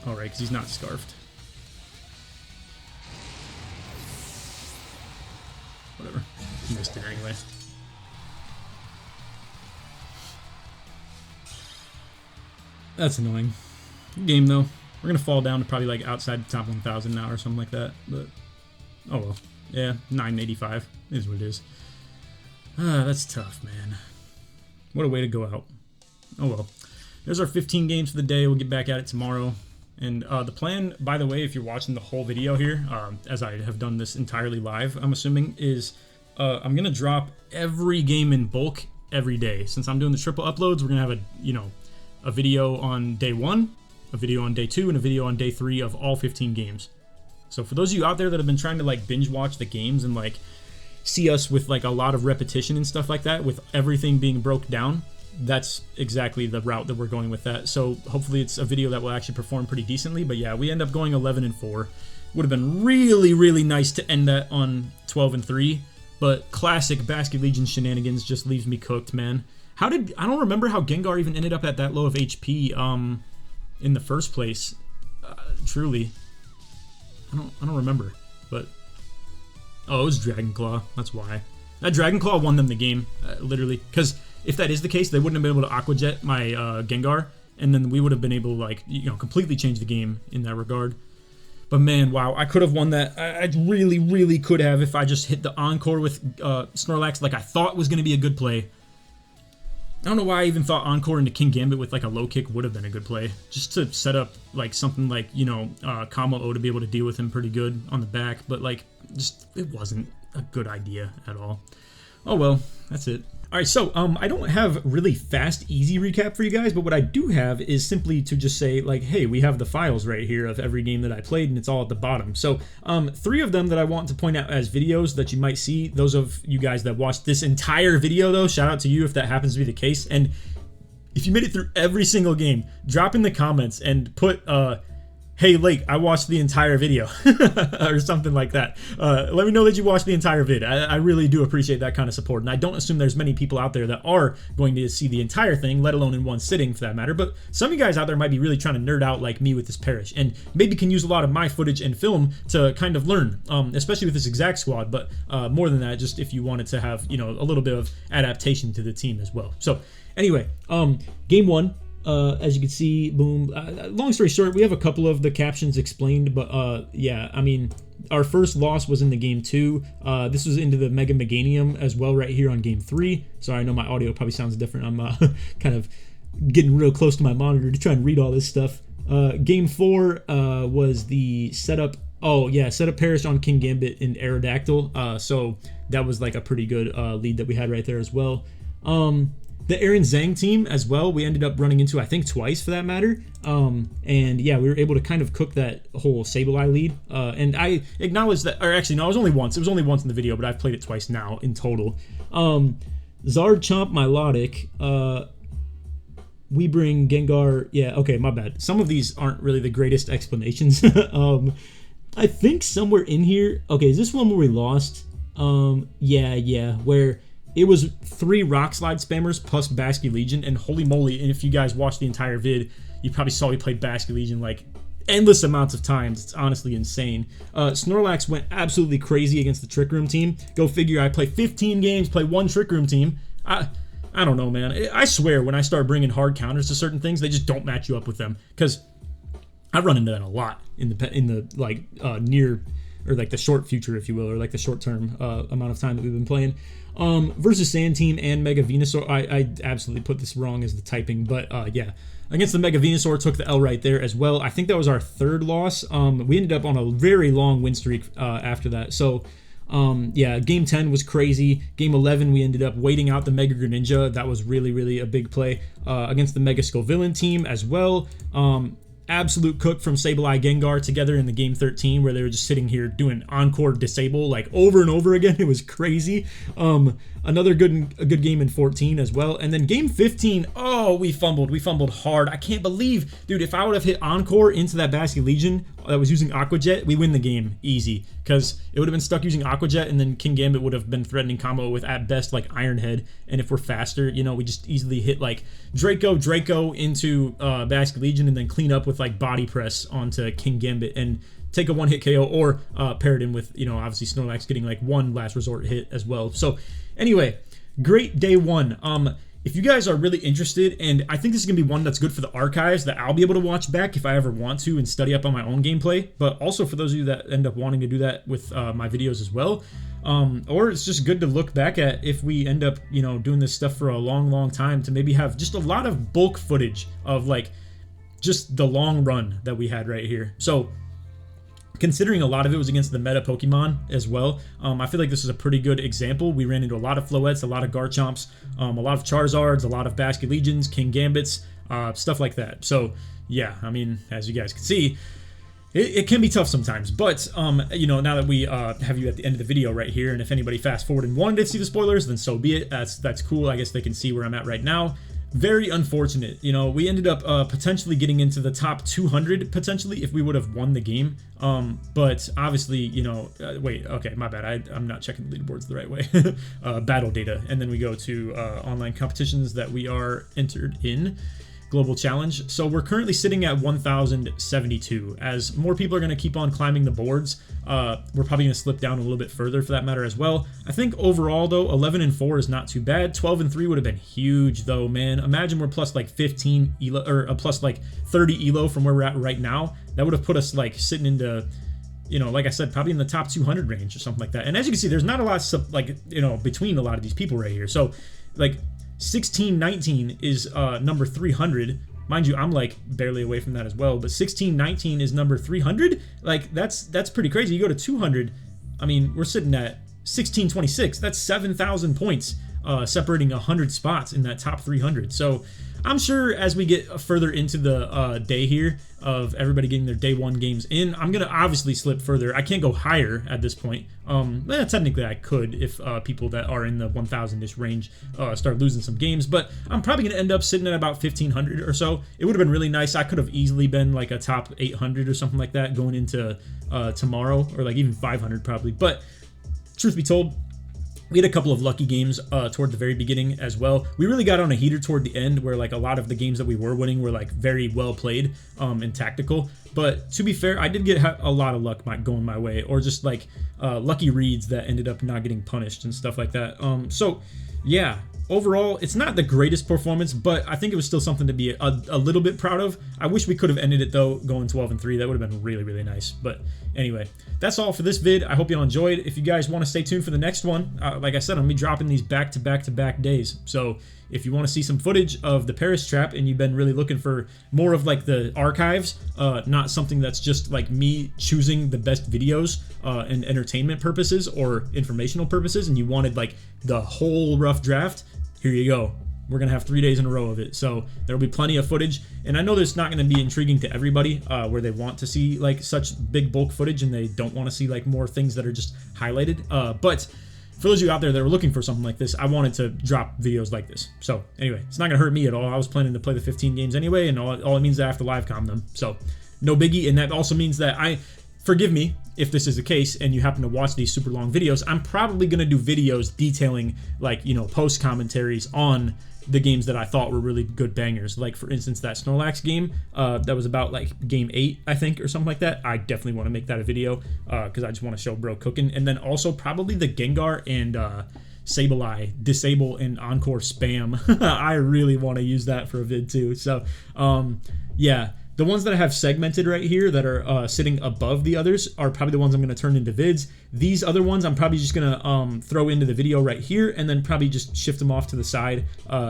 Alright, because he's not Scarfed. Whatever. He missed it anyway. That's annoying. Good game, though. We're gonna fall down to probably like outside the top 1,000 now or something like that. But oh well, yeah, 985 is what it is. That's tough, man. What a way to go out. Oh well. There's our 15 games for the day. We'll get back at it tomorrow. And the plan, by the way, if you're watching the whole video here, as I have done this entirely live, I'm assuming, is I'm gonna drop every game in bulk every day. Since I'm doing the triple uploads, we're gonna have a video on day 1, a video on day 2, and a video on day 3 of all 15 games. So for those of you out there that have been trying to like binge watch the games and like see us with like a lot of repetition and stuff like that, with everything being broke down, that's exactly the route that we're going with that. So hopefully it's a video that will actually perform pretty decently. But yeah, we end up going 11-4. Would have been really, really nice to end that on 12-3. But classic Basket Legion shenanigans just leaves me cooked, man. I don't remember how Gengar even ended up at that low of HP in the first place. Truly, I don't remember. But oh, it was Dragon Claw. That's why. That Dragon Claw won them the game, literally. Because if that is the case, they wouldn't have been able to Aqua Jet my Gengar, and then we would have been able to, like, completely change the game in that regard. But man, wow, I could have won that. I really, really could have if I just hit the Encore with Snorlax like I thought was going to be a good play. I don't know why I even thought Encore into Kingambit with like a low kick would have been a good play. Just to set up like something like, Kamo-O to be able to deal with him pretty good on the back. But like, just, it wasn't a good idea at all. Oh well, that's it. Alright, so I don't have really fast, easy recap for you guys, but what I do have is simply to just say, like, hey, we have the files right here of every game that I played, and it's all at the bottom. So 3 of them that I want to point out as videos that you might see, those of you guys that watched this entire video, though, shout out to you if that happens to be the case. And if you made it through every single game, drop in the comments and put, hey, Lake, I watched the entire video, or something like that. Let me know that you watched the entire vid. I really do appreciate that kind of support, and I don't assume there's many people out there that are going to see the entire thing, let alone in one sitting for that matter, but some of you guys out there might be really trying to nerd out like me with this Parish, and maybe can use a lot of my footage and film to kind of learn, especially with this exact squad, but more than that, just if you wanted to have, a little bit of adaptation to the team as well. So, anyway, game 1. As you can see, boom. Long story short, we have a couple of the captions explained, but yeah, I mean, our first loss was in the game 2. This was into the Mega Meganium as well right here on game 3. Sorry, I know my audio probably sounds different. I'm kind of getting real close to my monitor to try and read all this stuff. Game 4 was the setup. Oh yeah, setup Parish on Kingambit in Aerodactyl. So that was like a pretty good lead that we had right there as well. The Aaron Zhang team as well, we ended up running into, I think, twice for that matter. And yeah, we were able to kind of cook that whole Sableye lead. And I acknowledge that, or actually, no, it was only once. It was only once in the video, but I've played it twice now in total. Zardchomp Milotic. We bring Gengar. Yeah, okay, my bad. Some of these aren't really the greatest explanations. I think somewhere in here. Okay, is this one where we lost? Yeah, where it was 3 Rock Slide spammers plus Basket Legion, and holy moly, and if you guys watched the entire vid, you probably saw we played Basket Legion like endless amounts of times. It's honestly insane. Snorlax went absolutely crazy against the Trick Room team. Go figure, I play 15 games, play 1 Trick Room team. I don't know, man. I swear, when I start bringing hard counters to certain things, they just don't match you up with them, because I've run into that a lot in the like near, or like the short future, if you will, or like the short term amount of time that we've been playing. Versus Sand Team and Mega Venusaur. I absolutely put this wrong as the typing, but yeah. Against the Mega Venusaur, took the L right there as well. I think that was our 3rd loss. We ended up on a very long win streak after that. So, yeah, Game 10 was crazy. Game 11, we ended up waiting out the Mega Greninja. That was really, really a big play. Against the Mega Scovillain team as well. Absolute cook from Sableye Gengar together in the game 13, where they were just sitting here doing Encore Disable like over and over again. It was crazy. Another good game in 14 as well. And then game 15, oh, we fumbled hard. I can't believe, dude, if I would have hit Encore into that Basket Legion that was using Aqua Jet, we win the game easy, because it would have been stuck using Aqua Jet, and then Kingambit would have been threatening Kamo with at best like Iron Head. And if we're faster, we just easily hit like Draco into Basket Legion, and then clean up with like Body Press onto Kingambit and take a 1-hit KO, or pair it in with, obviously Snorlax getting like 1 last resort hit as well. So anyway, great day 1. if you guys are really interested, and I think this is going to be one that's good for the archives that I'll be able to watch back if I ever want to and study up on my own gameplay, but also for those of you that end up wanting to do that with my videos as well. Or it's just good to look back at if we end up, you know, doing this stuff for a long time, to maybe have just a lot of bulk footage of like just the long run that we had right here. So considering a lot of it was against the meta Pokemon as well, I feel like this is a pretty good example. We ran into a lot of Floettes, a lot of Garchomps, a lot of Charizards, a lot of Basculegions, King Gambits, stuff like that. So yeah, I mean, as you guys can see, it can be tough sometimes, but you know, now that we have you at the end of the video right here, and if anybody fast forward and wanted to see the spoilers, then so be it. That's cool. I guess they can see where I'm at right now. Very unfortunate. You know, we ended up potentially getting into the top 200 potentially if we would have won the game. But obviously, you know, wait, okay, my bad. I'm not checking the leaderboards the right way. Battle data, and then we go to online competitions that we are entered in. Global challenge. So we're currently sitting at 1,072. As more people are going to keep on climbing the boards, we're probably going to slip down a little bit further for that matter as well. I think overall though, 11-4 is not too bad. 12-3 would have been huge though, man. Imagine we're plus like 15 elo, or plus like 30 elo from where we're at right now. That would have put us like sitting into, you know, like I said, probably in the top 200 range or something like that. And as you can see, there's not a lot of like, you know, between a lot of these people right here. So like 1619 is number 300. Mind you, I'm like barely away from that as well, but 1619 is number 300. Like that's pretty crazy. You go to 200, I mean, we're sitting at 1626. That's 7,000 points separating 100 spots in that top 300. So I'm sure as we get further into the day here of everybody getting their day one games in, I'm going to obviously slip further. I can't go higher at this point. Technically I could if people that are in the 1,000-ish range start losing some games, but I'm probably going to end up sitting at about 1,500 or so. It would have been really nice. I could have easily been like a top 800 or something like that going into tomorrow, or like even 500 probably. But truth be told, we had a couple of lucky games toward the very beginning as well. We really got on a heater toward the end where like a lot of the games that we were winning were like very well played and tactical. But to be fair, I did get a lot of luck going my way, or just like lucky reads that ended up not getting punished and stuff like that. So yeah, overall, it's not the greatest performance, but I think it was still something to be a little bit proud of. I wish we could have ended it though going 12-3. That would have been really nice. But anyway, that's all for this vid. I hope you all enjoyed. If you guys want to stay tuned for the next one, like I said, I'm gonna be dropping these back to back days. So if you want to see some footage of the Paris Trap and you've been really looking for more of like the archives, not something that's just like me choosing the best videos and entertainment purposes or informational purposes, and you wanted like the whole rough draft, here you go. We're going to have 3 days in a row of it. So there'll be plenty of footage. And I know that it's not going to be intriguing to everybody where they want to see like such big bulk footage and they don't want to see like more things that are just highlighted. But for those of you out there that are looking for something like this, I wanted to drop videos like this. So anyway, it's not going to hurt me at all. I was planning to play the 15 games anyway, and all it means is I have to live com them. So no biggie. And that also means that forgive me if this is the case and you happen to watch these super long videos, I'm probably going to do videos detailing like, you know, post commentaries on the games that I thought were really good bangers. Like for instance, that Snorlax game that was about like game 8, I think, or something like that. I definitely want to make that a video because I just want to show bro cooking. And then also probably the Gengar and Sableye disable and encore spam. I really want to use that for a vid too. So yeah, the ones that I have segmented right here that are sitting above the others are probably the ones I'm going to turn into vids. These other ones I'm probably just going to throw into the video right here and then probably just shift them off to the side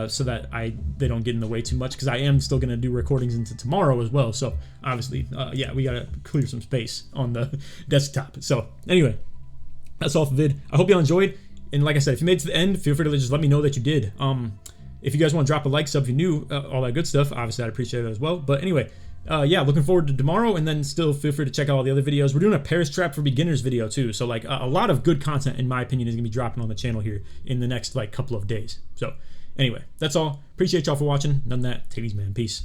so that they don't get in the way too much, because I am still going to do recordings into tomorrow as well. So obviously, yeah, we got to clear some space on the desktop. So anyway, that's all for the vid. I hope y'all enjoyed. And like I said, if you made it to the end, feel free to just let me know that you did. If you guys want to drop a like, sub if you're new, all that good stuff, obviously I'd appreciate it as well. But anyway, yeah, looking forward to tomorrow, and then still feel free to check out all the other videos. We're doing a Paris Trap for Beginners video too, so like a lot of good content, in my opinion, is gonna be dropping on the channel here in the next like couple of days. So anyway, that's all. Appreciate y'all for watching. None of that. Take it easy, man. Peace.